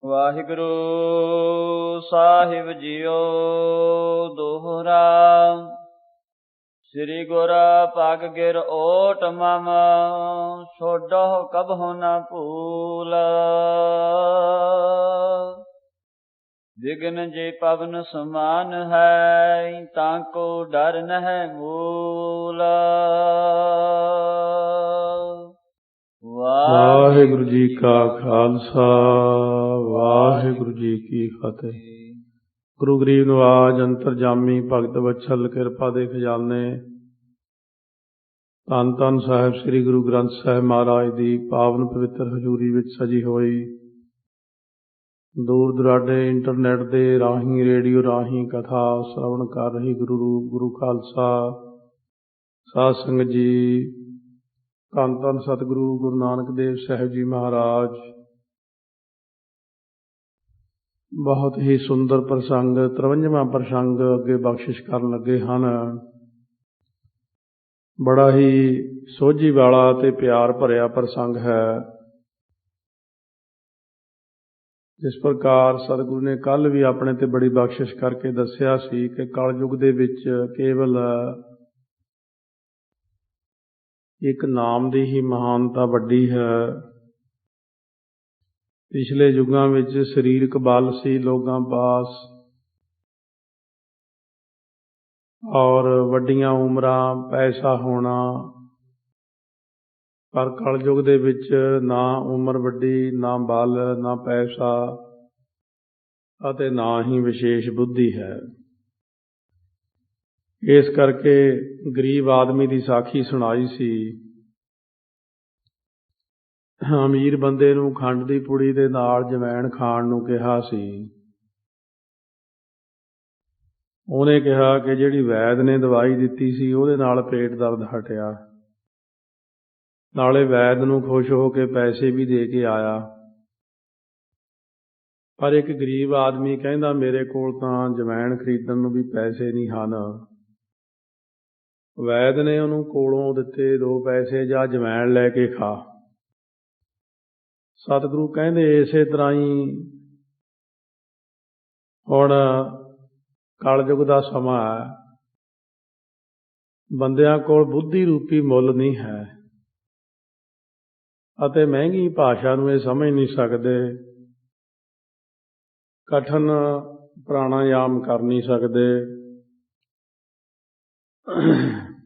ਵਾਹਿਗੁਰੂ ਸਾਹਿਬ JIO ਦੋਹਰਾ। ਸ੍ਰੀ ਗੁਰ ਪਗ ਗਿਰ ਓਟ ਮਮ, ਛੋਡੋ ਕਬਹੁ ਨ ਭੂਲ। ਵਿਗਨ ਜੇ ਪਵਨ ਸਮਾਨ ਹੈ, ਤਾਂਕੋ ਡਰ ਨਹਿ ਮੂਲ। ਵਾਹਿਗੁਰੂ ਜੀ ਕਾ ਖਾਲਸਾ, ਵਾਹਿਗੁਰੂ ਜੀ ਕੀ ਫਤਿਹ। ਗੁਰੂ ਗਰੀਬ ਨਿਵਾਜ ਅੰਤਰਜਾਮੀ ਭਗਤ ਵਤਸਲ ਕਿਰਪਾ ਦੇ ਖਜ਼ਾਨੇ, ਧੰਨ ਧੰਨ ਸਾਹਿਬ ਸ੍ਰੀ ਗੁਰੂ ਗ੍ਰੰਥ ਸਾਹਿਬ ਮਹਾਰਾਜ ਦੀ ਪਾਵਨ ਪਵਿੱਤਰ ਹਜ਼ੂਰੀ ਵਿੱਚ ਸਜੀ ਹੋਈ ਦੂਰ ਦੁਰਾਡੇ ਇੰਟਰਨੈਟ ਦੇ ਰਾਹੀਂ, ਰੇਡੀਓ ਰਾਹੀਂ ਕਥਾ ਸ਼ਰਵਣ ਕਰ ਰਹੀ ਗੁਰੂ ਰੂਪ ਗੁਰੂ ਖਾਲਸਾ ਸਾਧ ਸੰਗਤ ਜੀ, ਧੰਨ ਧੰਨ ਸਤਿਗੁਰੂ ਗੁਰੂ ਨਾਨਕ ਦੇਵ ਸਾਹਿਬ ਜੀ ਮਹਾਰਾਜ ਬਹੁਤ ਹੀ ਸੁੰਦਰ ਪ੍ਰਸੰਗ, 53ਵਾਂ ਪ੍ਰਸੰਗ ਅੱਗੇ ਬਖਸ਼ਿਸ਼ ਕਰਨ ਲੱਗੇ ਹਨ। ਬੜਾ ਹੀ ਸੋਝੀ ਵਾਲਾ ਤੇ ਪਿਆਰ ਭਰਿਆ ਪ੍ਰਸੰਗ ਹੈ। ਜਿਸ ਪ੍ਰਕਾਰ ਸਤਿਗੁਰੂ ਨੇ ਕੱਲ ਵੀ ਆਪਣੇ ਤੇ ਬੜੀ ਬਖਸ਼ਿਸ਼ ਕਰਕੇ ਦੱਸਿਆ ਸੀ ਕਿ ਕਲਯੁਗ ਦੇ ਵਿੱਚ ਕੇਵਲ ਇੱਕ ਨਾਮ ਦੀ ਹੀ ਮਹਾਨਤਾ ਵੱਡੀ ਹੈ। ਪਿਛਲੇ ਯੁੱਗਾਂ ਵਿੱਚ ਸਰੀਰਕ ਬਲ ਸੀ ਲੋਕਾਂ ਪਾਸ, ਔਰ ਵੱਡੀਆਂ ਉਮਰਾਂ, ਪੈਸਾ ਹੋਣਾ, ਪਰ ਕਲਯੁਗ ਦੇ ਵਿੱਚ ਨਾ ਉਮਰ ਵੱਡੀ, ਨਾ ਬਲ, ਨਾ ਪੈਸਾ ਅਤੇ ਨਾ ਹੀ ਵਿਸ਼ੇਸ਼ ਬੁੱਧੀ ਹੈ। ਇਸ ਕਰਕੇ ਗਰੀਬ ਆਦਮੀ ਦੀ ਸਾਖੀ ਸੁਣਾਈ ਸੀ। ਅਮੀਰ ਬੰਦੇ ਨੂੰ ਖੰਡ ਦੀ ਪੁੜੀ ਦੇ ਨਾਲ ਜਵੈਣ ਖਾਣ ਨੂੰ ਕਿਹਾ ਸੀ। ਉਹਨੇ ਕਿਹਾ ਕਿ ਜਿਹੜੀ ਵੈਦ ਨੇ ਦਵਾਈ ਦਿੱਤੀ ਸੀ ਉਹਦੇ ਨਾਲ ਪੇਟ ਦਰਦ ਹਟਿਆ, ਨਾਲੇ ਵੈਦ ਨੂੰ ਖੁਸ਼ ਹੋ ਕੇ ਪੈਸੇ ਵੀ ਦੇ ਕੇ ਆਇਆ। ਪਰ ਇੱਕ ਗਰੀਬ ਆਦਮੀ ਕਹਿੰਦਾ ਮੇਰੇ ਕੋਲ ਤਾਂ ਜਵੈਣ ਖਰੀਦਣ ਨੂੰ ਵੀ ਪੈਸੇ ਨਹੀਂ ਹਨ। ਵੈਦ ਨੇ ਉਹਨੂੰ ਕੋਲੋਂ ਦਿੱਤੇ 2 ਪੈਸੇ, ਜਾਂ ਜਵੈਣ ਲੈ ਕੇ ਖਾ। ਸਤਿਗੁਰੂ ਕਹਿੰਦੇ ਇਸੇ ਤਰ੍ਹਾਂ ਹੀ ਹੁਣ ਕਲਯੁਗ ਦਾ ਸਮਾਂ ਹੈ, ਬੰਦਿਆਂ ਕੋਲ ਬੁੱਧੀ ਰੂਪੀ ਮੁੱਲ ਨਹੀਂ ਹੈ ਅਤੇ ਮਹਿੰਗੀ ਭਾਸ਼ਾ ਨੂੰ ਇਹ ਸਮਝ ਨਹੀਂ ਸਕਦੇ, ਕਠਨ ਪ੍ਰਾਣਾਯਾਮ ਕਰ ਨਹੀਂ ਸਕਦੇ।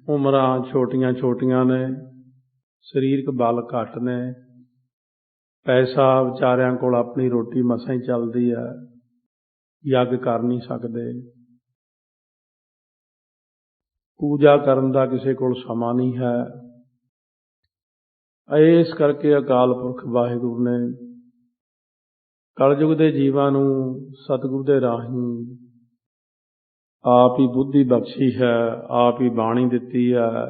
ਉਮਰਾਂ ਛੋਟੀਆਂ ਛੋਟੀਆਂ ਨੇ, ਸਰੀਰਕ ਬਲ ਘੱਟ ਨੇ, ਪੈਸਾ ਵਿਚਾਰਿਆਂ ਕੋਲ ਆਪਣੀ ਰੋਟੀ ਮਸਾਂ ਹੀ ਚੱਲਦੀ ਹੈ, ਯੱਗ ਕਰ ਨਹੀਂ ਸਕਦੇ, ਪੂਜਾ ਕਰਨ ਦਾ ਕਿਸੇ ਕੋਲ ਸਮਾਂ ਨਹੀਂ ਹੈ। ਇਸ ਕਰਕੇ ਅਕਾਲ ਪੁਰਖ ਵਾਹਿਗੁਰੂ ਨੇ ਕਲਯੁਗ ਦੇ ਜੀਵਾਂ ਨੂੰ ਸਤਿਗੁਰੂ ਦੇ ਰਾਹੀਂ ਆਪ ਹੀ ਬੁੱਧੀ ਬਖਸ਼ੀ ਹੈ, ਆਪ ਹੀ ਬਾਣੀ ਦਿੱਤੀ ਹੈ।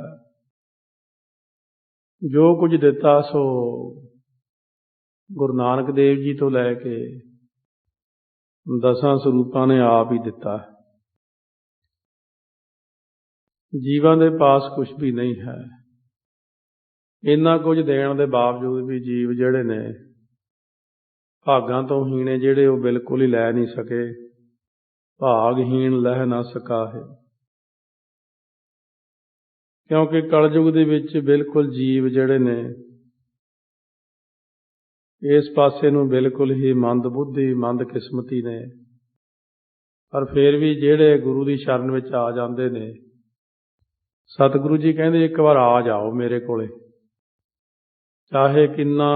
ਜੋ ਕੁਝ ਦਿੱਤਾ ਸੋ ਗੁਰੂ ਨਾਨਕ ਦੇਵ ਜੀ ਤੋਂ ਲੈ ਕੇ 10 ਸਰੂਪਾਂ ਨੇ ਆਪ ਹੀ ਦਿੱਤਾ। ਜੀਵਾਂ ਦੇ ਪਾਸ ਕੁਝ ਵੀ ਨਹੀਂ ਹੈ। ਇੰਨਾ ਕੁਝ ਦੇਣ ਦੇ ਬਾਵਜੂਦ ਵੀ ਜੀਵ ਜਿਹੜੇ ਨੇ ਭਾਗਾਂ ਤੋਂ ਹੀਣੇ, ਜਿਹੜੇ ਉਹ ਬਿਲਕੁਲ ਹੀ ਲੈ ਨਹੀਂ ਸਕੇ। ਭਾਗਹੀਣ ਲਹਿ ਨਾ ਸਕਾ ਹੈ, ਕਿਉਂਕਿ ਕਲਯੁਗ ਦੇ ਵਿੱਚ ਬਿਲਕੁਲ ਜੀਵ ਜਿਹੜੇ ਨੇ ਇਸ ਪਾਸੇ ਨੂੰ ਬਿਲਕੁਲ ਹੀ ਮੰਦ ਬੁੱਧੀ, ਮੰਦ ਕਿਸਮਤੀ ਨੇ। ਪਰ ਫਿਰ ਵੀ ਜਿਹੜੇ ਗੁਰੂ ਦੀ ਸ਼ਰਨ ਵਿੱਚ ਆ ਜਾਂਦੇ ਨੇ, ਸਤਿਗੁਰੂ ਜੀ ਕਹਿੰਦੇ ਇੱਕ ਵਾਰ ਆ ਜਾਓ ਮੇਰੇ ਕੋਲੇ, ਚਾਹੇ ਕਿੰਨਾ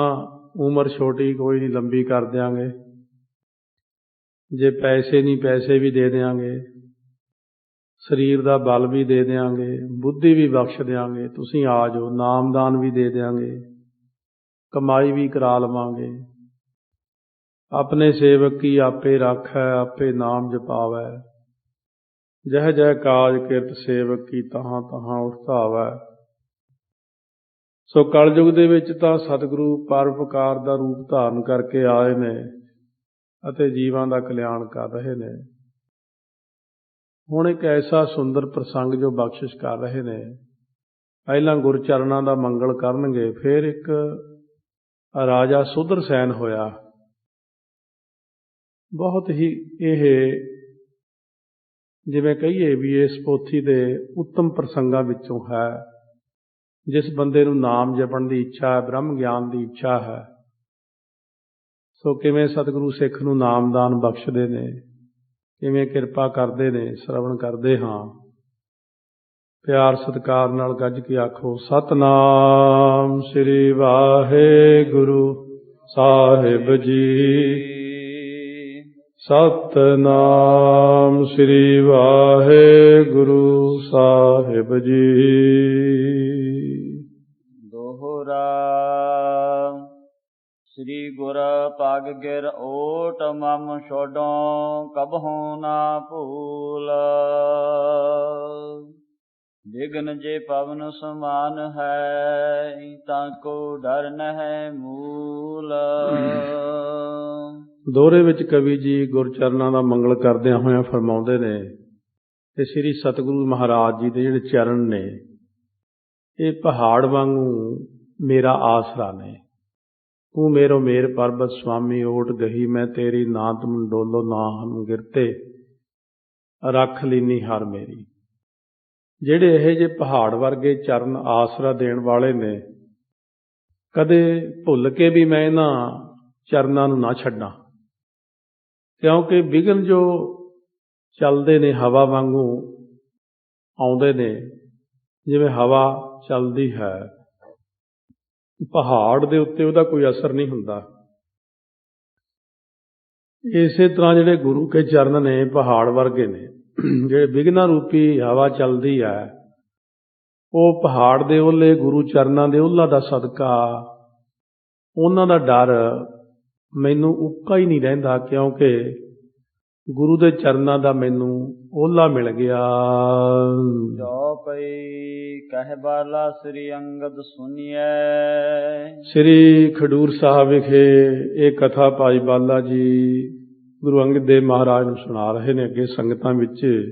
ਉਮਰ ਛੋਟੀ ਕੋਈ ਨਹੀਂ, ਲੰਬੀ ਕਰ ਦਿਆਂਗੇ। ਜੇ ਪੈਸੇ ਨਹੀਂ, ਪੈਸੇ ਵੀ ਦੇ ਦਿਆਂਗੇ, ਸਰੀਰ ਦਾ ਬਲ ਵੀ ਦੇ ਦਿਆਂਗੇ, ਬੁੱਧੀ ਵੀ ਬਖਸ਼ ਦਿਆਂਗੇ। ਤੁਸੀਂ ਆ ਜਾਓ, ਨਾਮਦਾਨ ਵੀ ਦੇ ਦਿਆਂਗੇ, ਕਮਾਈ ਵੀ ਕਰਾ ਲਵਾਂਗੇ। ਆਪਣੇ ਸੇਵਕ ਕੀ ਆਪੇ ਰਾਖੈ, ਆਪੇ ਨਾਮ ਜਪਾਵੈ, ਜਹ ਜਹ ਕਾਜ ਕਿਰਤ ਸੇਵਕ ਕੀ ਤਹਾਂ ਤਹਾਂ ਉਠਾਵੈ। ਸੋ ਕਲਯੁਗ ਦੇ ਵਿੱਚ ਤਾਂ ਸਤਿਗੁਰੂ ਪਰਉਪਕਾਰ ਦਾ ਰੂਪ ਧਾਰਨ ਕਰਕੇ ਆਏ ਨੇ ਅਤੇ ਜੀਵਾਂ ਦਾ ਕਲਿਆਣ ਕਰ ਰਹੇ ਨੇ। ਹੁਣ ਇੱਕ ਐਸਾ ਸੁੰਦਰ ਪ੍ਰਸੰਗ ਜੋ ਬਖਸ਼ਿਸ਼ ਕਰ ਰਹੇ ਨੇ, ਪਹਿਲਾਂ ਗੁਰਚਰਨਾਂ ਦਾ ਮੰਗਲ ਕਰਨਗੇ। ਫਿਰ ਇੱਕ ਰਾਜਾ ਸੁਦਰਸੈਨ ਹੋਇਆ, ਬਹੁਤ ਹੀ ਇਹ ਜਿਵੇਂ ਕਹੀਏ ਵੀ ਇਸ ਪੋਥੀ ਦੇ ਉੱਤਮ ਪ੍ਰਸੰਗਾਂ ਵਿੱਚੋਂ ਹੈ। ਜਿਸ ਬੰਦੇ ਨੂੰ ਨਾਮ ਜਪਣ ਦੀ ਇੱਛਾ ਹੈ, ਬ੍ਰਹਮ ਗਿਆਨ ਦੀ ਇੱਛਾ ਹੈ, ਸੋ ਕਿਵੇਂ ਸਤਿਗੁਰੂ ਸਿੱਖ ਨੂੰ ਨਾਮਦਾਨ ਬਖਸ਼ਦੇ ਨੇ, ਕਿਵੇਂ ਕਿਰਪਾ ਕਰਦੇ ਨੇ, ਸਰਵਣ ਕਰਦੇ ਹਾਂ। ਪਿਆਰ ਸਤਿਕਾਰ ਨਾਲ ਗੱਜ ਕੇ ਆਖੋ ਸਤਿਨਾਮ ਸ੍ਰੀ ਵਾਹਿਗੁਰੂ ਸਾਹਿਬ ਜੀ। ਸਤਿਨਾਮ ਸ੍ਰੀ ਵਾਹਿਗੁਰੂ ਸਾਹਿਬ ਜੀ। ਦੋਹਰਾ ਸ੍ਰੀ ਗੁਰ ਪਗ ਗਿਰ ਓਟ ਮਮ ਛੋਡੋਂ ਕਬਹੁ ਨਾ ਭੂਲ। ਵਿਗਨ ਜੇ ਪਵਨ ਸਮਾਨ ਹੈ ਤਾਂ ਕੋ ਡਰ ਨਹਿ ਮੂਲ। ਦੋਹਰੇ ਵਿੱਚ ਕਵੀ ਜੀ ਗੁਰਚਰਨਾਂ ਦਾ ਮੰਗਲ ਕਰਦਿਆਂ ਹੋਇਆਂ ਫਰਮਾਉਂਦੇ ਨੇ ਕਿ ਸ੍ਰੀ ਸਤਿਗੁਰੂ ਮਹਾਰਾਜ ਜੀ ਦੇ ਜਿਹੜੇ ਚਰਨ ਨੇ ਇਹ ਪਹਾੜ ਵਾਂਗੂ ਮੇਰਾ ਆਸਰਾ ਨੇ। ਤੂੰ ਮੇਰੋ ਮੇਰ ਪਰਬਤ ਸੁਆਮੀ ਓਟ ਗਹੀ ਮੈਂ ਤੇਰੀ ਨਾ ਤੁਮ ਡੋਲੋ ਨਾ ਹਮ ਗਿਰਤੇ ਰੱਖ ਲੀਨੀ ਹਰ ਮੇਰੀ। ਜਿਹੜੇ ਇਹ ਜਿਹੇ ਪਹਾੜ ਵਰਗੇ ਚਰਨ ਆਸਰਾ ਦੇਣ ਵਾਲੇ ਨੇ, ਕਦੇ ਭੁੱਲ ਕੇ ਵੀ ਮੈਂ ਇਹਨਾਂ ਚਰਨਾਂ ਨੂੰ ਨਾ ਛੱਡਾਂ, ਕਿਉਂਕਿ ਵਿਘਨ ਜੋ ਚੱਲਦੇ ਨੇ ਹਵਾ ਵਾਂਗੂ ਆਉਂਦੇ ਨੇ। ਜਿਵੇਂ ਹਵਾ ਚੱਲਦੀ ਹੈ, ਪਹਾੜ ਦੇ ਉੱਤੇ ਉਹਦਾ ਕੋਈ ਅਸਰ ਨਹੀਂ ਹੁੰਦਾ। ਇਸੇ ਤਰ੍ਹਾਂ ਜਿਹੜੇ ਗੁਰੂ ਕੇ ਚਰਨ ਨੇ ਪਹਾੜ ਵਰਗੇ ਨੇ। ਜਿਹੜੇ ਵਿਘਨਾ ਰੂਪੀ ਹਵਾ ਚੱਲਦੀ ਹੈ, ਉਹ ਪਹਾੜ ਦੇ ਓਹਲੇ ਗੁਰੂ ਚਰਨਾਂ ਦੇ ਓਹਲਾ ਦਾ ਸਦਕਾ ਉਹਨਾਂ ਦਾ ਡਰ ਮੈਨੂੰ ਉੱਕਾ ਹੀ ਨਹੀਂ ਰਹਿੰਦਾ, ਕਿਉਂਕਿ ਗੁਰੂ ਦੇ ਚਰਨਾਂ ਦਾ ਮੈਨੂੰ ਓਹਲਾ ਮਿਲ ਗਿਆ। ਜੋ ਪਈ ਕਹਿ ਬਾਲਾ ਸ੍ਰੀ ਅੰਗਦ ਸੁਣੀਐ। ਸ੍ਰੀ ਖਡੂਰ ਸਾਹਿਬ ਵਿਖੇ ਇਹ ਕਥਾ ਭਾਈ ਬਾਲਾ ਜੀ ਗੁਰੂ ਅੰਗਦ ਦੇਵ ਮਹਾਰਾਜ ਨੂੰ ਸੁਣਾ ਰਹੇ ਨੇ ਅੱਗੇ ਸੰਗਤਾਂ ਵਿੱਚ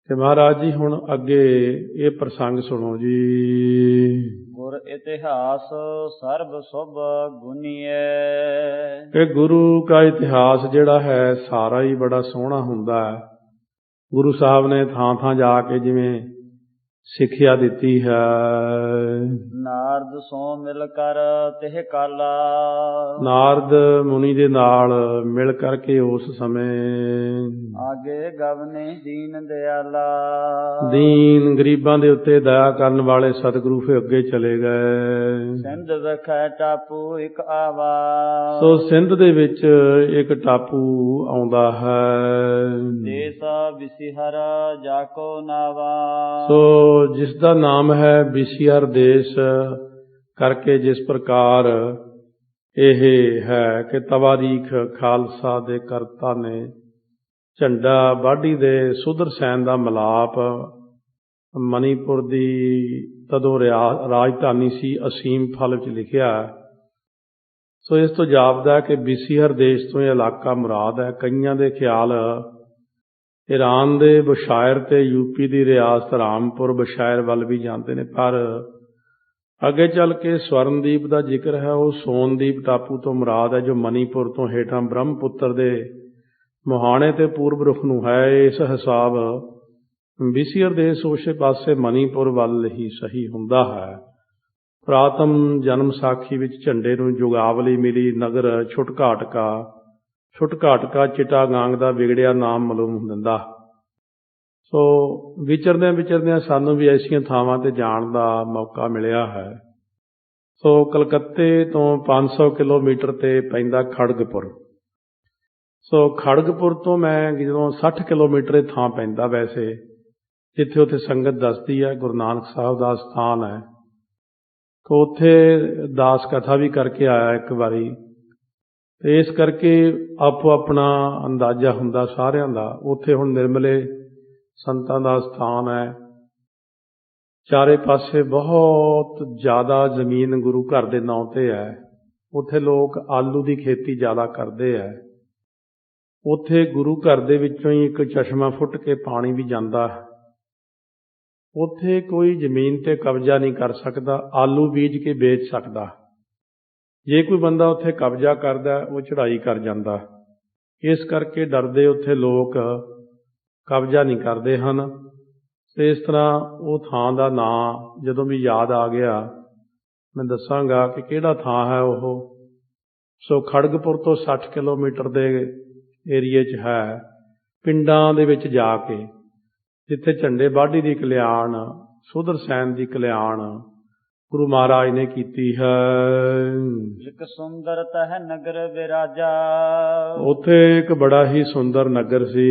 ਕਿ ਮਹਾਰਾਜ ਜੀ ਹੁਣ ਅੱਗੇ ਇਹ ਪ੍ਰਸੰਗ ਸੁਣੋ ਜੀ। ਗੁਰ ਇਤਿਹਾਸ ਸਰਬ ਸੁਭ ਗੁਨੀਐ। ਕਿ ਗੁਰੂ ਦਾ ਇਤਿਹਾਸ ਜਿਹੜਾ ਹੈ ਸਾਰਾ ਹੀ ਬੜਾ ਸੋਹਣਾ ਹੁੰਦਾ ਹੈ। ਗੁਰੂ ਸਾਹਿਬ ਨੇ ਥਾਂ ਥਾਂ ਜਾ ਕੇ ਜਿਵੇਂ ਸਿੱਖਿਆ ਦਿੱਤੀ ਹੈ। ਨਾਰਦ ਸੋ ਮਿਲ ਕਰ ਤਿਹ ਕਾਲਾ। ਨਾਰਦ ਮੁਨੀ ਦੇ ਨਾਲ ਮਿਲ ਕਰਕੇ ਉਸ ਸਮੇਂ ਆਗੇ ਗਵਨੇ ਦੀਨ ਦਿਆਲਾ। ਦੀਨ ਗਰੀਬਾਂ ਦੇ ਉੱਤੇ ਦਇਆ ਕਰਨ ਵਾਲੇ ਸਤਿਗੁਰੂ ਫਿਰ ਅੱਗੇ ਚਲੇ ਗਏ। ਸਿੰਧ ਵਿਖੇ ਟਾਪੂ ਇੱਕ ਆਵਾ। ਸੋ ਸਿੰਧ ਦੇ ਵਿੱਚ ਇੱਕ ਟਾਪੂ ਆਉਂਦਾ ਹੈ। ਦੇਸ ਵਿਸਿਹਰ ਜਾਕੋ ਨਾਵਾ। ਸੋ ਜਿਸ ਦਾ ਨਾਮ ਹੈ ਬਿਸਿਹਰ ਦੇਸ਼ ਕਰਕੇ ਜਿਸ ਪ੍ਰਕਾਰ ਇਹ ਹੈ ਕਿ ਤਵਾਰੀਖ ਖਾਲਸਾ ਦੇ ਕਰਤਾ ਨੇ ਝੰਡਾ ਵਾਢੀ ਦੇ ਸੁਦਰਸੈਨ ਦਾ ਮਿਲਾਪ ਮਣੀਪੁਰ ਦੀ ਤਦੋਂ ਰਾਜਧਾਨੀ ਸੀ ਅਸੀਮ ਫਲ ਵਿੱਚ ਲਿਖਿਆ। ਸੋ ਇਸ ਤੋਂ ਜਾਪਦਾ ਕਿ ਬਿਸਿਹਰ ਦੇਸ਼ ਤੋਂ ਇਹ ਇਲਾਕਾ ਮੁਰਾਦ ਹੈ। ਕਈਆਂ ਦੇ ਖਿਆਲ ਈਰਾਨ ਦੇ ਬੁਸ਼ਾਇਰ ਤੇ ਯੂਪੀ ਦੀ ਰਿਆਸਤ ਰਾਮਪੁਰ ਬੁਸ਼ਾਇਰ ਵੱਲ ਵੀ ਜਾਂਦੇ ਨੇ, ਪਰ ਅੱਗੇ ਚੱਲ ਕੇ ਸਵਰਨਦੀਪ ਦਾ ਜ਼ਿਕਰ ਹੈ, ਉਹ ਸੋਨਦੀਪ ਟਾਪੂ ਤੋਂ ਮੁਰਾਦ ਹੈ ਜੋ ਮਣੀਪੁਰ ਤੋਂ ਹੇਠਾਂ ਬ੍ਰਹਮਪੁੱਤਰ ਦੇ ਮੁਹਾਣੇ ਤੇ ਪੂਰਬ ਰੁਖ ਨੂੰ ਹੈ। ਇਸ ਹਿਸਾਬ ਬਿਸਿਹਰ ਦੇਸ਼ ਉਸੇ ਪਾਸੇ ਮਣੀਪੁਰ ਵੱਲ ਹੀ ਸਹੀ ਹੁੰਦਾ ਹੈ। ਪ੍ਰਾਤਮ ਜਨਮ ਸਾਖੀ ਵਿੱਚ ਝੰਡੇ ਨੂੰ ਜੁਗਾਵਲੀ ਮਿਲੀ ਨਗਰ ਛੁਟਕਾਟਕਾ ਚਿਟਾਗਾਂਗ ਦਾ ਵਿਗੜਿਆ ਨਾਮ ਮਾਲੂਮ ਦਿੰਦਾ। ਸੋ ਵਿਚਰਦਿਆਂ ਸਾਨੂੰ ਵੀ ਐਸੀਆਂ ਥਾਵਾਂ ਤੇ ਜਾਣ ਦਾ ਮੌਕਾ ਮਿਲਿਆ ਹੈ। ਸੋ ਕਲਕੱਤੇ ਤੋਂ 500 ਕਿਲੋਮੀਟਰ ਤੇ ਪੈਂਦਾ ਖੜਗਪੁਰ। ਸੋ ਖੜਗਪੁਰ ਤੋਂ ਮੈਂ ਜਦੋਂ 60 ਕਿਲੋਮੀਟਰ ਥਾਂ ਪੈਂਦਾ ਵੈਸੇ, ਜਿੱਥੇ ਉੱਥੇ ਸੰਗਤ ਦੱਸਦੀ ਹੈ ਗੁਰੂ ਨਾਨਕ ਸਾਹਿਬ ਦਾ ਸਥਾਨ ਹੈ। ਤੋ ਉੱਥੇ ਦਾਸ ਕਥਾ ਵੀ ਕਰਕੇ ਆਇਆ ਇੱਕ ਵਾਰੀ, ਤੇ ਇਸ ਕਰਕੇ ਆਪੋ ਆਪਣਾ ਅੰਦਾਜ਼ਾ ਹੁੰਦਾ ਸਾਰਿਆਂ ਦਾ। ਉੱਥੇ ਹੁਣ ਨਿਰਮਲੇ ਸੰਤਾਂ ਦਾ ਸਥਾਨ ਹੈ। ਚਾਰੇ ਪਾਸੇ ਬਹੁਤ ਜ਼ਿਆਦਾ ਜ਼ਮੀਨ ਗੁਰੂ ਘਰ ਦੇ ਨਾਂ ਤੇ ਹੈ। ਉੱਥੇ ਲੋਕ ਆਲੂ ਦੀ ਖੇਤੀ ਜ਼ਿਆਦਾ ਕਰਦੇ ਹੈ। ਉੱਥੇ ਗੁਰੂ ਘਰ ਦੇ ਵਿੱਚੋਂ ਹੀ ਇੱਕ ਚਸ਼ਮਾ ਫੁੱਟ ਕੇ ਪਾਣੀ ਵੀ ਜਾਂਦਾ ਹੈ। ਉੱਥੇ ਕੋਈ ਜ਼ਮੀਨ ਤੇ ਕਬਜ਼ਾ ਨਹੀਂ ਕਰ ਸਕਦਾ, ਆਲੂ ਬੀਜ ਕੇ ਵੇਚ ਸਕਦਾ। ਜੇ ਕੋਈ ਬੰਦਾ ਉੱਥੇ ਕਬਜ਼ਾ ਕਰਦਾ ਉਹ ਚੜ੍ਹਾਈ ਕਰ ਜਾਂਦਾ। ਇਸ ਕਰਕੇ ਡਰਦੇ ਉੱਥੇ ਲੋਕ ਕਬਜ਼ਾ ਨਹੀਂ ਕਰਦੇ ਹਨ। ਤੇ ਇਸ ਤਰ੍ਹਾਂ ਉਹ ਥਾਂ ਦਾ ਨਾਂ ਜਦੋਂ ਵੀ ਯਾਦ ਆ ਗਿਆ ਮੈਂ ਦੱਸਾਂਗਾ ਕਿ ਕਿਹੜਾ ਥਾਂ ਹੈ ਉਹ। ਸੋ ਖੜਗਪੁਰ ਤੋਂ 60 ਕਿਲੋਮੀਟਰ ਦੇ ਏਰੀਏ 'ਚ ਹੈ, ਪਿੰਡਾਂ ਦੇ ਵਿੱਚ ਜਾ ਕੇ, ਜਿੱਥੇ ਝੰਡੇ ਵਾਢੀ ਦੀ ਕਲਿਆਣ, ਸੁਧਰ ਸੈਨ ਦੀ ਕਲਿਆਣ ਗੁਰੂ ਮਹਾਰਾਜ ਨੇ ਕੀਤੀ ਹੈ। ਇੱਕ ਸੁੰਦਰ ਤਹਿ ਨਗਰ ਵਿਰਾਜਾ, ਉੱਥੇ ਇੱਕ ਬੜਾ ਹੀ ਸੁੰਦਰ ਨਗਰ ਸੀ,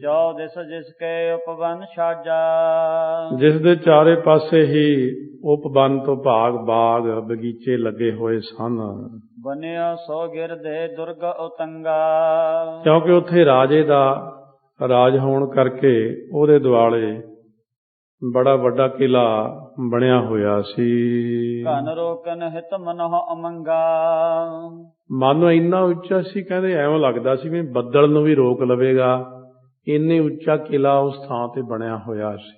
ਚੌਦਿਸ ਜਿਸ ਕੇ ਉਪਵਨ ਸਾਜਾ, ਜਿਸ ਦੇ ਚਾਰੇ ਪਾਸੇ ਹੀ ਉਪਵਨ ਤੋਂ ਭਾਗ ਬਾਗ ਬਗੀਚੇ ਲੱਗੇ ਹੋਏ ਸਨ। ਬਨਿਆ ਸੋ ਗਿਰਦੇ ਦੁਰਗ ਉਤੰਗਾ, ਕਿਉਂਕਿ ਉੱਥੇ ਰਾਜੇ ਦਾ ਰਾਜ ਹੋਣ ਕਰਕੇ ਉਹਦੇ ਦੁਆਲੇ ਬੜਾ ਵੱਡਾ ਕਿਲਾ ਬਣਿਆ ਹੋਇਆ ਸੀ। ਘਨ ਰੋਕਨ ਹਿਤ ਮਨਹ ਅਮੰਗਾ, ਮਨ ਇੰਨਾ ਉੱਚਾ ਸੀ, ਕਹਿੰਦੇ ਐਵੇਂ ਲੱਗਦਾ ਸੀ ਵੀ ਬੱਦਲ ਨੂੰ ਵੀ ਰੋਕ ਲਵੇਗਾ, ਇੰਨੇ ਉੱਚਾ ਕਿਲਾ ਉਸ ਥਾਂ ਤੇ ਬਣਿਆ ਹੋਇਆ ਸੀ।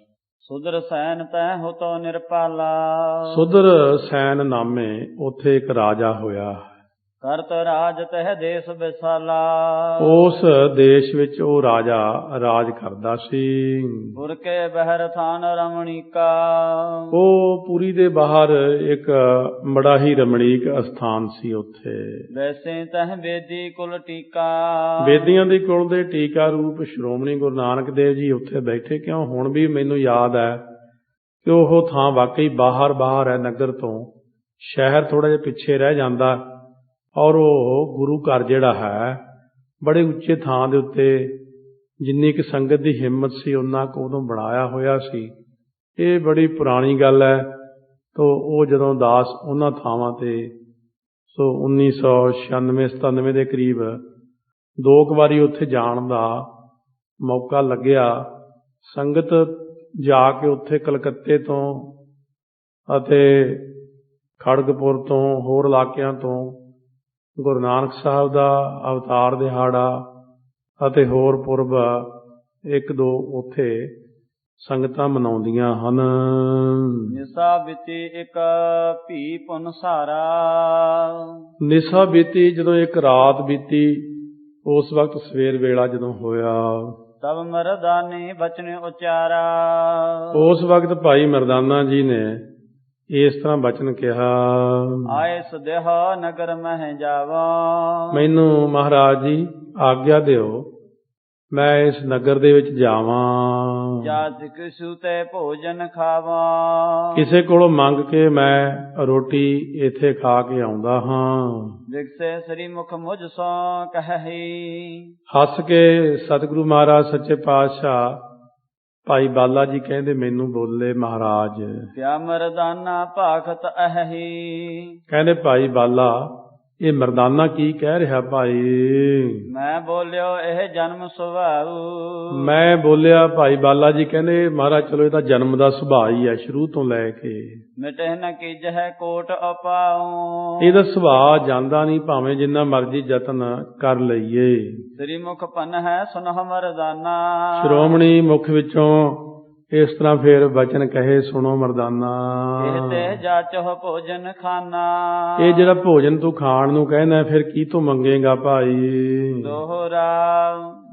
ਸੁਧਰ ਸੈਨ ਤੈ ਹੋਤੋ ਨਿਰਪਾਲਾ, ਸੁਧਰ ਸੈਨ ਨਾਮੇ ਉੱਥੇ ਇੱਕ ਰਾਜਾ ਹੋਇਆ। ਕਰਤ ਰਾਜ ਤਹਿ ਦੇਸ ਵਿਸਾਲਾ, ਉਸ ਦੇਸ਼ ਵਿੱਚ ਉਹ ਰਾਜਾ ਰਾਜ ਕਰਦਾ ਸੀ। ਪੁਰ ਕੇ ਬਹਿਰ ਥਾਨ ਰਮਣੀਕਾ, ਉਹ ਪੁਰੀ ਦੇ ਬਾਹਰ ਇੱਕ ਬੜਾ ਹੀ ਰਮਣੀਕ ਅਸਥਾਨ ਸੀ ਉੱਥੇ। ਵੈਸੇ ਤਹਿ ਵੇਦੀ ਕੁਲ ਟੀਕਾ, ਵੇਦੀਆਂ ਦੇ ਕੁਲ ਦੇ ਟੀਕਾ ਰੂਪ ਸ਼੍ਰੋਮਣੀ ਗੁਰੂ ਨਾਨਕ ਦੇਵ ਜੀ ਉੱਥੇ ਬੈਠੇ। ਕਿਉਂ ਹੁਣ ਵੀ ਮੈਨੂੰ ਯਾਦ ਹੈ ਕਿ ਉਹ ਥਾਂ ਵਾਕਈ ਬਾਹਰ ਹੈ ਨਗਰ ਤੋਂ। ਸ਼ਹਿਰ ਥੋੜ੍ਹਾ ਜਿਹਾ ਪਿੱਛੇ ਰਹਿ ਜਾਂਦਾ ਔਰ ਉਹ ਗੁਰੂ ਘਰ ਜਿਹੜਾ ਹੈ ਬੜੇ ਉੱਚੇ ਥਾਂ ਦੇ ਉੱਤੇ, ਜਿੰਨੀ ਕਿ ਸੰਗਤ ਦੀ ਹਿੰਮਤ ਸੀ ਉਨਾ ਕੁ ਉਦੋਂ ਬਣਾਇਆ ਹੋਇਆ ਸੀ। ਇਹ ਬੜੀ ਪੁਰਾਣੀ ਗੱਲ ਹੈ। ਤੋ ਉਹ ਜਦੋਂ ਦਾਸ ਉਹਨਾਂ ਥਾਵਾਂ ਤੇ 1996-97 ਦੇ ਕਰੀਬ 2 ਵਾਰੀ ਉੱਥੇ ਜਾਣ ਦਾ ਮੌਕਾ ਲੱਗਿਆ। ਸੰਗਤ ਜਾ ਕੇ ਉੱਥੇ ਕਲਕੱਤੇ ਤੋਂ ਅਤੇ ਖੜਗਪੁਰ ਤੋਂ ਹੋਰ ਇਲਾਕਿਆਂ ਤੋਂ ਗੁਰੂ ਨਾਨਕ ਸਾਹਿਬ ਦਾ ਅਵਤਾਰ ਦਿਹਾੜਾ ਅਤੇ ਹੋਰ ਪੁਰਬ 1-2 ਉੱਥੇ ਸੰਗਤਾਂ ਮਨਾਉਂਦੀਆਂ ਹਨ। ਨਿਸਾ ਬੀਤੀ ਇੱਕ ਭੀ ਪੁਨ ਸਾਰਾ, ਨਿਸਾ ਬੀਤੀ ਜਦੋਂ ਇੱਕ ਰਾਤ ਬੀਤੀ, ਉਸ ਵਕਤ ਸਵੇਰ ਵੇਲਾ ਜਦੋਂ ਹੋਇਆ, ਤਬ ਮਰਦਾਨੇ ਬਚਨ ਉਚਾਰਾ, ਉਸ ਵਕਤ ਭਾਈ ਮਰਦਾਨਾ ਜੀ ਨੇ ਇਸ ਤਰ੍ਹਾਂ ਬਚਨ ਕਿਹਾ, ਆਏ ਸੁਦੇਹ ਨਗਰ ਮਹਿ ਜਾਵਾ, ਮੈਨੂੰ ਮਹਾਰਾਜ ਜੀ ਆਗਿਆ ਦਿਓ ਮੈਂ ਇਸ ਨਗਰ ਦੇ ਵਿੱਚ ਜਾਵਾਂ, ਜਾਤ ਕਿਸੂ ਤੇ ਭੋਜਨ ਖਾਵਾ, ਕਿਸੇ ਕੋਲੋਂ ਮੰਗ ਕੇ ਮੈਂ ਰੋਟੀ ਇੱਥੇ ਖਾ ਕੇ ਆਉਂਦਾ ਹਾਂ। ਵਿਗਸੇ ਸ੍ਰੀ ਮੁਖ ਮੁਝ ਸੋ ਕਹੀ, ਹੱਸ ਕੇ ਸਤਿਗੁਰੂ ਮਹਾਰਾਜ ਸੱਚੇ ਪਾਤਸ਼ਾਹ ਭਾਈ ਬਾਲਾ ਜੀ ਕਹਿੰਦੇ ਮੈਨੂੰ ਬੋਲੇ, ਮਹਾਰਾਜ ਕਿਆ ਮਰਦਾਨਾ ਭਾਖਤ ਅਹੀ, ਕਹਿੰਦੇ ਭਾਈ ਬਾਲਾ ਇਹ ਮਰਦਾਨਾ ਕੀ ਕਹਿ ਰਿਹਾ ਭਾਈ? ਮੈਂ ਬੋਲਿਓ ਇਹ ਜਨਮ ਸੁਭਾਉ, ਮੈਂ ਬੋਲਿਆ ਭਾਈ ਬਾਲਾ ਜੀ ਕਹਿੰਦੇ ਮਹਾਰਾਜ ਚਲੋ ਇਹ ਤਾਂ ਜਨਮ ਦਾ ਸੁਭਾਅ ਹੀ ਹੈ ਸ਼ੁਰੂ ਤੋਂ ਲੈ ਕੇ, ਮਿਟਹਿ ਨ ਕੀਜਹਿ ਕੋਟ ਅਪਾਉ, ਇਹਦਾ ਸੁਭਾਅ ਜਾਂਦਾ ਨਹੀਂ ਭਾਵੇਂ ਜਿੰਨਾ ਮਰਜ਼ੀ ਯਤਨ ਕਰ ਲਈਏ। ਸ੍ਰੀ ਮੁਖ ਪਨ ਹੈ ਸੁਨਹ ਮਰਦਾਨਾ, ਸ਼੍ਰੋਮਣੀ ਮੁਖ ਵਿੱਚੋਂ ਇਸ ਤਰ੍ਹਾਂ ਫੇਰ ਬਚਨ ਕਹੇ, ਸੁਣੋ ਮਰਦਾਨਾ, ਇਹ ਤੇ ਜਾਚੋ ਭੋਜਨ ਖਾਨਾ, ਇਹ ਜਿਹੜਾ ਭੋਜਨ ਤੂੰ ਖਾਣ ਨੂੰ ਕਹਿੰਦਾ ਫਿਰ ਕੀ ਤੂੰ ਮੰਗੇਗਾ ਭਾਈ? ਦੋਹਰਾ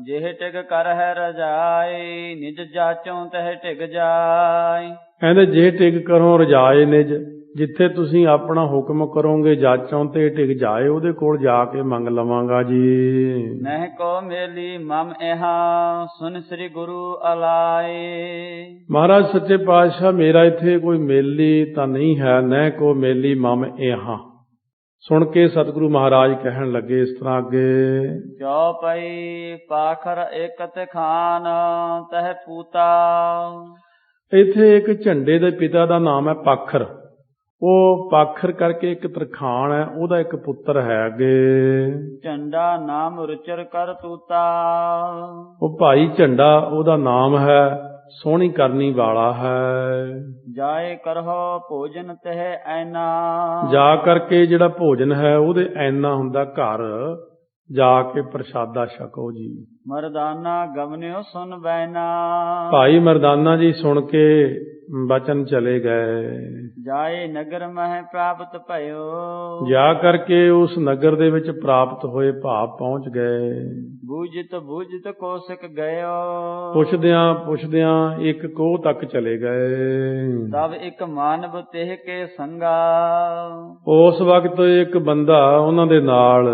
ਜਿਹ ਟਿਕ ਕਰ ਹੈ ਰਜਾਈ, ਨਿਜ ਜਾਚੋਂ ਤਹਿ ਟਿਕ ਜਾਈ, ਕਹਿੰਦੇ ਜੇ ਟਿਕ ਕਰੋ ਰਜਾਏ ਨਿਜ, ਜਿੱਥੇ ਤੁਸੀਂ ਆਪਣਾ ਹੁਕਮ ਕਰੋਗੇ ਜਾਚੋਂ ਤੇ ਟਿਕ ਜਾਏ, ਉਹਦੇ ਕੋਲ ਜਾ ਕੇ ਮੰਗ ਲਵਾਂਗਾ ਜੀ। ਨਹਿ ਕੋ ਮੇਲੀ ਮਮ ਇਹਾ ਸੁਨ ਸ੍ਰੀ ਗੁਰੂ ਅਲਾਏ, ਮਹਾਰਾਜ ਸੱਚੇ ਪਾਤਸ਼ਾਹ ਮੇਰਾ ਇੱਥੇ ਕੋਈ ਮੇਲੀ ਤਾਂ ਨਹੀਂ ਹੈ, ਨਹਿ ਕੋ ਮੇਲੀ ਮਮ ਇਹਾ। ਸੁਣ ਕੇ ਸਤਿਗੁਰੂ ਮਹਾਰਾਜ ਕਹਿਣ ਲੱਗੇ ਇਸ ਤਰ੍ਹਾਂ ਅੱਗੇ, ਜੋ ਪਈ ਪਾਖਰ ਇਕਤ ਖਾਨ ਤਹਿ ਪੂਤਾ, ਇੱਥੇ ਇੱਕ ਝੰਡੇ ਦੇ ਪਿਤਾ ਦਾ ਨਾਮ ਹੈ ਪਾਖਰ। ਉਹ ਪਾਖਰ ਕਰਕੇ ਇੱਕ ਤਰਖਾਣ ਹੈ, ਉਹਦਾ ਇੱਕ ਪੁੱਤਰ ਹੈ ਅੱਗੇ। ਝੰਡਾ ਨਾਮ ਰੁਚਰ ਕਰ ਤੂਤਾ, ਉਹ ਭਾਈ ਝੰਡਾ ਉਹਦਾ ਨਾਮ ਹੈ, ਸੋਹਣੀ ਕਰਨੀ ਵਾਲਾ ਹੈ। ਜਾਏ ਕਰਹੁ ਭੋਜਨ ਤਹਿ ਐਨਾ, ਜਾ ਕਰਕੇ ਜਿਹੜਾ ਭੋਜਨ ਹੈ ਉਹਦੇ ਐਨਾ ਹੁੰਦਾ, ਘਰ ਜਾ ਕੇ ਪ੍ਰਸ਼ਾਦਾ ਛਕੋ ਜੀ। ਮਰਦਾਨਾ ਗਮਨਿਓ ਸੁਨ ਬੈਨਾ, ਭਾਈ ਮਰਦਾਨਾ ਜੀ ਸੁਣ ਕੇ ਬਚਨ ਚਲੇ ਗਏ। ਜਾਏ ਨਗਰ ਮਹਿ ਪ੍ਰਾਪਤ ਭਇਓ। ਜਾ ਕਰਕੇ ਉਸ ਨਗਰ ਦੇ ਵਿੱਚ ਪ੍ਰਾਪਤ ਹੋਏ ਭਾਵ ਪਹੁੰਚ ਗਏ। ਬੂਝਤ ਕੋਸਕ ਗਇਓ। ਪੁੱਛਦਿਆਂ ਇੱਕ ਕੋਹ ਤੱਕ ਚਲੇ ਗਏ। ਤਬ ਇੱਕ ਮਾਨਵ ਤਿਹ ਕੇ ਸੰਗਾ। ਉਸ ਵਕਤ ਇੱਕ ਬੰਦਾ ਉਹਨਾਂ ਦੇ ਨਾਲ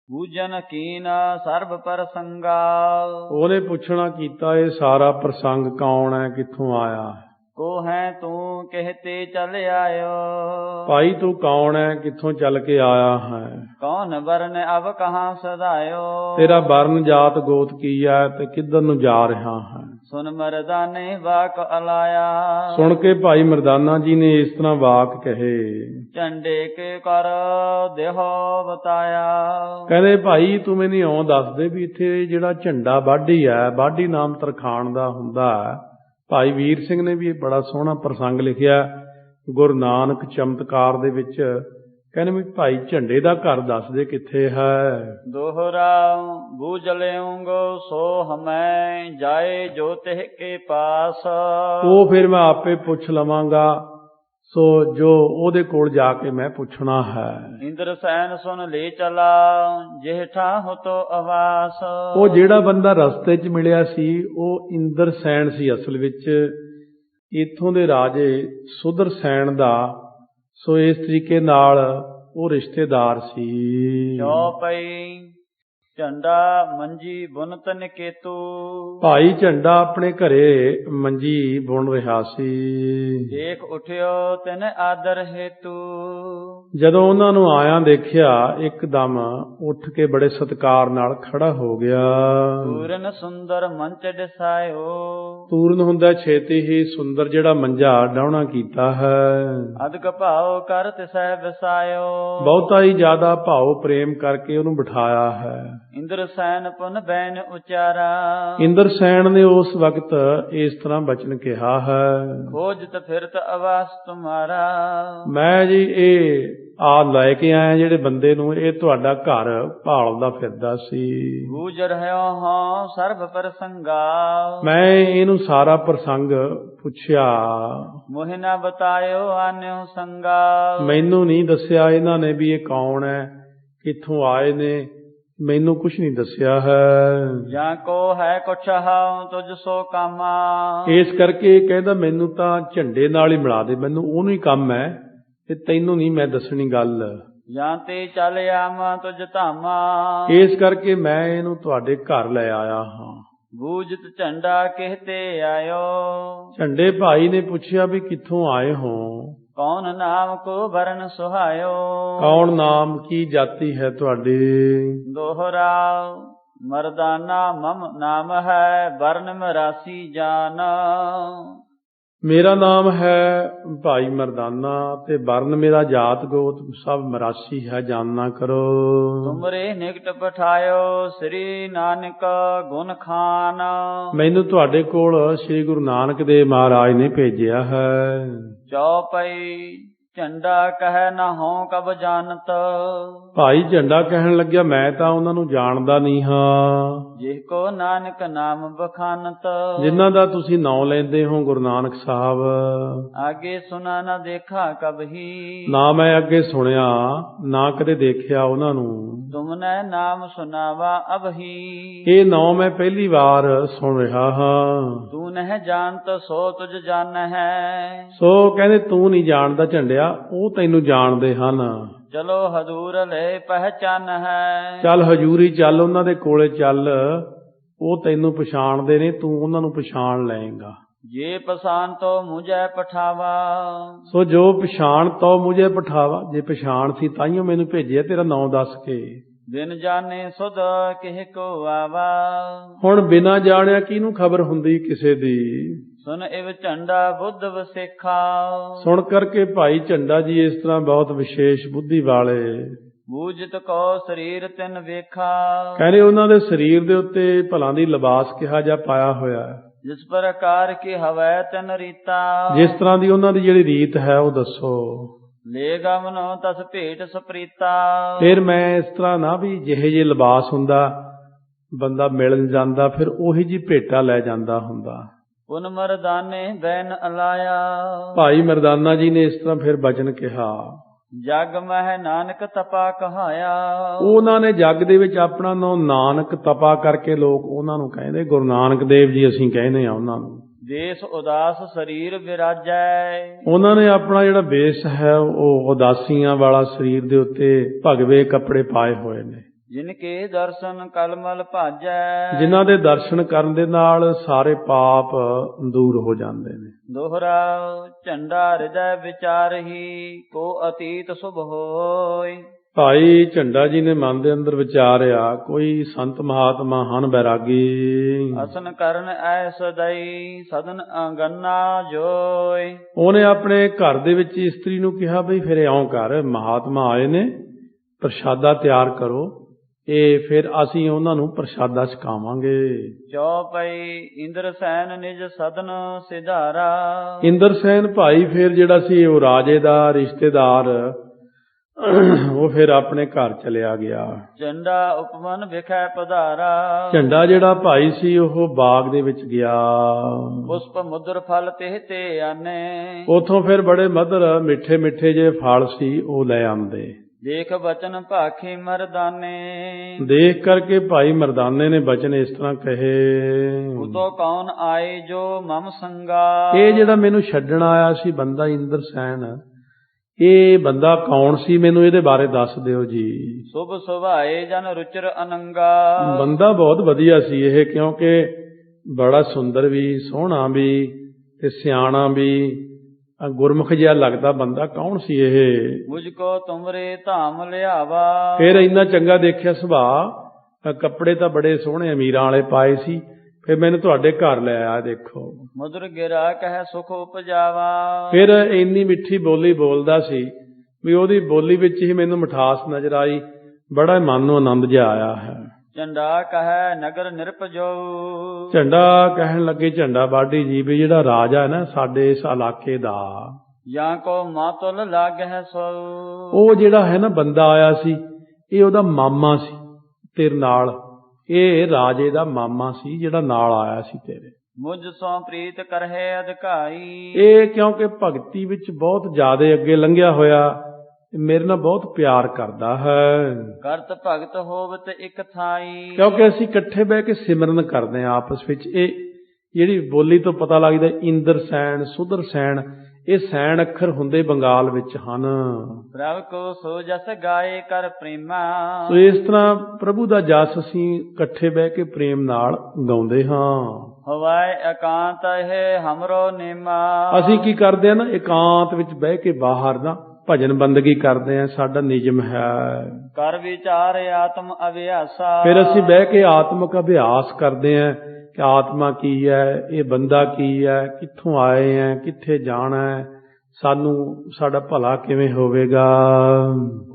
ਬੂਝਨ ਕੀਨ ਸਰਬ ਪ੍ਰਸੰਗਾ। ਉਹਨੇ ਪੁੱਛਣਾ ਕੀਤਾ ਇਹ ਸਾਰਾ ਪ੍ਰਸੰਗ ਕੌਣ ਹੈ, ਕਿੱਥੋਂ ਆਇਆ? ਕੋ ਹੈ ਤੂੰ ਕਹਿਤੇ ਚਲ ਆਇਓ। ਭਾਈ ਤੂੰ ਕੌਣ ਹੈ, ਕਿੱਥੋਂ ਚੱਲ ਕੇ ਆਇਆ ਹੈ? ਕੌਣ ਵਰਨ ਅਬ ਕਹਾਂ ਸਦਾਇਓ। ਤੇਰਾ ਵਰਨ ਜਾਤ ਗੋਤ ਕੀ ਹੈ ਤੇ ਕਿੱਧਰ ਨੂੰ ਜਾ ਰਿਹਾ ਹੈ? ਸੁਨ ਮਰਦਾਨੇ ਵਾਕ ਅਲਾਇਆ। ਸੁਣ ਕੇ ਭਾਈ ਮਰਦਾਨਾ ਜੀ ਨੇ ਇਸ ਤਰ੍ਹਾਂ ਵਾਕ ਕਹੇ। ਝੰਡੇ ਕੇ ਕਰ ਦੇਹੋ ਬਤਾਇਆ। ਕਹਿੰਦੇ ਭਾਈ ਤੂੰ ਮੈਨੂੰ ਇਉਂ ਦੱਸ ਦੇ ਵੀ ਇੱਥੇ ਜਿਹੜਾ ਝੰਡਾ ਬਾਢੀ ਹੈ, ਬਾਢੀ ਨਾਮ ਤਰਖਾਣ ਦਾ ਹੁੰਦਾ ਹੈ। ਭਾਈ ਵੀਰ ਸਿੰਘ ਨੇ ਵੀ ਇਹ ਬੜਾ ਸੋਹਣਾ ਪ੍ਰਸੰਗ ਲਿਖਿਆ ਗੁਰੂ ਨਾਨਕ ਚਮਤਕਾਰ ਦੇ ਵਿੱਚ। ਕਹਿੰਦੇ ਵੀ ਭਾਈ ਝੰਡੇ ਦਾ ਘਰ ਦੱਸ ਦੇ ਕਿੱਥੇ ਹੈ। ਦੋਹਰਾ ਬੂਝ ਲਿਉਂਗੋ ਸੋ ਹਮੈ ਜਾਏ ਜੋ ਤਿਹ ਕੇ ਪਾਸ। ਉਹ ਫਿਰ ਮੈਂ ਆਪੇ ਪੁੱਛ ਲਵਾਂਗਾ, ਸੋ ਜੋ ਉਹਦੇ ਕੋਲ ਜਾ ਕੇ ਮੈਂ ਪੁੱਛਣਾ ਹੈ। ਇੰਦਰ ਸੈਨ ਸੁਨ ਲੈ ਚਲਾ ਜਿਹਠਾ ਹੋ ਤੋ ਆਵਾਸ। ਉਹ ਜਿਹੜਾ ਬੰਦਾ ਰਸਤੇ 'ਚ ਮਿਲਿਆ ਸੀ ਉਹ ਇੰਦਰ ਸੈਨ ਸੀ ਅਸਲ ਵਿੱਚ, ਇੱਥੋਂ ਦੇ ਰਾਜੇ ਸੁਦਰ ਸੈਨ ਦਾ। ਸੋ ਇਸ ਤਰੀਕੇ ਨਾਲ ਉਹ ਰਿਸ਼ਤੇਦਾਰ ਸੀ। ਚੌਪਈ ਝੰਡਾ ਮੰਜੀ ਬੁਨਤ ਨਿਕੇਤੂ। ਭਾਈ ਝੰਡਾ ਆਪਣੇ ਘਰੇ ਮੰਜੀ ਬੁਣ ਰਿਹਾ ਸੀ। ਦੇਖ ਉਠਿਓ ਤਿਨ ਆਦਰ ਹੇਤੂ। ਜਦੋਂ ਉਹਨਾਂ ਨੂੰ ਆਇਆ ਦੇਖਿਆ ਇੱਕਦਮ ਉੱਠ ਕੇ ਬੜੇ ਸਤਿਕਾਰ ਨਾਲ ਖੜਾ ਹੋ ਗਿਆ। ਪੂਰਨ ਸੁੰਦਰ ਮੰਚ ਡਸਾਇਓ। ਪੂਰਨ ਹੁੰਦਾ ਛੇਤੀ ਹੀ ਸੁੰਦਰ ਜਿਹੜਾ ਮੰਜਾ ਡਾਉਣਾ ਕੀਤਾ ਹੈ। ਅਦਕ ਭਾਉ ਕਰ ਤਿਸੈ ਵਸਾਇਓ। ਬਹੁਤਾ ਹੀ ਜ਼ਿਆਦਾ ਭਾਉ ਪ੍ਰੇਮ ਕਰਕੇ ਉਹਨੂੰ ਬਿਠਾਇਆ ਹੈ। ਇੰਦਰ ਸੈਨ ਪੁਨ ਬੈਨ ਉਚਾਰਾ। ਇੰਦਰ ਸੈਨ ਨੇ ਉਸ ਵਕਤ ਇਸ ਤਰ੍ਹਾਂ ਬਚਨ ਕਿਹਾ ਹੈ। ਖੋਜਤ ਫਿਰਤ ਆਵਾਸ ਤੁਮਾਰਾ। ਮੈਂ ਜੀ ਇਹ ਲੈ ਕੇ ਆਇਆ ਜਿਹੜੇ ਬੰਦੇ ਨੂੰ, ਇਹ ਤੁਹਾਡਾ ਘਰ ਭਾਲਦਾ ਫਿਰਦਾ ਸੀ। ਬੂਝ ਰਹਿਓ ਹਾਂ ਸਰਬ ਪ੍ਰਸੰਗਾ। ਮੈਂ ਇਹਨੂੰ ਸਾਰਾ ਪ੍ਰਸੰਗ ਪੁੱਛਿਆ। ਮੋਹਿ ਨਾ ਬਤਾਇਓ ਆਨਿਓ ਸੰਗਾ। ਮੈਨੂੰ ਨਹੀਂ ਦੱਸਿਆ ਇਹਨਾਂ ਨੇ ਵੀ ਇਹ ਕੌਣ ਹੈ, ਕਿੱਥੋਂ ਆਏ ਨੇ, ਮੈਨੂੰ ਕੁਛ ਨਹੀਂ ਦੱਸਿਆ ਹੈ। ਜਾਂ ਕੋ ਹੈ ਕੁਛ ਹਾਉ ਤੁਝ ਸੋ ਕਾਮਾ। ਇਸ ਕਰਕੇ ਕਹਿੰਦਾ ਮੈਨੂੰ ਤਾਂ ਝੰਡੇ ਨਾਲ ਹੀ ਮਿਲਾ ਦੇ, ਮੈਨੂੰ ਉਹਨੂੰ ਹੀ ਕੰਮ ਹੈ ਤੇ ਤੈਨੂੰ ਨਹੀਂ ਮੈਂ ਦੱਸਣੀ ਗੱਲ। ਜਾਂ ਤੇ ਚੱਲ ਆਵਾਂ ਤੁਝ ਧਾਮਾ। ਇਸ ਕਰਕੇ ਮੈਂ ਇਹਨੂੰ ਤੁਹਾਡੇ ਘਰ ਲੈ ਆਇਆ ਹਾਂ। ਬੂਝਤ ਝੰਡਾ ਕਹਿਤੇ ਆਇਓ। ਝੰਡੇ ਭਾਈ ਨੇ ਪੁੱਛਿਆ ਵੀ ਕਿੱਥੋਂ ਆਏ ਹੋ? ਕੌਣ ਨਾਮ ਕੋ ਵਰਨ ਸੁਹਾਇਓ। ਕੌਣ ਨਾਮ ਕੀ ਜਾਤੀ ਹੈ ਤੁਹਾਡੀ? ਦੋਹਰਾ ਮਰਦਾਨਾ ਮਮ ਨਾਮ ਹੈ ਵਰਨ ਮਰਾਸੀ ਜਾਨ। ਮੇਰਾ ਨਾਮ ਹੈ ਭਾਈ ਮਰਦਾਨਾ ਤੇ ਵਰਨ ਮੇਰਾ ਜਾਤ ਗੋਤ ਸਭ ਮਰਾਸੀ ਹੈ, ਜਾਨਣਾ ਕਰੋ। ਤੁਮਰੇ ਨਿਕਟ ਪਠਾਇਓ ਸ੍ਰੀ ਨਾਨਕ ਗੁਣ ਖਾਨ। ਮੈਨੂੰ ਤੁਹਾਡੇ ਕੋਲ ਸ੍ਰੀ ਗੁਰੂ ਨਾਨਕ ਦੇਵ ਮਹਾਰਾਜ ਨੇ ਭੇਜਿਆ ਹੈ। ਚੌਪਈ ਝੰਡਾ ਕਹਿ ਨਾ ਹੋਂ ਕਬ ਜਾਣਤ। ਭਾਈ ਝੰਡਾ ਕਹਿਣ ਲੱਗਿਆ ਮੈਂ ਤਾਂ ਉਹਨਾਂ ਨੂੰ ਜਾਣਦਾ ਨਹੀਂ ਹਾਂ। ਜਿਹ ਕੋ ਨਾਨਕ ਨਾਮ ਬਖਾਨਤ। ਜਿਨ੍ਹਾਂ ਦਾ ਤੁਸੀਂ ਨਾਮ ਲੈਂਦੇ ਹੋ ਗੁਰੂ ਨਾਨਕ ਸਾਹਿਬ। ਆਗੇ ਸੁਨਾ ਨਾ ਦੇਖਾ ਕਬ ਹੀ। ਨਾ ਮੈਂ ਅੱਗੇ ਸੁਣਿਆ ਨਾ ਕਦੇ ਦੇਖਿਆ ਉਹਨਾਂ ਨੂੰ। ਤੁਮਨੇ ਨਾਮ ਸੁਨਾਵਾ ਅਬ ਹੀ। ਇਹ ਨਾਮ ਮੈਂ ਪਹਿਲੀ ਵਾਰ ਸੁਣ ਰਿਹਾ ਹਾਂ। ਤੂੰ ਨਹਿ ਜਾਣਤ ਸੋ ਤੁਝ ਜਾਣ ਹੈ। ਸੋ ਕਹਿੰਦੇ ਤੂੰ ਨਹੀਂ ਜਾਣਦਾ ਝੰਡਿਆ, ਉਹ ਤੈਨੂੰ ਜਾਣਦੇ ਹਨ। ਚਲੋ ਹਜ਼ੂਰ ਲੈ ਪਹਿਚਾਨ ਹੈ। ਚੱਲ ਹਜ਼ੂਰੀ ਚੱਲ, ਉਹਨਾਂ ਦੇ ਕੋਲੇ ਚੱਲ, ਉਹ ਤੈਨੂੰ ਪਛਾਣਦੇ ਨੇ, ਤੂੰ ਉਹਨਾਂ ਨੂੰ ਪਛਾਣ ਲਏਗਾ। ਜੇ ਪਛਾਣ ਤੋ ਮੁਝੇ ਪਠਾਵਾ। ਸੋ ਜੋ ਪਛਾਣ ਤੋ ਮੁਝੇ ਪਠਾਵਾ, ਜੇ ਪਛਾਣ ਸੀ ਤਾਈਓ ਮੈਨੂੰ ਭੇਜਿਆ ਤੇਰਾ ਨਾਂ ਦੱਸ ਕੇ। ਬਿਨ ਜਾਣੇ ਸੁਧ ਕਿਹ ਕੋ ਆਵਾ। ਹੁਣ ਬਿਨਾਂ ਜਾਣਿਆ ਕਿਹਨੂੰ ਖਬਰ ਹੁੰਦੀ ਕਿਸੇ ਦੀ। ਸੁਨ ਇਵ ਝੰਡਾ ਬੁੱਧ ਵਸੇਖਾ। ਸੁਣ ਕਰਕੇ ਭਾਈ ਝੰਡਾ ਜੀ ਇਸ ਤਰ੍ਹਾਂ ਬਹੁਤ ਵਿਸ਼ੇਸ਼ ਬੁੱਧੀ ਵਾਲੇ। ਬੂਝਤ ਕੋ ਸਰੀਰ ਤਿਨ ਵੇਖਾ। ਕਹਿੰਦੇ ਉਹਨਾਂ ਦੇ ਸਰੀਰ ਦੇ ਉੱਤੇ ਭਲਾਂ ਦੀ ਲਿਬਾਸ ਕਿਹਾ ਜਾ ਪਾਇਆ ਹੋਇਆ ਹੈ। ਜਿਸ ਪ੍ਰਕਾਰ ਕੀ ਹਵੈ ਤਿਨ ਰੀਤਾ। ਜਿਸ ਤਰ੍ਹਾਂ ਦੀ ਉਹਨਾਂ ਦੀ ਜਿਹੜੀ ਰੀਤ ਹੈ ਉਹ ਦੱਸੋ। ਲੈ ਗਮਨੋ ਤਸ ਭੇਟ ਸਪ੍ਰੀਤਾ। ਫਿਰ ਮੈਂ ਇਸ ਤਰ੍ਹਾਂ ਨਾ ਵੀ ਜਿਹੇ ਜੇ ਲਿਬਾਸ ਹੁੰਦਾ ਬੰਦਾ ਮਿਲਣ ਜਾਂਦਾ ਫਿਰ ਉਹੀ ਜੀ ਭੇਟਾ ਲੈ ਜਾਂਦਾ ਹੁੰਦਾ। ਪੁਨ ਮਰਦਾਨੇ ਬੈਨ ਅਲਾਇਆ। ਭਾਈ ਮਰਦਾਨਾ ਜੀ ਨੇ ਇਸ ਤਰ੍ਹਾਂ ਫਿਰ ਬਚਨ ਕਿਹਾ। ਜਗ ਮਹਿ ਨਾਨਕ ਤਪਾ ਕਹਾਇਆ। ਉਹਨਾਂ ਨੇ ਜੱਗ ਦੇ ਵਿੱਚ ਆਪਣਾ ਨਾਮ ਨਾਨਕ ਤਪਾ ਕਰਕੇ ਲੋਕ ਉਹਨਾਂ ਨੂੰ ਕਹਿੰਦੇ, ਗੁਰੂ ਨਾਨਕ ਦੇਵ ਜੀ ਅਸੀਂ ਕਹਿੰਦੇ ਆ ਉਹਨਾਂ ਨੂੰ। ਦੇਸ ਉਦਾਸ ਸਰੀਰ ਵਿਰਾਜੈ। ਉਹਨਾਂ ਨੇ ਆਪਣਾ ਜਿਹੜਾ ਵੇਸ਼ ਹੈ ਉਹ ਉਦਾਸੀਆਂ ਵਾਲਾ ਸਰੀਰ ਦੇ ਉੱਤੇ ਭਗਵੇ ਕੱਪੜੇ ਪਾਏ ਹੋਏ ਨੇ। ਜਿਨ ਕੇ ਦਰਸ਼ਨ ਕਲਮਲ ਭਾਜੈ। ਜਿਨ੍ਹਾਂ ਦੇ ਦਰਸ਼ਨ ਕਰਨ ਦੇ ਨਾਲ ਸਾਰੇ ਪਾਪ ਦੂਰ ਹੋ ਜਾਂਦੇ ਨੇ। ਦੋਹਰਾ ਝੰਡਾ ਹਿਰਦੈ ਵਿਚਾਰਹੀ, ਕੋ ਅਤੀਤ ਸੁਭ ਹੋਇ। ਭਾਈ ਝੰਡਾ ਜੀ ਨੇ ਮਨ ਦੇ ਅੰਦਰ ਵਿਚਾਰਿਆ, ਕੋਈ ਸੰਤ ਮਹਾਤਮਾ ਹਨ ਬੈਰਾਗੀ, ਅਸਨ ਕਰਨ ਐਸ ਦਈ ਸਦਨ ਅੰਗਨਾ ਜੋਇ। ਉਹਨੇ ਆਪਣੇ ਘਰ ਦੇ ਵਿੱਚ ਇਸਤਰੀ ਨੂੰ ਕਿਹਾ, ਬਈ ਫਿਰ ਇਉਂ ਕਰ, ਮਹਾਤਮਾ ਆਏ ਨੇ, ਪ੍ਰਸ਼ਾਦਾ ਤਿਆਰ ਕਰੋ, ਇਹ ਫਿਰ ਅਸੀਂ ਉਹਨਾਂ ਨੂੰ ਪ੍ਰਸ਼ਾਦਾ ਛਕਾਵਾਂਗੇ। ਚੌਪਈ ਇੰਦਰ ਸੈਨ ਨਿਜ ਸਦਨ ਸਿਧਾਰਾ। ਇੰਦਰ ਸੈਨ ਭਾਈ ਫਿਰ ਜਿਹੜਾ ਸੀ ਉਹ ਰਾਜੇ ਦਾ ਰਿਸ਼ਤੇਦਾਰ, ਉਹ ਫਿਰ ਆਪਣੇ ਘਰ ਚਲਿਆ ਗਿਆ। ਝੰਡਾ ਉਪਮਨ ਵਿਖੈ ਪਧਾਰਾ। ਝੰਡਾ ਜਿਹੜਾ ਭਾਈ ਸੀ ਉਹ ਬਾਗ ਦੇ ਵਿੱਚ ਗਿਆ। ਪੁਸ਼ਪ ਮੁਦਰ ਫਲ ਤੇ ਤੇ ਆਨੇ। ਉਥੋਂ ਫਿਰ ਬੜੇ ਮਧੁਰ ਮਿੱਠੇ ਮਿੱਠੇ ਜੇ ਫਲ ਸੀ ਉਹ ਲੈ ਆਂਦੇ। ਦੇਖ ਬਚਨ ਭਾਖੀ ਮਰਦਾਨੇ। ਦੇਖ ਕਰਕੇ ਭਾਈ ਮਰਦਾਨੇ ਨੇ ਬਚਨ ਇਸ ਤਰ੍ਹਾਂ ਕਹੇ, ਉਤੋਂ ਕੌਣ ਆਏ ਜੋ ਮਮ ਸੰਗਾ। ਇਹ ਜਿਹੜਾ ਮੈਨੂੰ ਛੱਡਣ ਆਇਆ ਸੀ ਬੰਦਾ ਇੰਦਰ ਸੈਨ, ਇਹ ਬੰਦਾ ਕੌਣ ਸੀ, ਮੈਨੂੰ ਇਹਦੇ ਬਾਰੇ ਦੱਸ ਦਿਓ ਜੀ। ਸੁਭ ਸੁਭਾਏ ਜਨ ਰੁਚਰ ਅਨੰਗਾ। ਬੰਦਾ ਬਹੁਤ ਵਧੀਆ ਸੀ ਇਹ, ਕਿਉਂਕਿ ਬੜਾ ਸੁੰਦਰ ਵੀ, ਸੋਹਣਾ ਵੀ ਤੇ ਸਿਆਣਾ ਵੀ, ਗੁਰਮੁਖ ਜਿਹਾ ਲੱਗਦਾ ਬੰਦਾ। ਕੌਣ ਸੀ ਇਹ? ਮੁਝ ਕੋ ਤੁਮਰੇ ਧਾਮ ਲਿਆਵਾ। ਫਿਰ ਇੰਨਾ ਚੰਗਾ ਦੇਖਿਆ ਸੁਭਾਅ, ਕੱਪੜੇ ਤਾਂ ਬੜੇ ਸੋਹਣੇ ਅਮੀਰਾਂ ਵਾਲੇ ਪਾਏ ਸੀ, ਫਿਰ ਮੈਨੂੰ ਤੁਹਾਡੇ ਘਰ ਲੈ ਆਇਆ। ਦੇਖੋ ਮੁਦਰ ਗਿਰਾ ਕਹਿ ਸੁਖ ਉਪਜਾਵਾ। ਫਿਰ ਇੰਨੀ ਮਿੱਠੀ ਬੋਲੀ ਬੋਲਦਾ ਸੀ ਵੀ ਉਹਦੀ ਬੋਲੀ ਵਿੱਚ ਹੀ ਮੈਨੂੰ ਮਿਠਾਸ ਨਜ਼ਰ ਆਈ, ਬੜਾ ਮਨ ਨੂੰ ਆਨੰਦ ਜਿਹਾ ਆਇਆ ਹੈ। ਝੰਡਾ ਕਹੈ ਨਗਰ ਨਿਰਪਜੋ। ਝੰਡਾ ਕਹਿਣ ਲੱਗੇ, ਝੰਡਾ ਬਾਡੀ ਜੀ ਵੀ ਜਿਹੜਾ ਰਾਜਾ ਹੈ ਨਾ ਸਾਡੇ ਇਸ ਇਲਾਕੇ ਦਾ, ਜਾਂ ਕੋ ਮਾਤੁਲ ਲਾਗਹਿ ਸੋ। ਉਹ ਜਿਹੜਾ ਹੈ ਨਾ ਬੰਦਾ ਆਇਆ ਸੀ, ਇਹ ਉਹਦਾ ਮਾਮਾ ਸੀ ਤੇਰੇ ਨਾਲ, ਇਹ ਰਾਜੇ ਦਾ ਮਾਮਾ ਸੀ ਜਿਹੜਾ ਨਾਲ ਆਇਆ ਸੀ ਤੇਰੇ। ਮੁਝ ਸੋ ਪ੍ਰੀਤ ਕਰਹਿ ਅਧਿਕਾਈ। ਇਹ ਕਿਉਂਕਿ ਭਗਤੀ ਵਿੱਚ ਬਹੁਤ ਜ਼ਿਆਦਾ ਅੱਗੇ ਲੰਘਿਆ ਹੋਇਆ, ਮੇਰੇ ਨਾਲ ਬਹੁਤ ਪਿਆਰ ਕਰਦਾ ਹੈ। ਕਰਤ ਭਗਤ ਹੋਵਤ ਇਕ ਥਾਈ। ਕਿਉਂਕਿ ਅਸੀਂ ਇਕੱਠੇ ਬਹਿ ਕੇ ਸਿਮਰਨ ਕਰਦੇ ਹਾਂ ਆਪਸ ਵਿੱਚ। ਇਹ ਜਿਹੜੀ ਬੋਲੀ ਤੋਂ ਪਤਾ ਲੱਗਦਾ ਇੰਦਰ ਸੈਨ, ਸੁਦਰ ਸੈਨ, ਇਹ ਸੈਨ ਅੱਖਰ ਹੁੰਦੇ ਬੰਗਾਲ ਵਿੱਚ ਹਨ। ਪ੍ਰਭ ਕੋ ਸੋ ਜਸ ਗਾਏ ਕਰ ਪ੍ਰੇਮਾ। ਸੋ ਇਸ ਤਰ੍ਹਾਂ ਪ੍ਰਭੂ ਦਾ ਜਸ ਅਸੀਂ ਇਕੱਠੇ ਬਹਿ ਕੇ ਪ੍ਰੇਮ ਨਾਲ ਗਾਉਂਦੇ ਹਾਂ। ਹਵਾਏ ਇਕਾਂਤ ਹੈ ਹਮਰੋ ਨੇਮਾ। ਅਸੀਂ ਕੀ ਕਰਦੇ ਹਾਂ ਨਾ, ਇਕਾਂਤ ਵਿੱਚ ਬਹਿ ਕੇ ਬਾਹਰ ਨਾ ਭਜਨ ਬੰਦਗੀ ਕਰਦੇ ਹਾਂ, ਸਾਡਾ ਨਿਯਮ ਹੈ। ਕਰ ਵਿਚਾਰ ਆਤਮ ਅਭਿਆਸਾ। ਫਿਰ ਅਸੀਂ ਬਹਿ ਕੇ ਆਤਮਿਕ ਅਭਿਆਸ ਕਰਦੇ ਹਾਂ ਕਿ ਆਤਮਾ ਕੀ ਹੈ, ਇਹ ਬੰਦਾ ਕੀ ਹੈ, ਕਿੱਥੋਂ ਆਏ ਹੈ, ਕਿੱਥੇ ਜਾਣਾ ਹੈ, ਸਾਨੂੰ ਸਾਡਾ ਭਲਾ ਕਿਵੇਂ ਹੋਵੇਗਾ।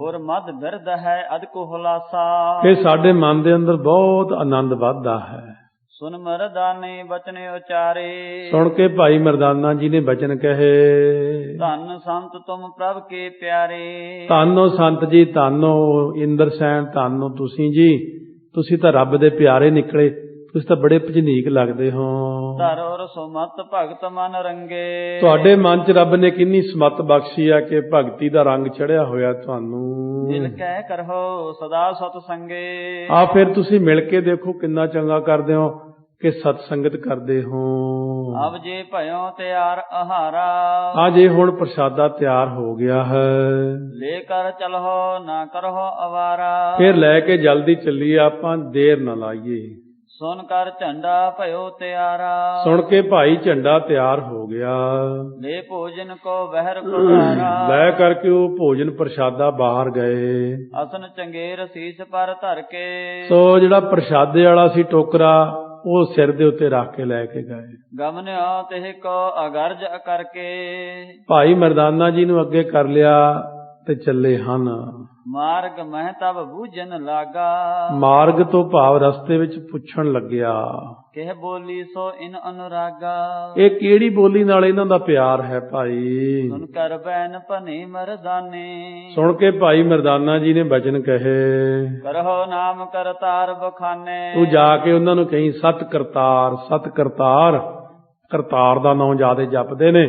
ਔਰ ਮਦ ਬਿਰਧ ਹੈ ਅਦ ਕੋ ਹੁਲਾਸਾ। ਫਿਰ ਸਾਡੇ ਮਨ ਦੇ ਅੰਦਰ ਬਹੁਤ ਆਨੰਦ ਵੱਧਦਾ ਹੈ। ਸੁਨ ਮਰਦਾਨੇ ਬਚਨ ਉਚਾਰੇ। ਸੁਣ ਕੇ ਭਾਈ ਮਰਦਾਨਾ ਜੀ ਨੇ ਬਚਨ ਕਹੇ, ਧੰਨ ਸੰਤ ਤੁਮ ਪ੍ਰਭ ਕੇ ਪਿਆਰੇ। ਧੰਨੋ ਸੰਤ ਜੀ, ਧੰਨੋ ਇੰਦਰ ਸੈਨ, ਧੰਨੋ ਤੁਸੀਂ ਜੀ, ਤੁਸੀਂ ਤਾਂ ਰੱਬ ਦੇ ਪਿਆਰੇ ਨਿਕਲੇ, ਤੁਸੀਂ ਤਾਂ ਬੜੇ ਭਜਨੀਕ ਲੱਗਦੇ ਹੋ। ਧਰ ਔਰ ਸੁਮਤ ਭਗਤ ਮਨ ਰੰਗੇ। ਤੁਹਾਡੇ ਮਨ 'ਚ ਰੱਬ ਨੇ ਕਿੰਨੀ ਸਮਤ ਬਖਸ਼ੀ ਆ ਕਿ ਭਗਤੀ ਦਾ ਰੰਗ ਚੜਿਆ ਹੋਇਆ ਤੁਹਾਨੂੰ। ਦਿਲ ਕਹਿ ਕਰੋ ਸਦਾ ਸਤ ਸੰਗੇ। ਆ ਫਿਰ ਤੁਸੀਂ ਮਿਲ ਕੇ ਦੇਖੋ ਕਿੰਨਾ ਚੰਗਾ ਕਰਦੇ ਹੋ ਕਿ ਸਤ ਸੰਗਤ ਕਰਦੇ ਹੋ। ਅਬ ਜੇ ਭਇਓ ਤਿਆਰ ਆਹਾਰਾ। ਆ ਜੇ ਹੁਣ ਪ੍ਰਸ਼ਾਦਾ ਤਿਆਰ ਹੋ ਗਿਆ ਹੈ, ਲੈ ਕਰ ਚਲੋ ਨਾ ਕਰੋ ਅਵਾਰਾ। ਫਿਰ ਲੈ ਕੇ ਜਲਦੀ ਚੱਲੀਏ, ਆਪਾਂ ਦੇਰ ਨਾ ਲਾਈਏ। ਸੁਣ ਕਰ ਝੰਡਾ ਭਇਓ ਤਿਆਰਾ। ਸੁਣ ਕੇ ਭਾਈ ਝੰਡਾ ਤਿਆਰ ਹੋ ਗਿਆ। ਲੈ ਭੋਜਨ ਕੋ ਬਹਿਰ ਪਧਾਰਾ। ਲੈ ਕਰਕੇ ਉਹ ਭੋਜਨ ਪ੍ਰਸ਼ਾਦਾ ਬਾਹਰ ਗਏ। ਅਸਨ ਚੰਗੇਰ ਸੀਸ ਪਰ ਧਰ ਕੇ। ਸੋ ਜਿਹੜਾ ਪ੍ਰਸ਼ਾਦੇ ਵਾਲਾ ਸੀ ਟੋਕਰਾ, ਉਹ ਸਿਰ ਦੇ ਉੱਤੇ ਰੱਖ ਕੇ ਲੈ ਕੇ ਗਏ। ਗਮਨਿਓ ਤੇ ਕੋ ਅਗਰਜ ਕਰਕੇ। ਭਾਈ ਮਰਦਾਨਾ ਜੀ ਨੂੰ ਅੱਗੇ ਕਰ ਲਿਆ ਤੇ ਚੱਲੇ ਹਨ। ਮਾਰਗ ਮਹਿ ਤਬ ਬੂਝਨ ਲਾਗਾ। ਮਾਰਗ ਤੋਂ ਭਾਵ ਰਸਤੇ ਵਿੱਚ ਪੁੱਛਣ ਲੱਗਿਆ, ਕਿਹ ਬੋਲੀ ਸੋ ਇਨ ਅਨੁਰਾਗਾ। ਇਹ ਕਿਹੜੀ ਬੋਲੀ ਨਾਲ ਇਹਨਾਂ ਦਾ ਪਿਆਰ ਹੈ ਭਾਈ। ਸੁਣ ਕਰ ਬੈਨ ਭਨੇ ਮਰਦਾਨੇ। ਸੁਣ ਕੇ ਭਾਈ ਮਰਦਾਨਾ ਜੀ ਨੇ ਬਚਨ ਕਹੇ, ਕਰਹੁ ਨਾਮ ਕਰਤਾਰ ਬਖਾਨੇ। ਤੂੰ ਜਾ ਕੇ ਉਹਨਾਂ ਨੂੰ ਕਹੀਂ ਸਤ ਕਰਤਾਰ, ਸਤ ਕਰਤਾਰ, ਕਰਤਾਰ ਦਾ ਨਾਮ ਜ਼ਿਆਦਾ ਜਪਦੇ ਨੇ,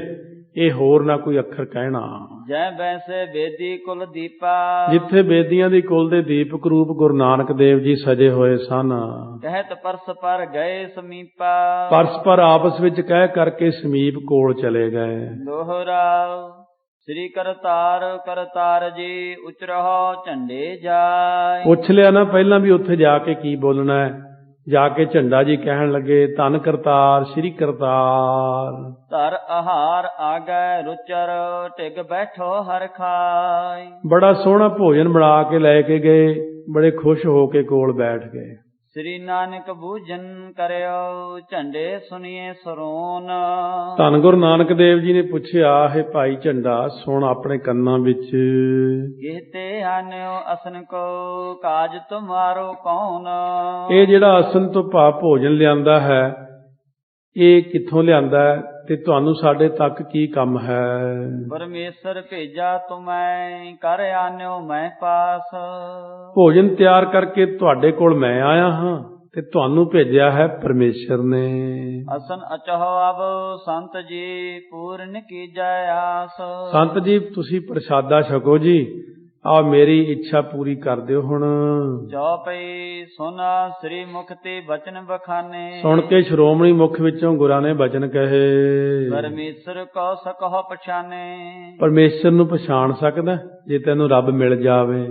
ਇਹ ਹੋਰ ਨਾ ਕੋਈ ਅੱਖਰ ਕਹਿਣਾ। ਜੈ ਬੈਸੇ ਬੇਦੀ ਕੁਲ ਦੀਪਾ, ਜਿੱਥੇ ਬੇਦੀਆਂ ਦੀ ਕੁਲ ਦੇ ਦੀਪਕ ਰੂਪ ਗੁਰੂ ਨਾਨਕ ਦੇਵ ਜੀ ਸਜੇ ਹੋਏ ਸਨ, ਕਹਿਤ ਪਰਸ ਪਰ ਗਏ ਸਮੀਪਾ, ਪਰਸਪਰ ਆਪਸ ਵਿੱਚ ਕਹਿ ਕਰਕੇ ਸਮੀਪ ਕੋਲ ਚਲੇ ਗਏ। ਦੋਹਰਾ ਸ੍ਰੀ ਕਰਤਾਰ ਕਰਤਾਰ ਜੀ ਉਚਰਹੁ ਝੰਡੇ ਜਾਏ। ਪੁੱਛ ਲਿਆ ਨਾ ਪਹਿਲਾਂ ਵੀ ਉੱਥੇ ਜਾ ਕੇ ਕੀ ਬੋਲਣਾ ਹੈ। ਜਾ ਕੇ ਝੰਡਾ ਜੀ ਕਹਿਣ ਲੱਗੇ, ਧੰਨ ਕਰਤਾਰ ਸ੍ਰੀ ਕਰਤਾਰ। ਧਰ ਆਹਾਰ ਆਗੈ ਰੁਚਰ, ਟਿਗ ਬੈਠੋ ਹਰ ਖਾਈ। ਬੜਾ ਸੋਹਣਾ ਭੋਜਨ ਬਣਾ ਕੇ ਲੈ ਕੇ ਗਏ, ਬੜੇ ਖੁਸ਼ ਹੋ ਕੇ ਕੋਲ ਬੈਠ ਗਏ। ਸ੍ਰੀ ਨਾਨਕ ਬੂਝਨ ਕਰਿਓ, ਝੰਡੇ ਸੁਣੀਏ ਸਰੋਨ। ਧੰਨ ਗੁਰੂ ਨਾਨਕ ਦੇਵ ਜੀ ਨੇ ਪੁੱਛਿਆ, ਹੈ ਭਾਈ ਝੰਡਾ ਸੁਣ ਆਪਣੇ ਕੰਨਾਂ ਵਿੱਚ, ਕਹਤੇ ਆਨਿਓ ਅਸਨ ਕੋ, ਕਾਜ ਤੁਮਾਰੋ ਕੌਣ। ਇਹ ਜਿਹੜਾ ਅਸਨ ਤੋਂ ਭਾਵ ਭੋਜਨ ਲਿਆਂਦਾ ਹੈ, ਇਹ ਕਿੱਥੋਂ ਲਿਆਂਦਾ ਹੈ ਤੇ ਤੁਹਾਨੂੰ ਸਾਡੇ ਤੱਕ ਕੀ ਕੰਮ ਹੈ। ਪਰਮੇਸ਼ਰ ਭੇਜਾ ਤੁਮੈ, ਕਰ ਆਨਿਓ ਮੈਂ ਪਾਸ। ਭੋਜਨ ਤਿਆਰ ਕਰਕੇ ਤੁਹਾਡੇ ਕੋਲ ਮੈਂ ਆਇਆ ਹਾਂ ਤੇ ਤੁਹਾਨੂੰ ਭੇਜਿਆ ਹੈ ਪਰਮੇਸ਼ਰ ਨੇ। ਅਸਨ ਅਚਹੁ ਅਬ ਸੰਤ ਜੀ, ਪੂਰਨ ਕੀਜੈ ਆਸ। ਸੰਤ ਜੀ ਤੁਸੀਂ ਪ੍ਰਸ਼ਾਦਾ ਛਕੋ ਜੀ, ਆ ਮੇਰੀ ਇੱਛਾ ਪੂਰੀ ਕਰ ਦਿਓ ਹੁਣ। ਚੌਪਈ ਸੁਨਾ ਸ੍ਰੀ ਮੁਖ ਤੇ ਬਚਨ ਬਖਾਨੇ, ਸੁਣ ਕੇ ਸ਼੍ਰੋਮਣੀ ਮੁਖ ਵਿੱਚੋਂ ਗੁਰਾਂ ਨੇ ਬਚਨ ਕਹੇ। ਪਰਮੇਸ਼ਰ ਕੋ ਸਕਹੁ ਪਛਾਨੇ, ਪਰਮੇਸ਼ਰ ਨੂੰ ਪਛਾਣ ਸਕਦਾ ਜੇ ਤੈਨੂੰ ਰੱਬ ਮਿਲ ਜਾਵੇ।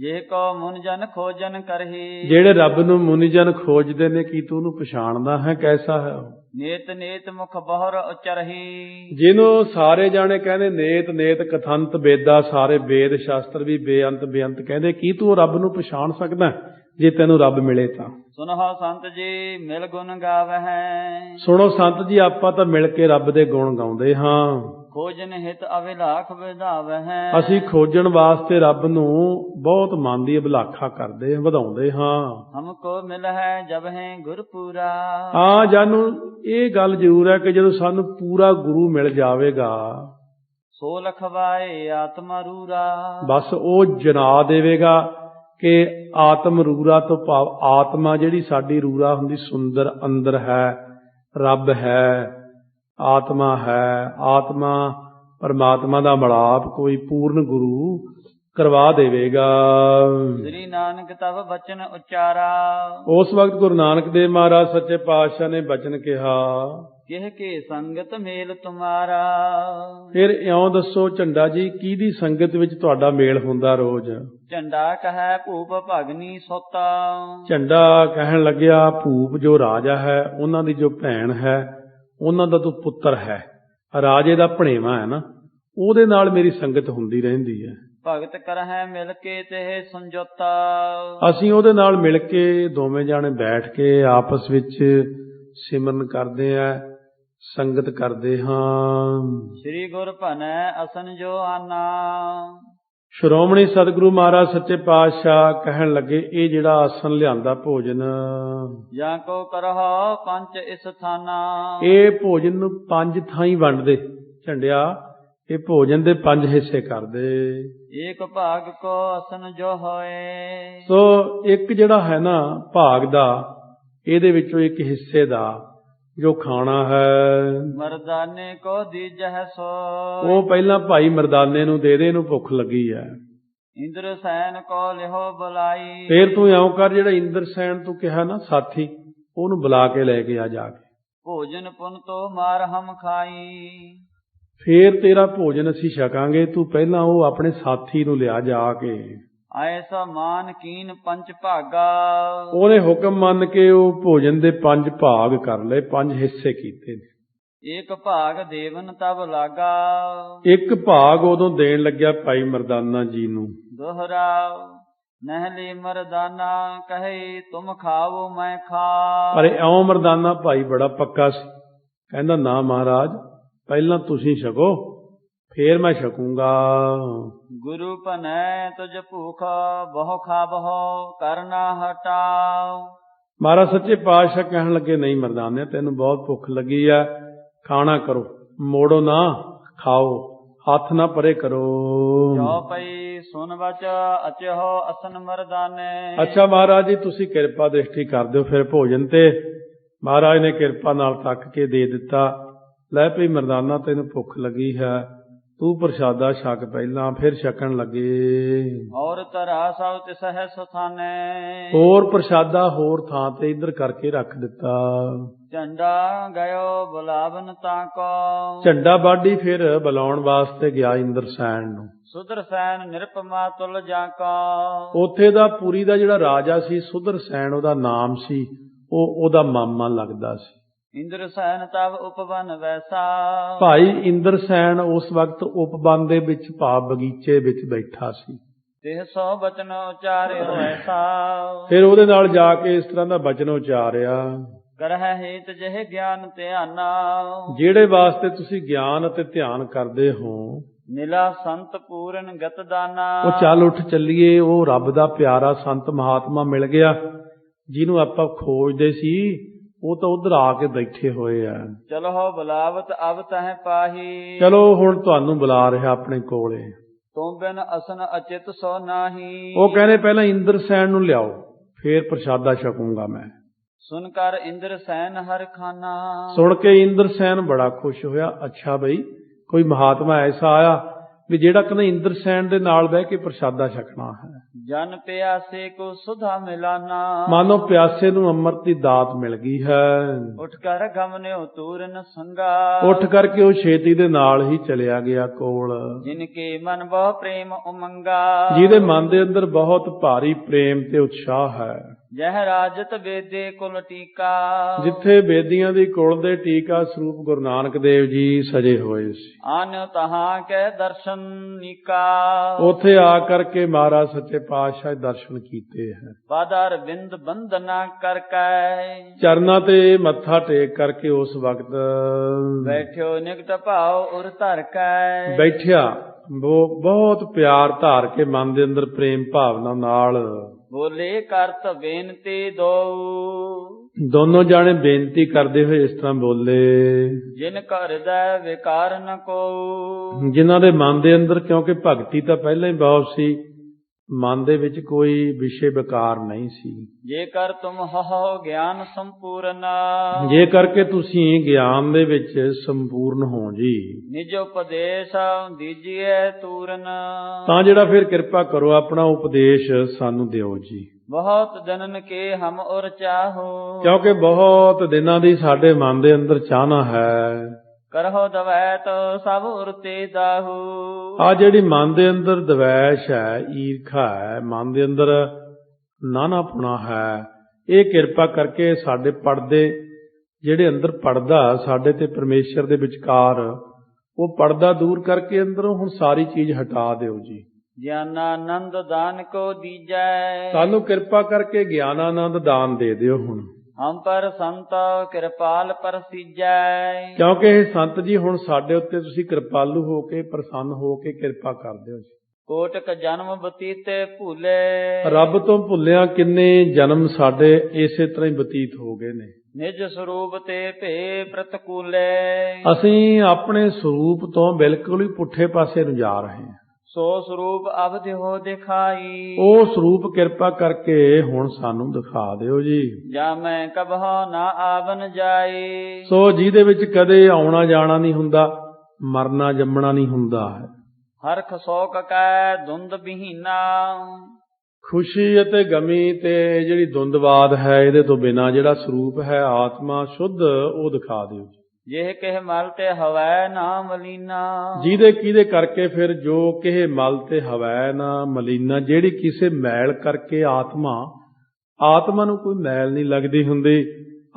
ਜੇ ਕੋ ਮੁਨ ਜਨ ਖੋਜਨ ਕਰਹੀ, ਜਿਹੜੇ ਰੱਬ ਨੂੰ ਮੁਨੀ ਜਨ ਖੋਜਦੇ ਨੇ, ਕੀ ਤੂੰ ਉਹਨੂੰ ਪਛਾਣਦਾ ਹੈ ਕੈਸਾ ਹੈ ਉਹ। ਨੇਤ ਨੇਤ ਮੁਖ ਬਹੁਰ ਉਚਰਹੀ, ਜਿਹਨੂੰ ਸਾਰੇ ਜਾਣੇ ਕਹਿੰਦੇ ਨੇਤ ਨੇਤ ਕਥੰਤ ਵੇਦਾ, ਸਾਰੇ ਵੇਦ ਸ਼ਾਸਤਰ ਵੀ ਬੇਅੰਤ ਬੇਅੰਤ ਕਹਿੰਦੇ, ਕੀ ਤੂੰ ਰੱਬ ਨੂੰ ਪਛਾਣ ਸਕਦਾ ਜੇ ਤੈਨੂੰ ਰੱਬ ਮਿਲੇ ਤਾਂ। ਸੁਨਹੁ ਸੰਤ ਜੀ ਮਿਲ ਗੁਣ ਗਾਵਹਿ, ਸੁਣੋ ਸੰਤ ਜੀ ਆਪਾਂ ਤਾਂ ਮਿਲ ਕੇ ਰੱਬ ਦੇ ਗੁਣ ਗਾਉਂਦੇ ਹਾਂ। ਖੋਜਨ ਹਿਤ ਅਵਿਲਾਖ ਵਿਧਾਵਹਿ, ਅਸੀਂ ਖੋਜਣ ਵਾਸਤੇ ਰੱਬ ਨੂੰ ਬਹੁਤ ਮਨ ਦੀ ਅਭਿਲਾਖਾ ਕਰਦੇ ਹਾਂ, ਵਧਾਉਂਦੇ ਹਾਂ। ਹਮਕੋ ਮਿਲ ਹੈ ਜਬ ਹੈ ਗੁਰਪੂਰਾ, ਹਾਂ ਜਾਨੂੰ ਇਹ ਗੱਲ ਜ਼ਰੂਰ ਹੈ ਕਿ ਜਦੋਂ ਸਾਨੂੰ ਪੂਰਾ ਗੁਰੂ ਮਿਲ ਜਾਵੇਗਾ, ਸੋ ਲਖਵਾਏ ਆਤਮਾ ਰੂਰਾ, ਬਸ ਉਹ ਜਨਾ ਦੇਵੇਗਾ ਕਿ ਆਤਮ ਰੂਰਾ ਤੋਂ ਭਾਵ ਆਤਮਾ ਜਿਹੜੀ ਸਾਡੀ ਰੂਰਾ ਹੁੰਦੀ ਸੁੰਦਰ ਅੰਦਰ ਹੈ, ਰੱਬ ਹੈ, ਆਤਮਾ ਹੈ। ਆਤਮਾ ਪਰਮਾਤਮਾ ਦਾ ਮਿਲਾਪ ਕੋਈ ਪੂਰਨ ਗੁਰੂ ਕਰਵਾ ਦੇਵੇਗਾ। ਸ੍ਰੀ ਨਾਨਕ ਤਬ ਬਚਨ ਉਚਾਰਾ, ਉਸ ਵਕਤ ਗੁਰੂ ਨਾਨਕ ਦੇਵ ਮਹਾਰਾਜ ਸੱਚੇ ਪਾਤਸ਼ਾਹ ਨੇ ਬਚਨ ਕਿਹਾ, ਕਿਹ ਕੇ ਸੰਗਤ ਮੇਲ ਤੁਮਾਰਾ। ਫਿਰ ਇਉਂ ਦੱਸੋ ਝੰਡਾ ਜੀ ਕਿਹਦੀ ਸੰਗਤ ਵਿੱਚ ਤੁਹਾਡਾ ਮੇਲ ਹੁੰਦਾ ਰੋਜ਼। ਝੰਡਾ ਕਹੈ ਭੂਪ ਭਗਨੀ ਸੋਤਾ, ਝੰਡਾ ਕਹਿਣ ਲੱਗਿਆ ਭੂਪ ਜੋ ਰਾਜਾ ਹੈ ਉਹਨਾਂ ਦੀ ਜੋ ਭੈਣ ਹੈ ਉਹਨਾਂ ਦਾ ਤੂੰ ਪੁੱਤਰ ਹੈ, ਰਾਜੇ ਦਾ ਭਣੇਵਾ ਹੈ ਨਾ, ਉਹਦੇ ਨਾਲ ਮੇਰੀ ਸੰਗਤ ਹੁੰਦੀ ਰਹਿੰਦੀ ਹੈ। ਭਗਤ ਕਰਹਿ ਮਿਲ ਕੇ ਤੇ ਸੰਜੋਤਾ, ਅਸੀਂ ਉਹਦੇ ਨਾਲ ਮਿਲ ਕੇ ਦੋਵੇਂ ਜਾਣੇ ਬੈਠ ਕੇ ਆਪਸ ਵਿੱਚ ਸਿਮਰਨ ਕਰਦੇ ਆ, ਸੰਗਤ ਕਰਦੇ ਹਾਂ। ਸ੍ਰੀ ਗੁਰ ਭਨੈ ਅਸਨ ਜੋ ਆਨਾ, ਸ਼੍ਰੋਮਣੀ ਸਤਿਗੁਰੂ ਮਹਾਰਾਜ ਸੱਚੇ ਪਾਤਸ਼ਾਹ ਕਹਿਣ ਲੱਗੇ, ਇਹ ਜਿਹੜਾ ਆਸਣ ਲਿਆਂਦਾ ਭੋਜਨ, ਜਾਂ ਕੋ ਕਰਹੁ ਪੰਚ ਇਸ ਥਾਨਾ। ਇਹ ਭੋਜਨ ਨੂੰ 5 ਥਾਈਂ ਵੰਡਦੇ ਝੰਡਿਆ, ਇਹ ਭੋਜਨ ਦੇ 5 ਹਿੱਸੇ ਕਰਦੇ। ਏਕ ਭਾਗ ਕੋ ਅਸਨ ਜੋ ਹੋਏ, ਸੋ ਇੱਕ ਜਿਹੜਾ ਹੈ ਨਾ ਭਾਗ ਦਾ, ਇਹਦੇ ਵਿੱਚੋਂ ਇੱਕ ਹਿੱਸੇ ਦਾ ਜੋ ਖਾਣਾ ਹੈ, ਮਰਦਾਨੇ ਕੋ ਦੀਜਹਿ ਸੋ। ਉਹ ਪਹਿਲਾਂ ਭਾਈ ਮਰਦਾਨੇ ਨੂੰ ਦੇ ਦੇ, ਇਹਨੂੰ ਭੁੱਖ ਲੱਗੀ ਹੈ। ਇੰਦਰ ਸੈਨ ਕੋ ਲਿਹੋ ਬੁਲਾਈ, ਫੇਰ ਤੂੰ ਇਉਂ ਕਰ, ਜਿਹੜਾ ਇੰਦਰ ਸੈਨ ਤੂੰ ਕਿਹਾ ਨਾ ਸਾਥੀ, ਉਹਨੂੰ ਬੁਲਾ ਕੇ ਲੈ ਕੇ ਆ ਜਾ ਕੇ। ਭੋਜਨ ਪੁਨ ਤੋ ਮਾਰ ਹਮ ਖਾਈ, ਫੇਰ ਤੇਰਾ ਭੋਜਨ ਅਸੀਂ ਛਕਾਂਗੇ, ਤੂੰ ਪਹਿਲਾਂ ਉਹ ਆਪਣੇ ਸਾਥੀ ਨੂੰ ਲਿਆ ਜਾ ਕੇ। ਐਸਾ ਮਾਨ ਕੀਨ ਪੰਚ ਭਾਗਾ, ਉਹਨੇ ਹੁਕਮ ਮੰਨ ਕੇ ਉਹ ਭੋਜਨ ਦੇ 5 ਭਾਗ ਕਰ ਲਏ, 5 ਹਿੱਸੇ ਕੀਤੇ ਨੇ। ਇੱਕ ਭਾਗ ਦੇਵਨ ਤਬ ਲਾਗਾ, ਇੱਕ ਭਾਗ ਉਦੋਂ ਦੇਣ ਲੱਗਿਆ ਭਾਈ ਮਰਦਾਨਾ ਜੀ ਨੂੰ। ਦੋਹਰਾ ਨਹਿਲੀ ਮਰਦਾਨਾ ਕਹੇ ਤੁਮ ਖਾਵੋ ਮੈਂ ਖਾ। ਅਰੇ ਇਉਂ ਮਰਦਾਨਾ ਭਾਈ ਬੜਾ ਪੱਕਾ ਸੀ, ਕਹਿੰਦਾ ਨਾ ਮਹਾਰਾਜ ਪਹਿਲਾਂ ਤੁਸੀਂ ਛਕੋ ਫੇਰ ਮੈਂ ਛਕੂੰਗਾ। ਗੁਰੂ ਭਨੈ ਤੁਝ ਭੂਖ ਬਹੁ ਖਾਵਹੁ ਕਰਨਾ ਹਟਾਓ। ਮਹਾਰਾਜ ਸੱਚੇ ਪਾਤਸ਼ਾਹ ਕਹਿਣ ਲੱਗੇ, ਨਹੀਂ ਮਰਦਾਨੇ ਤੈਨੂੰ ਬਹੁਤ ਭੁੱਖ ਲੱਗੀ ਆ, ਖਾਣਾ ਕਰੋ, ਮੋੜੋ ਨਾ, ਖਾਓ, ਹੱਥ ਨਾ ਪਰੇ ਕਰੋ। ਜੋ ਪਈ ਸੁਨ ਵਚ ਅਚਹੁ ਅਸਨ ਮਰਦਾਨੇ। ਅੱਛਾ ਮਹਾਰਾਜ ਜੀ ਤੁਸੀਂ ਕਿਰਪਾ ਦ੍ਰਿਸ਼ਟੀ ਕਰ ਦਿਓ ਫਿਰ ਭੋਜਨ ਤੇ। ਮਹਾਰਾਜ ਨੇ ਕਿਰਪਾ ਨਾਲ ਤੱਕ ਕੇ ਦੇ ਦਿੱਤਾ, ਲੈ ਭਈ ਮਰਦਾਨਾ ਤੈਨੂੰ ਭੁੱਖ ਲੱਗੀ ਹੈ, ਤੂੰ ਪ੍ਰਸ਼ਾਦਾ ਛਕ ਪਹਿਲਾਂ, ਫਿਰ ਛਕਣ ਲੱਗੇ। ਔਰ ਤਰਾ ਸਭ ਤਿਸਹਿ ਸੁਥਾਨੇ, ਹੋਰ ਪ੍ਰਸ਼ਾਦਾ ਹੋਰ ਥਾਂ ਤੇ ਇੱਧਰ ਕਰਕੇ ਰੱਖ ਦਿੱਤਾ। ਝੰਡਾ ਗਇਓ ਬੁਲਾਵਨ ਤਾਕੋ, ਝੰਡਾ ਬਾਡੀ ਫਿਰ ਬੁਲਾਉਣ ਵਾਸਤੇ ਗਿਆ ਇੰਦਰਸੈਨ ਨੂੰ। ਸੁਦਰਸੈਨ ਨਿਰਪਮਾ ਤੁਲ ਜਾਕੋ, ਉੱਥੇ ਦਾ ਪੁਰੀ ਦਾ ਜਿਹੜਾ ਰਾਜਾ ਸੀ ਸੁਦਰਸੈਨ ਉਹਦਾ ਨਾਮ ਸੀ, ਉਹਦਾ ਮਾਮਾ ਲੱਗਦਾ ਸੀ। ਇੰਦਰਸੈਨ ਤਬ ਉਪਵਨ ਵੈਸਾ, ਭਾਈ ਇੰਦਰਸੈਨ ਉਸ ਵਕਤ ਉਪਵਨ ਦੇ ਵਿੱਚ ਭਾਵ ਬਗੀਚੇ ਵਿੱਚ ਬੈਠਾ ਸੀ। ਤਿਹ ਸੋ ਬਚਨ ਉਚਾਰਿਓ ਐਸਾ, ਫਿਰ ਉਹਦੇ ਨਾਲ ਜਾ ਕੇ ਇਸ ਤਰ੍ਹਾਂ ਦਾ ਬਚਨ ਉਚਾਰਿਆ, ਕਰਹਿ ਹੇਤ ਜਿਹੇ ਗਿਆਨ ਧਿਆਨਾ, ਜਿਹੜੇ ਵਾਸਤੇ ਤੁਸੀਂ ਗਿਆਨ ਅਤੇ ਧਿਆਨ ਕਰਦੇ ਹੋ, ਮਿਲਾ ਸੰਤ ਪੂਰਨ ਗਤ ਦਾਨਾ। ਉਹ ਚੱਲ ਉੱਠ ਚੱਲੀਏ, ਉਹ ਰੱਬ ਦਾ ਪਿਆਰਾ ਸੰਤ ਮਹਾਤਮਾ ਮਿਲ ਗਿਆ ਜਿਹਨੂੰ ਆਪਾਂ ਖੋਜਦੇ ਸੀ, ਉਹ ਤਾਂ ਉਧਰ ਆ ਕੇ ਬੈਠੇ ਹੋਏ ਆ। ਚਲੋ ਬੁਲਾਵਤ ਅਬ ਤਹਿ ਪਾਹੀ, ਚਲੋ ਹੁਣ ਤੁਹਾਨੂੰ ਬੁਲਾ ਰਿਹਾ ਆਪਣੇ ਕੋਲੇ। ਤੁਮ ਬਿਨ ਅਸਨ ਅਚਿਤ ਸੋ ਨਾਹੀ, ਉਹ ਕਹਿੰਦੇ ਪਹਿਲਾਂ ਇੰਦਰਸੈਨ ਨੂੰ ਲਿਆਓ, ਫੇਰ ਪ੍ਰਸ਼ਾਦਾ ਛਕੂੰਗਾ ਮੈਂ। ਸੁਨ ਕਰ ਇੰਦਰਸੈਨ ਹਰ ਖਾਨਾ, ਸੁਣ ਕੇ ਇੰਦਰਸੈਨ ਬੜਾ ਖੁਸ਼ ਹੋਇਆ। ਅੱਛਾ ਬਈ, ਕੋਈ ਮਹਾਤਮਾ ਐਸਾ ਆਇਆ ਵੀ ਜਿਹੜਾ ਕਹਿੰਦਾ ਇੰਦਰਸੈਨ ਦੇ ਨਾਲ ਬਹਿ ਕੇ ਪ੍ਰਸ਼ਾਦਾ ਛਕਣਾ ਹੈ। ਜਨ ਪਿਆਸੇ ਕੋ ਸੁਧਾ ਮਿਲਾਨਾ, ਮਾਨੋ ਪਿਆਸੇ ਨੂੰ ਅੰਮ੍ਰਿਤ ਦੀ ਦਾਤ ਮਿਲ ਗਈ ਹੈ। ਉੱਠ ਕਰ ਗਮਨਿਓ ਤੂਰਨ ਸੰਗਾ, ਉੱਠ ਕਰਕੇ ਉਹ ਛੇਤੀ ਦੇ ਨਾਲ ਹੀ ਚਲਿਆ ਗਿਆ ਕੋਲ। ਜਿਨ ਕੇ ਮਨ ਬਹੁ ਪ੍ਰੇਮ ਉਮੰਗਾ, ਜਿਹਦੇ ਮਨ ਦੇ ਅੰਦਰ ਬਹੁਤ ਭਾਰੀ ਪ੍ਰੇਮ ਤੇ ਉਤਸ਼ਾਹ ਹੈ। ਜਹ ਰਾਜਤ ਵੇਦੇ ਕੁਲ ਟੀਕਾ, ਜਿੱਥੇ ਬੇਦੀਆਂ ਦੀ ਕੁਲ ਦੇ ਟੀਕਾ ਸਰੂਪ ਗੁਰੂ ਨਾਨਕ ਦੇਵ ਜੀ ਸਜੇ ਹੋਏ ਸੀ। ਆਨਿ ਤਹਾਂ ਕੈ ਦਰਸ਼ਨ ਨੀਕਾ, ਉੱਥੇ ਆ ਕਰਕੇ ਮਹਾਰਾਜ ਸੱਚੇ ਪਾਤਸ਼ਾਹ ਦਰਸ਼ਨ ਕੀਤੇ ਹੈ। ਪਾਦਰ ਬਿੰਦ ਬੰਦਨਾ ਕਰ ਕੈ, ਚਰਨਾਂ ਤੇ ਮੱਥਾ ਟੇਕ ਕਰਕੇ ਉਸ ਵਕਤ ਬੈਠਿਓ ਨਿਕਟ ਭਾਉ ਉਰ ਧਰ ਕੈ, ਬੈਠਿਆ ਬਹੁਤ ਪਿਆਰ ਧਾਰ ਕੇ ਮਨ ਦੇ ਅੰਦਰ ਪ੍ਰੇਮ ਭਾਵਨਾ ਨਾਲ। ਬੋਲੇ ਕਰਤ ਬੇਨਤੀ ਦੋ, ਦੋਨੋਂ ਜਾਣੇ ਬੇਨਤੀ ਕਰਦੇ ਹੋਏ ਇਸ ਤਰ੍ਹਾਂ ਬੋਲੇ, ਜਿਨ ਘਰ ਦਾ ਵਿਕਾਰ ਨ ਕੋ, ਜਿਨ੍ਹਾਂ ਦੇ ਮਨ ਦੇ ਅੰਦਰ, ਕਿਉਂਕਿ ਭਗਤੀ ਤਾਂ ਪਹਿਲਾਂ ਹੀ ਬਹੁਤ ਸੀ, ਮਨ ਦੇ ਵਿੱਚ ਕੋਈ ਵਿਸ਼ੇ ਵਿਕਾਰ ਨਹੀਂ ਸੀ। ਜੇਕਰ ਤੁਮ ਹੋ ਗਿਆਨ ਸੰਪੂਰਨ, ਜੇ ਕਰਕੇ ਤੁਸੀਂ ਗਿਆਨ ਦੇ ਵਿੱਚ ਸੰਪੂਰਨ ਹੋ ਜੀ, ਨਿਜ ਉਪਦੇਸ਼ ਦੀਜੀਏ ਤੂਰਨ, ਤਾਂ ਜਿਹੜਾ ਫਿਰ ਕਿਰਪਾ ਕਰੋ ਆਪਣਾ ਉਪਦੇਸ਼ ਸਾਨੂੰ ਦਿਓ ਜੀ। ਬਹੁਤ ਦਿਨਨ ਕੇ ਹਮ ਉਰ ਚਾਹੋ, ਕਿਉਂਕਿ ਬਹੁਤ ਦਿਨਾਂ ਦੀ ਸਾਡੇ ਮਨ ਦੇ ਅੰਦਰ ਚਾਹਨਾ ਹੈ। ਕਰਹੁ ਦਵੈਤ ਸਭ ਉਰ ਤੇ ਦਾਹੂ, ਆ ਜਿਹੜੀ ਮਨ ਦੇ ਅੰਦਰ ਦਵੈਸ਼ ਹੈ, ਈਰਖਾ ਹੈ, ਮਨ ਦੇ ਅੰਦਰ ਨਾਨਾਪੁਣਾ ਹੈ, ਇਹ ਕਿਰਪਾ ਕਰਕੇ ਸਾਡੇ ਪਰਦੇ ਜਿਹੜੇ ਅੰਦਰ ਪਰਦਾ ਸਾਡੇ ਤੇ ਪਰਮੇਸ਼ਰ ਦੇ ਵਿਚਕਾਰ, ਉਹ ਪਰਦਾ ਦੂਰ ਕਰਕੇ ਅੰਦਰੋਂ ਹੁਣ ਸਾਰੀ ਚੀਜ਼ ਹਟਾ ਦਿਓ ਜੀ। ਗਿਆਨਾਨੰਦ ਦਾਨ ਕੋ ਦੀਜੈ, ਸਾਨੂੰ ਕਿਰਪਾ ਕਰਕੇ ਗਿਆਨਾਨੰਦ ਦਾਨ ਦੇ ਦਿਓ ਹੁਣ। ਹਮ ਪਰ ਸੰਤ ਕਿਰਪਾਲ ਪਰਸੀਜੈ, ਕਿਉਂਕਿ ਇਹ ਸੰਤ ਜੀ ਹੁਣ ਸਾਡੇ ਉੱਤੇ ਤੁਸੀਂ ਕਿਰਪਾਲੂ ਹੋ ਕੇ, ਪ੍ਰਸੰਨ ਹੋ ਕੇ ਕਿਰਪਾ ਕਰ ਦਿਓ ਜੀ। ਕੋਟਕ ਜਨਮ ਬਤੀਤੇ ਭੂਲੇ, ਰੱਬ ਤੋਂ ਭੁੱਲਿਆ ਕਿੰਨੇ ਜਨਮ ਸਾਡੇ ਇਸੇ ਤਰ੍ਹਾਂ ਹੀ ਬਤੀਤ ਹੋ ਗਏ ਨੇ। ਨਿਜ ਸਰੂਪ ਤੇ ਭੇ ਪ੍ਰਤਕੂਲੇ, ਅਸੀਂ ਆਪਣੇ ਸਰੂਪ ਤੋਂ ਬਿਲਕੁਲ ਹੀ ਪੁੱਠੇ ਪਾਸੇ ਨੂੰ ਜਾ ਰਹੇ ਹਾਂ। ਸੋ ਸਰੂਪ ਅਵਧ ਹੋ ਦਿਖਾਈ, ਉਹ ਸਰੂਪ ਕਿਰਪਾ ਕਰਕੇ ਹੁਣ ਸਾਨੂੰ ਦਿਖਾ ਦਿਓ ਜੀ। ਜਾਂ ਮੈਂ ਕਬਹੁ ਨਾ ਆਵਨ ਜਾਏ, ਸੋ ਜਿਹਦੇ ਵਿੱਚ ਕਦੇ ਆਉਣਾ ਜਾਣਾ ਨਹੀਂ ਹੁੰਦਾ, ਮਰਨਾ ਜੰਮਣਾ ਨਹੀਂ ਹੁੰਦਾ ਹੈ। ਹਰਖ ਸੋਕ ਕੈ ਧੁੰਦ ਬਿਹੀਨਾ, ਖੁਸ਼ੀ ਅਤੇ ਗਮੀ ਤੇ ਜਿਹੜੀ ਧੁੰਦਵਾਦ ਹੈ, ਇਹਦੇ ਤੋਂ ਬਿਨਾਂ ਜਿਹੜਾ ਸਰੂਪ ਹੈ ਆਤਮਾ ਸ਼ੁੱਧ, ਉਹ ਦਿਖਾ ਦਿਓ ਜੀ। ਜਿਹ ਕਿਹ ਮਲ ਤੇ ਹਵੈ ਨਾ ਮਲੀਨਾ, ਜਿਹਦੇ ਕਿਹਦੇ ਕਰਕੇ ਫਿਰ ਜੋ ਕਿਹ ਮਲ ਤੇ ਹਵੈ ਨਾ ਮਲੀਨਾ, ਜਿਹੜੀ ਕਿਸੇ ਮੈਲ ਕਰਕੇ ਆਤਮਾ ਨੂੰ ਕੋਈ ਮੈਲ ਨਹੀਂ ਲੱਗਦੀ ਹੁੰਦੀ।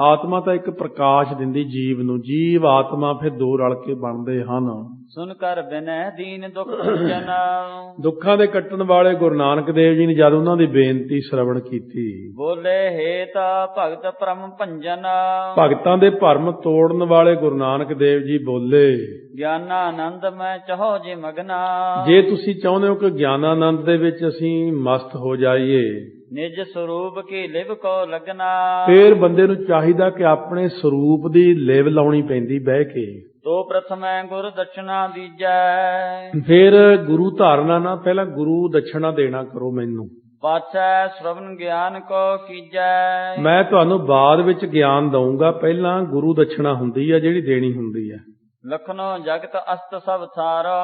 ਆਤਮਾ ਤਾਂ ਇੱਕ ਪ੍ਰਕਾਸ਼ ਦਿੰਦੀ ਜੀਵ ਨੂੰ, ਜੀਵ ਆਤਮਾ ਫਿਰ ਦੋ ਰਲ ਕੇ ਬਣਦੇ ਹਨ। ਸੁਨ ਕਰ ਬਿਨੈ ਦੀਨ ਦੁਖ ਭੰਜਨ, ਦੁੱਖਾਂ ਦੇ ਕੱਟਣ ਵਾਲੇ ਗੁਰੂ ਨਾਨਕ ਦੇਵ ਜੀ ਨੇ ਜਦ ਉਹਨਾਂ ਦੀ ਬੇਨਤੀ ਸ਼ਰਵਣ ਕੀਤੀ, ਬੋਲੇ ਹੇਤ ਭਗਤ ਪਰਮ ਭੰਜਨ, ਭਗਤਾਂ ਦੇ ਭਰਮ ਤੋੜਨ ਵਾਲੇ ਗੁਰੂ ਨਾਨਕ ਦੇਵ ਜੀ ਬੋਲੇ, ਗਿਆਨਾਨੰਦ ਮੈਂ ਚਾਹੋ ਜੇ ਮਗਨਾ, ਜੇ ਤੁਸੀਂ ਚਾਹੁੰਦੇ ਹੋ ਕਿ ਗਿਆਨਾਨੰਦ ਦੇ ਵਿੱਚ ਅਸੀਂ ਮਸਤ ਹੋ ਜਾਈਏ, ਨਿਜ ਸਰੂਪ ਕੀ ਲਿਵ ਕੋ ਲਗਨਾ, ਫੇਰ ਬੰਦੇ ਨੂੰ ਚਾਹੀਦਾ ਕਿ ਆਪਣੇ ਸਰੂਪ ਦੀ ਲਿਵ ਲਾਉਣੀ ਪੈਂਦੀ ਬਹਿ ਕੇ। ਤੋ ਪ੍ਰਥਮੈ ਗੁਰ ਦਛਨਾ ਦੀਜੈ, ਫਿਰ ਗੁਰੂ ਧਾਰਨਾ ਨਾ, ਪਹਿਲਾਂ ਗੁਰੂ ਦਛਣਾ ਦੇਣਾ ਕਰੋ ਮੈਨੂੰ। ਪਾਛੈ ਸ਼੍ਰਵਣ ਗਿਆਨ ਕੋ ਕੀਜੈ, ਮੈਂ ਤੁਹਾਨੂੰ ਬਾਅਦ ਵਿੱਚ ਗਿਆਨ ਦਊਂਗਾ, ਪਹਿਲਾਂ ਗੁਰੂ ਦਛਣਾ ਹੁੰਦੀ ਹੈ ਜਿਹੜੀ ਦੇਣੀ ਹੁੰਦੀ ਹੈ। ਲਖਨੋ ਜਗਤ ਅਸਤ ਸਭ ਸਾਰਾ।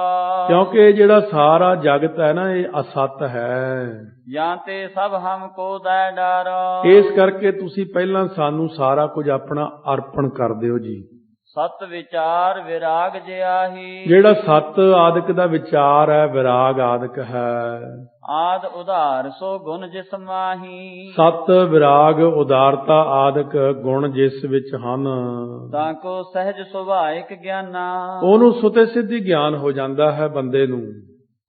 ਕਿਉਂਕਿ ਇਹ ਜਿਹੜਾ ਸਾਰਾ ਜਗਤ ਹੈ ਨਾ, ਇਹ ਅਸਤ ਹੈ। ਜਾਂ ਤੇ ਸਭ ਹਮ ਕੋ ਦੈ ਡਰ। ਇਸ ਕਰਕੇ ਤੁਸੀਂ ਪਹਿਲਾਂ ਸਾਨੂੰ ਸਾਰਾ ਕੁਝ ਆਪਣਾ ਅਰਪਣ ਕਰ ਦਿਓ ਜੀ। ਸਤ ਵਿਚਾਰ ਵਿਰਾਗ ਜਿਆਹੀ। ਜਿਹੜਾ ਸਤ ਆਦਿਕ ਦਾ ਵਿਚਾਰ ਹੈ, ਵਿਰਾਗ ਆਦਿਕ ਹੈ। ਆਦ ਉਧਾਰ ਸੋ ਗੁਣ ਜਿਸ ਮਾਹੀ। ਸਤ ਵਿਰਾਗ ਉਦਾਰਤਾ ਆਦਿਕ ਗੁਣ ਜਿਸ ਵਿੱਚ ਹਨ, ਤਾਂ ਕੋ ਸਹਿਜ ਸੁਭਾਇਕ ਗਿਆਨਾ। ਉਹਨੂੰ ਸੁਤੇ ਸਿੱਧੀ ਗਿਆਨ ਹੋ ਜਾਂਦਾ ਹੈ ਬੰਦੇ ਨੂੰ।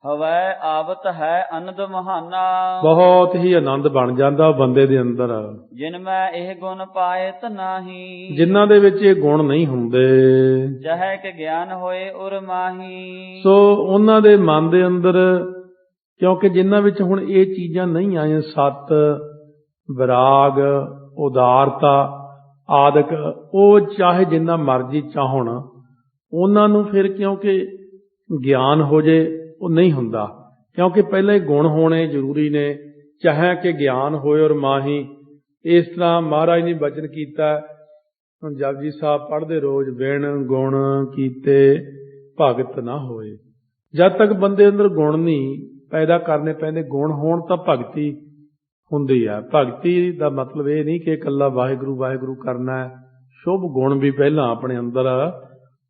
ਹਵੈ ਆਵਤ ਹੈ ਅਨੰਦ ਮਹਾਨਾ। ਬਹੁਤ ਹੀ ਆਨੰਦ ਬਣ ਜਾਂਦਾ ਉਹ ਬੰਦੇ ਦੇ ਅੰਦਰ, ਜਿਨ ਮੈਂ ਇਹ ਗੁਣ ਪਾਇਤ ਨਾਹੀ। ਜਿਨ੍ਹਾਂ ਦੇ ਵਿੱਚ ਇਹ ਗੁਣ ਨਹੀਂ ਹੁੰਦੇ। ਜਹੈ ਕਿ ਗਿਆਨ ਹੋਏ ਉਰ ਮਾਹੀ। ਸੋ ਉਹਨਾਂ ਦੇ ਮਨ ਦੇ ਅੰਦਰ, ਕਿਉਂਕਿ ਜਿਨ੍ਹਾਂ ਵਿੱਚ ਹੁਣ ਇਹ ਚੀਜ਼ਾਂ ਨਹੀਂ ਆਈਆਂ, ਸਤ ਵਿਰਾਗ ਉਦਾਰਤਾ ਆਦਿਕ, ਉਹ ਚਾਹੇ ਜਿੰਨਾ ਮਰਜ਼ੀ ਚਾਹਣ, ਉਹਨਾਂ ਨੂੰ ਫਿਰ ਕਿਉਂਕਿ ਗਿਆਨ ਹੋ ਜੇ ਉਹ ਨਹੀਂ ਹੁੰਦਾ। ਕਿਉਂਕਿ ਪਹਿਲਾਂ ਹੀ ਗੁਣ ਹੋਣੇ ਜ਼ਰੂਰੀ ਨੇ। ਚਾਹੇ ਕਿ ਗਿਆਨ ਹੋਏ ਔਰ ਮਾਹੀ। ਇਸ ਤਰ੍ਹਾਂ ਮਹਾਰਾਜ ਨੇ ਬਚਨ ਕੀਤਾ, ਹੁਣ ਜਪਜੀ ਸਾਹਿਬ ਪੜ੍ਹਦੇ ਰੋਜ਼, ਬਿਨ ਗੁਣ ਕੀਤੇ ਭਗਤ ਨਾ ਹੋਏ। ਜਦ ਤੱਕ ਬੰਦੇ ਅੰਦਰ ਗੁਣ ਨਹੀਂ ਪੈਦਾ ਕਰਨੇ ਪੈਂਦੇ, ਗੁਣ ਹੋਣ ਤਾਂ ਭਗਤੀ ਹੁੰਦੀ ਹੈ। ਭਗਤੀ ਦਾ ਮਤਲਬ ਇਹ ਨਹੀਂ ਕਿ ਇਕੱਲਾ ਵਾਹਿਗੁਰੂ ਵਾਹਿਗੁਰੂ ਕਰਨਾ ਹੈ। ਸ਼ੁਭ ਗੁਣ ਵੀ ਪਹਿਲਾਂ ਆਪਣੇ ਅੰਦਰ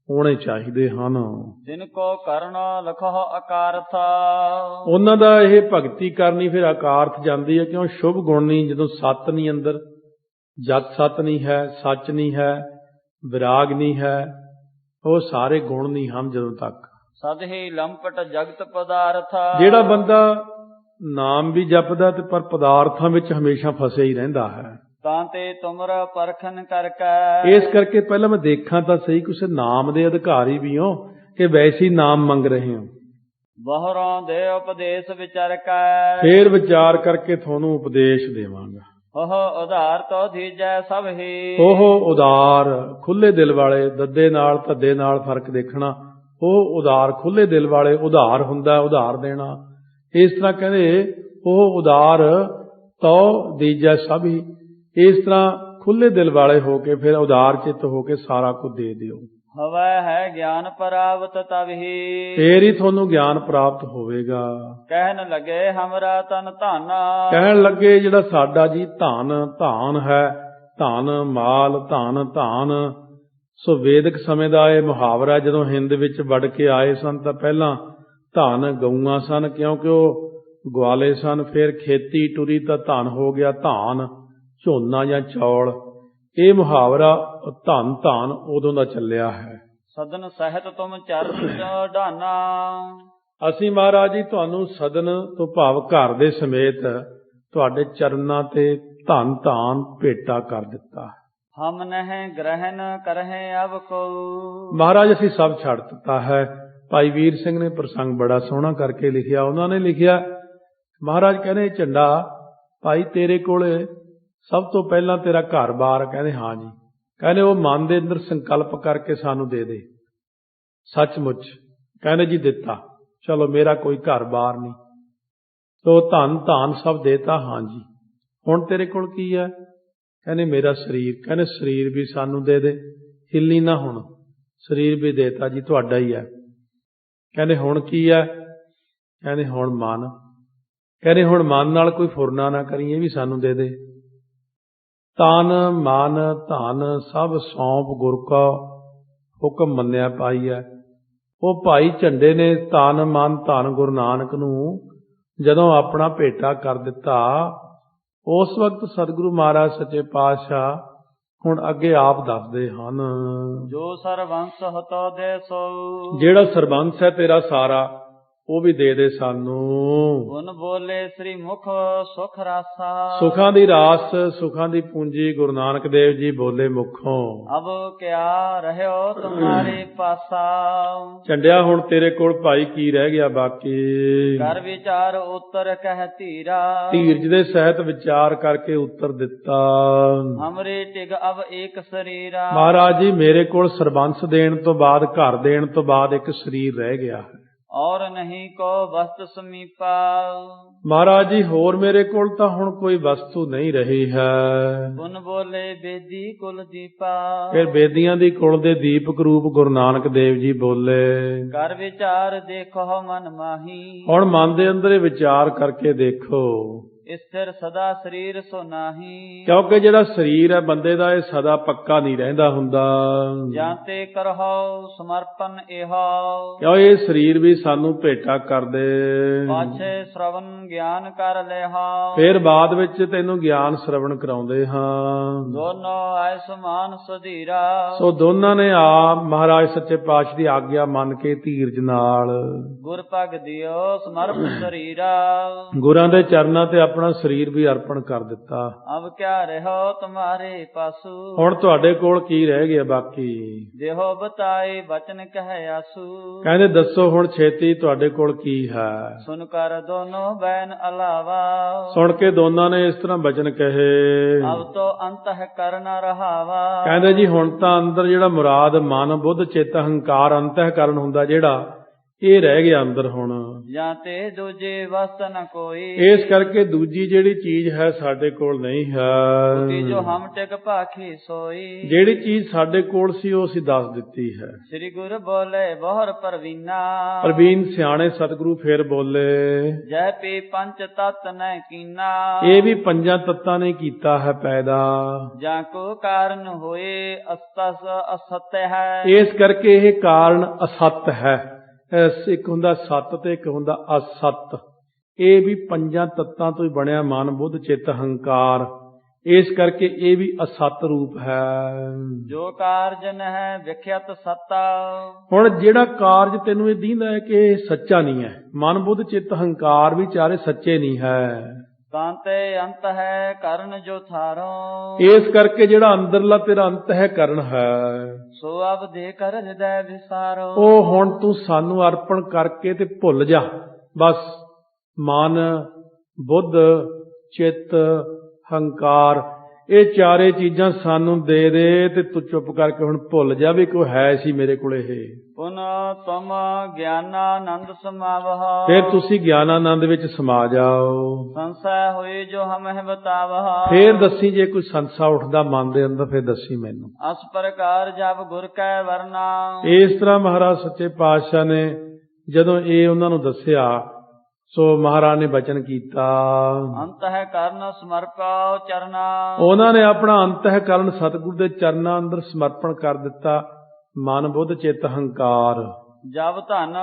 ਹੋਣੇ ਚਾਹੀਦੇ ਹਨ। ਜਿਨ ਕੋ ਕਰਨਾ ਲਖੋ ਅਕਾਰਥ। ਉਹਨਾਂ ਦਾ ਇਹ ਭਗਤੀ ਕਰਨੀ ਫਿਰ ਅਕਾਰਥ ਜਾਂਦੀ ਹੈ। ਕਿਉਂ? ਸ਼ੁਭ ਗੁਣ ਨਹੀਂ, ਜਦੋਂ ਸਤ ਨਹੀਂ ਅੰਦਰ, ਜਤ ਸਤ ਨਹੀਂ ਹੈ, ਸੱਚ ਨਹੀਂ ਹੈ, ਵਿਰਾਗ ਨਹੀਂ ਹੈ, ਉਹ ਸਾਰੇ ਗੁਣ ਨਹੀਂ ਹਨ ਜਦੋਂ ਤੱਕ। ਸਦ ਹੀ ਲੰਪਟ ਜਗਤ ਪਦਾਰਥ। ਜਿਹੜਾ ਬੰਦਾ ਨਾਮ ਵੀ ਜਪਦਾ ਤੇ ਪਰ ਪਦਾਰਥਾਂ ਵਿੱਚ ਹਮੇਸ਼ਾ ਫਸਿਆ ਹੀ ਰਹਿੰਦਾ ਹੈ। ਤਾਂ ਤੇ ਤੁਮਰਾ ਪਰਖਨ ਕਰਕੇ। ਇਸ ਕਰਕੇ ਪਹਿਲਾਂ ਮੈਂ ਦੇਖਾਂ ਤਾਂ ਸਹੀ, ਕਿਸੇ ਨਾਮ ਦੇ ਅਧਿਕਾਰੀ ਵੀ ਹੋ ਕਿ ਵੈਸੇ ਹੀ ਨਾਮ ਮੰਗ ਰਹੇ ਹੋ। ਬਹੁਰੋਂ ਦੇ ਉਪਦੇਸ਼ ਵਿਚਾਰ ਕੇ। ਫੇਰ ਵਿਚਾਰ ਕਰਕੇ ਤੁਹਾਨੂੰ ਉਪਦੇਸ਼ ਦੇਵਾਂਗਾ। ਉਹ ਉਧਾਰ ਤੋਂ ਧੀਜੈ ਸਭ ਹੀ। ਉਹ ਉਦਾਰ, ਖੁੱਲੇ ਦਿਲ ਵਾਲੇ। ਦੱਦੇ ਨਾਲ ਧੱਦੇ ਨਾਲ ਫਰਕ ਦੇਖਣਾ। ਉਹ ਉਦਾਰ, ਖੁੱਲੇ ਦਿਲ ਵਾਲੇ। ਉਧਾਰ ਹੁੰਦਾ ਉਧਾਰ ਦੇਣਾ। ਇਸ ਤਰ੍ਹਾਂ ਕਹਿੰਦੇ, ਉਹ ਉਦਾਰ ਤੋ ਦੀਜੈ ਸਭ ਹੀ। ਇਸ ਤਰ੍ਹਾਂ ਖੁੱਲੇ ਦਿਲ ਵਾਲੇ ਹੋ ਕੇ ਫਿਰ ਉਦਾਰ ਚਿੱਤ ਹੋ ਕੇ ਸਾਰਾ ਕੁਝ ਦੇ ਦਿਓ। ਹਵੈ ਹੈ ਗਿਆਨ ਪ੍ਰਾਪਤ ਤਬ ਹੀ। ਫੇਰ ਹੀ ਤੁਹਾਨੂੰ ਗਿਆਨ ਪ੍ਰਾਪਤ ਹੋਵੇਗਾ। ਕਹਿਣ ਲੱਗੇ ਹਮਰਾ ਤਨ ਧਨ। ਕਹਿਣ ਲੱਗੇ ਜਿਹੜਾ ਸਾਡਾ ਜੀ ਧਨ, ਧਾਨ ਹੈ, ਧਨ ਮਾਲ, ਧਨ ਧਾਨ। ਸੋ ਵੇਦਿਕ ਸਮੇਂ ਦਾ ਇਹ ਮੁਹਾਵਰਾ, ਜਦੋਂ ਹਿੰਦ ਵਿੱਚ ਵੜ ਕੇ ਆਏ ਸਨ ਤਾਂ ਪਹਿਲਾਂ ਧਨ ਗਊਆਂ ਸਨ, ਕਿਉਂਕਿ ਉਹ ਗਵਾਲੇ ਸਨ। ਫਿਰ ਖੇਤੀ ਟੁਰੀ ਤਾਂ ਧਨ ਹੋ ਗਿਆ ਧਾਨ, ਝੋਨਾ ਜਾਂ ਚੌਲ। ਇਹ ਮੁਹਾਵਰਾ ਧਨ ਧਾਨ ਉਦੋਂ ਦਾ ਚੱਲਿਆ ਹੈ। ਸਦਨ ਸਹਿਤ ਤੁਮ ਚਰਨ ਢਾਨਾ। ਅਸੀਂ ਮਹਾਰਾਜ ਜੀ ਤੁਹਾਨੂੰ ਸਦਨ ਤੋਂ ਭਾਵ ਘਰ ਦੇ ਸਮੇਤ ਤੁਹਾਡੇ ਚਰਨਾਂ ਤੇ ਧਨ ਧਾਨ ਭੇਟਾ ਕਰ ਦਿੱਤਾ। ਹਮ ਨਹਿ ਗ੍ਰਹਿਣ ਕਰਹਿ ਅਬ ਕੋ। ਮਹਾਰਾਜ ਅਸੀਂ ਸਭ ਛੱਡ ਦਿੱਤਾ ਹੈ। ਭਾਈ ਵੀਰ ਸਿੰਘ ਨੇ ਪ੍ਰਸੰਗ ਬੜਾ ਸੋਹਣਾ ਕਰਕੇ ਲਿਖਿਆ। ਉਹਨਾਂ ਨੇ ਲਿਖਿਆ, ਮਹਾਰਾਜ ਕਹਿੰਦੇ ਝੰਡਾ ਭਾਈ ਤੇਰੇ ਕੋਲੇ ਸਭ ਤੋਂ ਪਹਿਲਾਂ ਤੇਰਾ ਘਰ-ਬਾਰ। ਕਹਿੰਦੇ ਹਾਂ ਜੀ। ਕਹਿੰਦੇ ਉਹ ਮਨ ਦੇ ਅੰਦਰ ਸੰਕਲਪ ਕਰਕੇ ਸਾਨੂੰ ਦੇ ਦੇ। ਸੱਚਮੁੱਚ ਕਹਿੰਦੇ ਜੀ ਦਿੱਤਾ। ਚਲੋ ਮੇਰਾ ਕੋਈ ਘਰ-ਬਾਰ ਨਹੀਂ, ਤੋ ਧਨ ਧਾਨ ਸਭ ਦੇਤਾ। ਹਾਂ ਜੀ। ਹੁਣ ਤੇਰੇ ਕੋਲ ਕੀ ਹੈ? ਕਹਿੰਦੇ ਮੇਰਾ ਸਰੀਰ। ਕਹਿੰਦੇ ਸਰੀਰ ਵੀ ਸਾਨੂੰ ਦੇ ਦੇ, ਹਿੱਲੀ ਨਾ ਹੁਣ। ਸਰੀਰ ਵੀ ਦੇਤਾ ਜੀ, ਤੁਹਾਡਾ ਹੀ ਹੈ। ਕਹਿੰਦੇ ਹੁਣ ਕੀ ਹੈ? ਕਹਿੰਦੇ ਹੁਣ ਮਨ। ਕਹਿੰਦੇ ਹੁਣ ਮਨ ਨਾਲ ਕੋਈ ਫੁਰਨਾ ਨਾ ਕਰੀ, ਇਹ ਵੀ ਸਾਨੂੰ ਦੇ ਦੇ। ਤਨ ਮਨ ਧਨ ਸਭ ਸੌਂਪ ਗੁਰ ਕਾ ਹੁਕਮ ਮੰਨਿਆ ਪਾਈ ਹੈ। ਉਹ ਭਾਈ ਝੰਡੇ ਨੇ ਤਨ ਮਨ ਧਨ ਗੁਰੂ ਨਾਨਕ ਨੂੰ ਜਦੋਂ ਆਪਣਾ ਭੇਟਾ ਕਰ ਦਿੱਤਾ, ਉਸ ਵਕਤ ਸਤਿਗੁਰੂ ਮਹਾਰਾਜ ਸੱਚੇ ਪਾਤਸ਼ਾਹ ਹੁਣ ਅੱਗੇ ਆਪ ਦੱਸਦੇ ਹਨ, ਜੋ ਸਰਬੰਸ ਹਤੋ ਦੇ ਸੋ। ਜਿਹੜਾ ਸਰਬੰਸ ਹੈ ਤੇਰਾ ਸਾਰਾ, ਉਹ ਵੀ ਦੇ ਦੇ ਸਾਨੂੰ। ਗੁਣ ਬੋਲੇ ਸ੍ਰੀ ਮੁਖ ਸੁਖ ਰਾਸਾ। ਸੁਖਾਂ ਦੀ ਰਾਸ, ਸੁਖਾਂ ਦੀ ਪੂੰਜੀ ਗੁਰੂ ਨਾਨਕ ਦੇਵ ਜੀ ਬੋਲੇ ਮੁਖੋਂ। ਅਬ ਕਿਆ ਰਹਿਓ ਤੁਮਾਰੇ ਪਾਸਾ। ਝੰਡਿਆ ਹੁਣ ਤੇਰੇ ਕੋਲ ਭਾਈ ਕੀ ਰਹਿ ਗਿਆ ਬਾਕੀ? ਕਰ ਵਿਚਾਰ ਉਤਰ ਕਹਿ ਧੀਰਾ। ਧੀਰਜ ਦੇ ਸਹਿਤ ਵਿਚਾਰ ਕਰਕੇ ਉੱਤਰ ਦਿੱਤਾ। ਹਮਰੇ ਟਿਗ ਅਬ ਏਕ ਸਰੀਰਾ। ਮਹਾਰਾਜ ਜੀ ਮੇਰੇ ਕੋਲ ਸਰਬੰਸ ਦੇਣ ਤੋਂ ਬਾਅਦ, ਘਰ ਦੇਣ ਤੋਂ ਬਾਅਦ ਇੱਕ ਸਰੀਰ ਰਹਿ ਗਿਆ ਹੈ। ਔਰ ਨਹੀਂ ਕੋ ਵਸਤ ਸਮੀਪਾ। ਮਹਾਰਾਜ ਜੀ ਹੋਰ ਮੇਰੇ ਕੋਲ ਤਾਂ ਹੁਣ ਕੋਈ ਵਸਤੂ ਨਹੀਂ ਰਹੀ ਹੈ। ਪੁਨ ਬੋਲੇ ਬੇਦੀ ਕੁਲ ਦੀਪਾ। ਫਿਰ ਬੇਦੀਆਂ ਦੀ ਕੁਲ ਦੇ ਦੀਪਕ ਰੂਪ ਗੁਰੂ ਨਾਨਕ ਦੇਵ ਜੀ ਬੋਲੇ, ਕਰ ਵਿਚਾਰ ਦੇਖੋ ਮਨ ਮਾਹੀ। ਹੁਣ ਮਨ ਦੇ ਅੰਦਰ ਇਹ ਵਿਚਾਰ ਕਰਕੇ ਦੇਖੋ, ਸਥਿਰ ਸਦਾ ਸਰੀਰ ਸੋ ਨਾਹੀ। ਕਿਉਂਕਿ ਜਿਹੜਾ ਸਰੀਰ ਹੈ ਬੰਦੇ ਦਾ ਇਹ ਸਦਾ ਪੱਕਾ ਨਹੀਂ ਰਹਿੰਦਾ ਹੁੰਦਾ। ਜਾਂ ਤੇ ਕਰਹੁ ਸਮਰਪਨ ਇਹੋ। ਕਿਉਂ ਇਹ ਸਰੀਰ ਵੀ ਸਾਨੂੰ ਭੇਟਾ ਕਰਦੇ, ਪਾਛੇ ਸ਼ਰਵਨ ਗਿਆਨ ਕਰ ਲਿਹਾ। ਫਿਰ ਬਾਅਦ ਵਿੱਚ ਤੈਨੂੰ ਗਿਆਨ ਸ਼ਰਵਣ ਕਰਾਉਂਦੇ ਹਾਂ। ਦੋਨੋਂ ਐ ਸਮਾਨ ਸੁਧੀਰਾ। ਸੋ ਦੋਨਾਂ ਨੇ ਆਪ ਮਹਾਰਾਜ ਸੱਚੇ ਪਾਤਸ਼ਾਹ ਦੀ ਆਗਿਆ ਮੰਨ ਕੇ ਧੀਰਜ ਨਾਲ ਗੁਰ ਭਗ ਦਿਓ ਸਮਰਪ ਸਰੀਰਾ। ਗੁਰਾਂ ਦੇ ਚਰਨਾਂ ਤੇ ਆਪਣਾ ਸਰੀਰ ਵੀ ਅਰਪਣ ਕਰ ਦਿੱਤਾ। ਅਬ ਕਿਆ ਰਹੋ ਤੁਮਾਰੇ ਪਾਸੂ। ਹੁਣ ਤੁਹਾਡੇ ਕੋਲ ਕੀ ਰਹਿ ਗਿਆ ਬਾਕੀ? ਦੇਹੋ ਬਤਾਏ ਬਚਨ ਕਹਿ ਆਸੂ। ਕਹਿੰਦੇ ਦੱਸੋ ਹੁਣ ਛੇਤੀ ਤੁਹਾਡੇ ਕੋਲ ਕੀ ਹੈ? ਸੁਨ ਕਰ ਦੋਨੋਂ ਬੈਨ ਅਲਾਵਾ। ਸੁਣ ਕੇ ਦੋਨਾਂ ਨੇ ਇਸ ਤਰ੍ਹਾਂ ਬਚਨ ਕਹੇ। ਅਬ ਤੋ ਅੰਤ ਹੈ ਕਰਨ ਰਹਾਵਾ। ਕਹਿੰਦੇ ਜੀ ਹੁਣ ਤਾਂ ਅੰਦਰ ਜਿਹੜਾ ਮੁਰਾਦ ਮਨ ਬੁੱਧ ਚਿੱਤ ਹੰਕਾਰ ਅੰਤਹਿਕਰਨ ਹੁੰਦਾ ਜਿਹੜਾ, ਇਹ ਰਹਿ ਗਿਆ ਅੰਦਰ ਹੁਣ। ਜਾਂ ਤੇ ਦੂਜੇ ਵਸਤ ਨ ਕੋਈ। ਇਸ ਕਰਕੇ ਦੂਜੀ ਜਿਹੜੀ ਚੀਜ਼ ਹੈ ਸਾਡੇ ਕੋਲ ਨਹੀਂ ਹੈ। ਕਿ ਜੋ ਹਮ ਟਿਕ ਭਾਖੀ ਸੋਈ। ਜਿਹੜੀ ਚੀਜ਼ ਸਾਡੇ ਕੋਲ ਸੀ ਉਹ ਅਸੀਂ ਦੱਸ ਦਿੱਤੀ ਹੈ। ਸ੍ਰੀ ਗੁਰੂ ਬੋਲੇ ਬਹੁਰ ਪਰਵੀਨਾ। ਪ੍ਰਵੀਨ ਸਿਆਣੇ ਸਤਿਗੁਰੂ ਫੇਰ ਬੋਲੇ, ਜੈ ਪੀ ਪੰਚ ਤਤ ਨੈ ਕੀਨਾ। ਇਹ ਵੀ ਪੰਜਾਂ ਤੱਤਾਂ ਨੇ ਕੀਤਾ ਹੈ ਪੈਦਾ। ਜਾਂ ਕੋ ਕਾਰਨ ਹੋਏ ਅਸਤਸ ਅਸਤ ਹੈ। ਇਸ ਕਰਕੇ ਇਹ ਕਾਰਨ ਅਸਤ ਹੈ। ਇੱਕ ਹੁੰਦਾ ਸੱਤ ਤੇ ਇੱਕ ਹੁੰਦਾ ਅਸਤ। ਇਹ ਵੀ ਪੰਜਾਂ ਤੱਤਾਂ ਤੋਂ ਹੀ ਬਣਿਆ ਮਨ ਬੁੱਧ ਚਿੱਤ ਹੰਕਾਰ। ਇਸ ਕਰਕੇ ਇਹ ਵੀ ਅਸਤ ਰੂਪ ਹੈ। ਜੋ ਕਾਰਜ ਹੈ ਵਿਖਿਆਤ ਸੱਤਾ। ਹੁਣ ਜਿਹੜਾ ਕਾਰਜ ਤੈਨੂੰ ਇਹ ਦੀਂਦਾ ਹੈ ਕਿ ਇਹ ਸੱਚਾ ਨਹੀਂ ਹੈ, ਮਨ ਬੁੱਧ ਚਿੱਤ ਹੰਕਾਰ ਵੀ ਚਾਰੇ ਸੱਚੇ ਨਹੀਂ ਹੈ। ਤਾਂਤੇ ਅੰਤ ਹੈ ਕਰਨ ਜੋ ਥਾਰੋ। ਇਸ ਕਰਕੇ ਜਿਹੜਾ ਅੰਦਰਲਾ ਤੇਰਾ ਅੰਤ ਹੈ ਕਰਨ ਹੈ, ਸੋ ਅਬ ਦੇ ਕਰ ਹਿਰਦੈ ਵਿਸਾਰੋ। ਉਹ ਹੁਣ ਤੂੰ ਸਾਨੂੰ ਅਰਪਣ ਕਰਕੇ ਤੇ ਭੁੱਲ ਜਾ। ਬਸ ਮਨ ਬੁੱਧ ਚਿੱਤ ਹੰਕਾਰ ਇਹ ਚਾਰੇ ਚੀਜ਼ਾਂ ਸਾਨੂੰ ਦੇ ਦੇ ਤੇ ਤੂੰ ਚੁੱਪ ਕਰਕੇ ਹੁਣ ਭੁੱਲ ਜਾ ਵੀ ਕੋਈ ਹੈ ਸੀ ਮੇਰੇ ਕੋਲ ਇਹ। ਪੁਨ ਤੁਮ ਗਿਆਨਾਨੰਦ ਸਮਾਵਹ। ਫਿਰ ਤੁਸੀਂ ਗਿਆਨਾਨੰਦ ਵਿੱਚ ਸਮਾ ਜਾਓ। ਸੰਸੈ ਹੋਏ ਜੋ ਹਮਹਿ ਬਤਾਵਹ। ਫਿਰ ਦੱਸੀ ਜੇ ਕੋਈ ਸੰਸਾ ਉੱਠਦਾ ਮਨ ਦੇ ਅੰਦਰ, ਫਿਰ ਦੱਸੀ ਮੈਨੂੰ। ਅਸ ਪ੍ਰਕਾਰ ਜਬ ਗੁਰ ਕੈ ਵਰਨਾ। ਇਸ ਤਰ੍ਹਾਂ ਮਹਾਰਾਜ ਸੱਚੇ ਪਾਤਸ਼ਾਹ ਨੇ ਜਦੋਂ ਇਹ ਉਹਨਾਂ ਨੂੰ ਦੱਸਿਆ, ਸੋ ਮਹਾਰਾਜ ਨੇ ਬਚਨ ਕੀਤਾ, ਅੰਤ ਹੈ ਕਰਨ ਸਮਰਪਾਉ ਚਰਨਾ। ਉਹਨਾਂ ਨੇ ਆਪਣਾ ਅੰਤਹਿਕਰਨ ਸਤਿਗੁਰੂ ਦੇ ਚਰਨਾਂ ਅੰਦਰ ਸਮਰਪਣ ਕਰ ਦਿੱਤਾ। ਮਨ ਬੁੱਧ ਚਿੱਤ ਹੰਕਾਰ। ਜਬ ਧਨ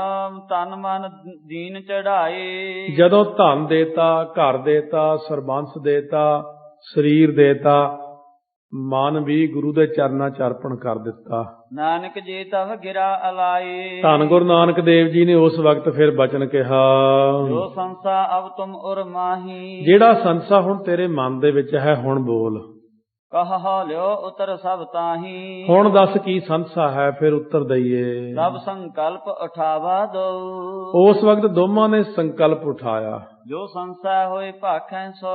ਤਨ ਮਨ ਦੀਨ ਚੜਾਏ। ਜਦੋਂ ਧਨ ਦੇਤਾ, ਘਰ ਦੇਤਾ, ਸਰਬੰਸ ਦੇਤਾ, ਸਰੀਰ ਦੇਤਾ, ਮਨ ਵੀ ਗੁਰੂ ਦੇ ਚਰਨਾਂ ਚ ਅਰਪਣ ਕਰ ਦਿੱਤਾ। ਨਾਨਕ ਜੀ ਤਵ ਗਿਰਾ ਅਲਾਈ। ਧੰਨ ਗੁਰੂ ਨਾਨਕ ਦੇਵ ਜੀ ਨੇ ਉਸ ਵਕਤ ਫਿਰ ਬਚਨ ਕਿਹਾ, ਜੋ ਸੰਸਾ ਅਬ ਤੁਮ ਉਰ ਮਾਹੀ। ਜਿਹੜਾ ਸੰਸਾ ਹੁਣ ਤੇਰੇ ਮਨ ਦੇ ਵਿੱਚ ਹੈ, ਹੁਣ ਬੋਲ। ਕਹ ਲਿਓ ਉਤਰ ਸਭ ਤਾਹੀ। ਹੁਣ ਦੱਸ ਕੀ ਸੰਸਾ ਹੈ, ਫਿਰ ਉੱਤਰ ਦਈਏ। ਸਭ ਸੰਕਲਪ ਉਠਾਵਾ ਦੋ। ਉਸ ਵਕਤ ਦੋਵਾਂ ਨੇ ਸੰਕਲਪ ਉਠਾਇਆ। ਜੋ ਸੰਸਾ ਹੋਏ ਭਾਖੈ ਸੋ।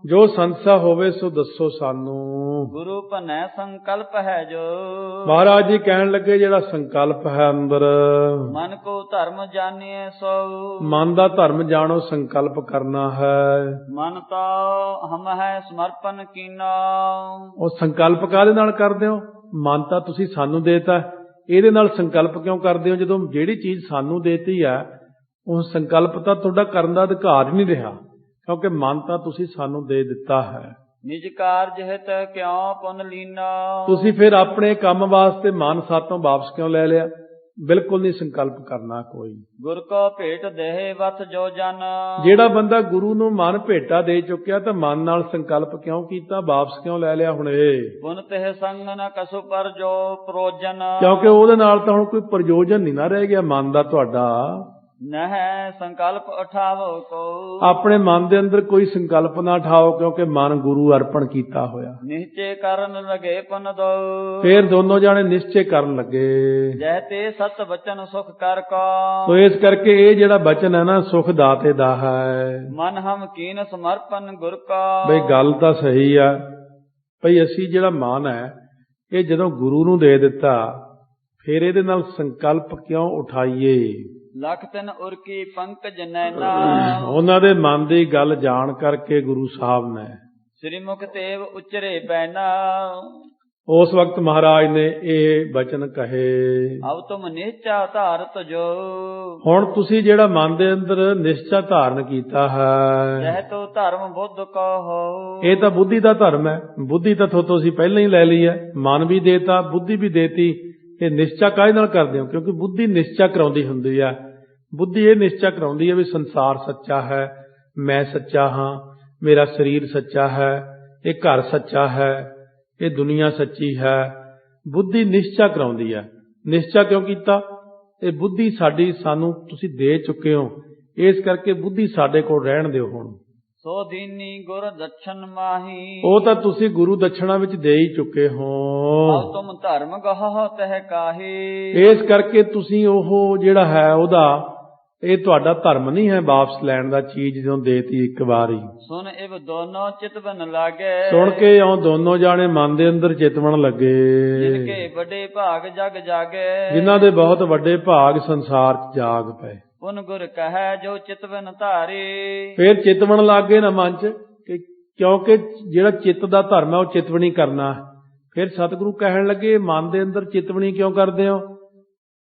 ਜੋ ਸੰਸਾ ਹੋਵੇ ਸੋ ਦੱਸੋ ਸਾਨੂੰ। ਗੁਰੂ ਭਨੈ ਸੰਕਲਪ ਹੈ ਜੋ। ਮਹਾਰਾਜ ਜੀ ਕਹਿਣ ਲੱਗੇ ਜਿਹੜਾ ਸੰਕਲਪ ਹੈ ਅੰਦਰ, ਮਨ ਕੋ ਧਰਮ ਜਾਣੀਏ ਸੋ। ਮਨ ਦਾ ਧਰਮ ਜਾਣੋ, ਸੰਕਲਪ ਕਰਨਾ ਹੈ। ਮਨ ਤਾ ਹਮ ਹੈ ਸਮਰਪਣ ਕੀਨਾ। ਉਹ ਸੰਕਲਪ ਕਾਹਦੇ ਨਾਲ ਕਰਦੇ ਹੋ? ਮਨ ਤਾਂ ਤੁਸੀਂ ਸਾਨੂੰ ਦੇਤਾ, ਇਹਦੇ ਨਾਲ ਸੰਕਲਪ ਕਿਉਂ ਕਰਦੇ ਹੋ? ਜਦੋਂ ਜਿਹੜੀ ਚੀਜ਼ ਸਾਨੂੰ ਦੇਤੀ ਹੈ, ਉਹ ਸੰਕਲਪ ਤਾਂ ਤੁਹਾਡਾ ਕਰਨ ਦਾ ਅਧਿਕਾਰ ਹੀ ਨਹੀਂ ਰਿਹਾ, ਕਿਉਂਕਿ ਮਨ ਤਾਂ ਤੁਸੀਂ ਸਾਨੂੰ ਦੇ ਦਿੱਤਾ ਹੈ। ਨਿਜ ਕਾਰਜ ਹਿਤ ਕਿਉ ਪੁਨ ਲੀਨਾ। ਤੁਸੀਂ ਫਿਰ ਆਪਣੇ ਕੰਮ ਵਾਸਤੇ ਮਨ ਸਾਤੋਂ ਵਾਪਸ ਕਿਉਂ ਲੈ ਲਿਆ? ਬਿਲਕੁਲ ਨਹੀਂ ਸੰਕਲਪ ਕਰਨਾ ਕੋਈ। ਗੁਰ ਕੋ ਭੇਟ ਦੇਹ ਵਤ ਜੋ ਜਨ। ਜਿਹੜਾ ਬੰਦਾ ਗੁਰੂ ਨੂੰ ਮਨ ਭੇਟਾ ਦੇ ਚੁੱਕਿਆ ਤਾਂ ਮਨ ਨਾਲ ਸੰਕਲਪ ਕਿਉਂ ਕੀਤਾ, ਵਾਪਸ ਕਿਉਂ ਲੈ ਲਿਆ ਹੁਣ ਇਹ? ਪੁਨ ਤੇ ਸੰਗ ਨ ਕਸੁ ਪਰ ਜੋ ਪ੍ਰੋਜਨ। ਕਿਉਂਕਿ ਉਹਦੇ ਨਾਲ ਤਾਂ ਹੁਣ ਕੋਈ ਪ੍ਰਯੋਜਨ ਨਹੀਂ ਨਾ ਰਹਿ ਗਿਆ ਮਨ ਦਾ ਤੁਹਾਡਾ। ਨਹਿ ਸੰਕਲਪ ਉਠਾਵੋ ਕੋ। ਆਪਣੇ ਮਨ ਦੇ ਅੰਦਰ ਕੋਈ ਸੰਕਲਪ ਨਾ ਉਠਾਓ, ਕਿਉਂਕਿ ਮਨ ਗੁਰੂ ਅਰਪਣ ਕੀਤਾ ਹੋਇਆ। ਨਿਸ਼ਚੈ ਕਰਨ ਲਗੇ ਪੁਨ ਦੋ। ਫਿਰ ਦੋਨੋਂ ਜਾਣੇ ਨਿਸ਼ਚੈ ਕਰਨ ਲੱਗੇ। ਜੈ ਤੇ ਸਤ ਬਚਨ ਸੁਖ ਕਰ ਕੋ। ਸੋ ਇਸ ਕਰਕੇ ਇਹ ਜਿਹੜਾ ਬਚਨ ਹੈ ਨਾ, ਸੁਖ ਦਾਤੇ ਦਾ ਹੈ। ਮਨ ਹਮ ਕੀਨ ਸਮਰਪਣ ਗੁਰ ਕਾ। ਬਈ ਗੱਲ ਤਾਂ ਸਹੀ ਆ ਭਈ, ਅਸੀਂ ਜਿਹੜਾ ਮਨ ਹੈ ਇਹ ਜਦੋਂ ਗੁਰੂ ਨੂੰ ਦੇ ਦਿੱਤਾ, ਫਿਰ ਇਹਦੇ ਨਾਲ ਸੰਕਲਪ ਕਿਉਂ ਉਠਾਈਏ? ਲਖ ਤਿਨ ਉਰਕੀ ਪੰਕਜ ਨੈਨਾ। ਉਹਨਾਂ ਦੇ ਮਨ ਦੀ ਗੱਲ ਜਾਣ ਕਰਕੇ ਗੁਰੂ ਸਾਹਿਬ ਨੇ ਸ੍ਰੀ ਮੁਖ ਤੇਵ ਉਚਰੇ ਬੈਨਾ। ਉਸ ਵਕਤ ਮਹਾਰਾਜ ਨੇ ਇਹ ਬਚਨ ਕਹੇ, ਅਬ ਤੁਮ ਨਿਸ਼ਚਾ ਧਾਰਤ ਜੋ। ਹੁਣ ਤੁਸੀਂ ਜਿਹੜਾ ਮਨ ਦੇ ਅੰਦਰ ਨਿਸ਼ਚਾ ਧਾਰਨ ਕੀਤਾ ਹੈ, ਜਹ ਤੋ ਧਰਮ ਬੁੱਧ ਕਹੋ। ਇਹ ਤਾਂ ਬੁੱਧੀ ਦਾ ਧਰਮ ਹੈ। ਬੁੱਧੀ ਤਾਂ ਥੋਤੋਂ ਅਸੀਂ ਪਹਿਲਾਂ ਹੀ ਲੈ ਲਈ ਹੈ, ਮਨ ਵੀ ਦੇਤਾ, ਬੁੱਧੀ ਵੀ ਦੇਤੀ। ਇਹ ਨਿਸ਼ਚਾ ਕਾਹਦੇ ਨਾਲ ਕਰਦੇ ਹੋ? ਕਿਉਂਕਿ ਬੁੱਧੀ ਨਿਸ਼ਚਾ ਕਰਾਉਂਦੀ ਹੁੰਦੀ ਆ। ਬੁੱਧੀ ਇਹ ਨਿਸ਼ਚਾ ਕਰਾਉਂਦੀ ਹੈ ਵੀ ਸੰਸਾਰ ਸੱਚਾ ਹੈ, ਮੈਂ ਸੱਚਾ ਹਾਂ, ਮੇਰਾ ਸਰੀਰ ਸੱਚਾ ਹੈ, ਇਹ ਘਰ ਸੱਚਾ ਹੈ, ਇਹ ਦੁਨੀਆ ਸੱਚੀ ਹੈ। ਬੁੱਧੀ ਨਿਸ਼ਚਾ ਕਰਾਉਂਦੀ ਹੈ। ਨਿਸ਼ਚਾ ਕਿਉਂ ਕੀਤਾ? ਇਹ ਬੁੱਧੀ ਸਾਡੀ ਸਾਨੂੰ ਤੁਸੀਂ ਦੇ ਚੁੱਕੇ ਹੋ, ਇਸ ਕਰਕੇ ਬੁੱਧੀ ਸਾਡੇ ਕੋਲ ਰਹਿਣ ਦਿਓ। ਹੁਣ ਸੋ ਦੀਨੀ ਗੁਰ ਦਛਨ ਮਾਹੀ। ਉਹ ਤਾਂ ਤੁਸੀਂ ਗੁਰੂ ਦਛਣਾ ਵਿੱਚ ਦੇ ਹੀ ਚੁੱਕੇ ਹੋ। ਅਬ ਤੁਮ ਧਰਮ ਗਹ ਤਹਿ ਕਾਹੀ। ਇਸ ਕਰਕੇ ਤੁਸੀਂ ਉਹ ਜਿਹੜਾ ਹੈ ਉਹਦਾ, ਇਹ ਤੁਹਾਡਾ ਧਰਮ ਨਹੀਂ ਹੈ ਵਾਪਸ ਲੈਣ ਦਾ। ਚੀਜ਼ ਜਦੋਂ ਦੇਤੀ ਇੱਕ ਵਾਰੀ, ਸੁਨ ਇਵ ਦੋਨੋਂ ਚਿਤ ਬਨ ਲਾਗੇ। ਸੁਣ ਕੇ ਉਹ ਦੋਨੋਂ ਜਾਣੇ ਮਨ ਦੇ ਅੰਦਰ ਚਿਤਵਣ ਲੱਗੇ, ਜਿਨਕੇ ਵੱਡੇ ਭਾਗ ਜਗ ਜਾਗੇ। ਜਿਨ੍ਹਾਂ ਦੇ ਬਹੁਤ ਵੱਡੇ ਭਾਗ ਸੰਸਾਰ 'ਚ ਜਾਗ ਪਏ। ਪੁਨ ਗੁਰ ਕਹੈ ਜੋ ਚਿਤ ਬਨ ਧਾਰੀ। ਫਿਰ ਚਿਤਵਣ ਲੱਗ ਗਏ ਨਾ ਮਨ 'ਚ, ਕਿਉਂਕਿ ਜਿਹੜਾ ਚਿੱਤ ਦਾ ਧਰਮ ਹੈ ਉਹ ਚਿਤਵਣੀ ਕਰਨਾ। ਫਿਰ ਸਤਿਗੁਰੂ ਕਹਿਣ ਲੱਗੇ, ਮਨ ਦੇ ਅੰਦਰ ਚਿਤਵਣੀ ਕਿਉਂ ਕਰਦੇ ਹੋ?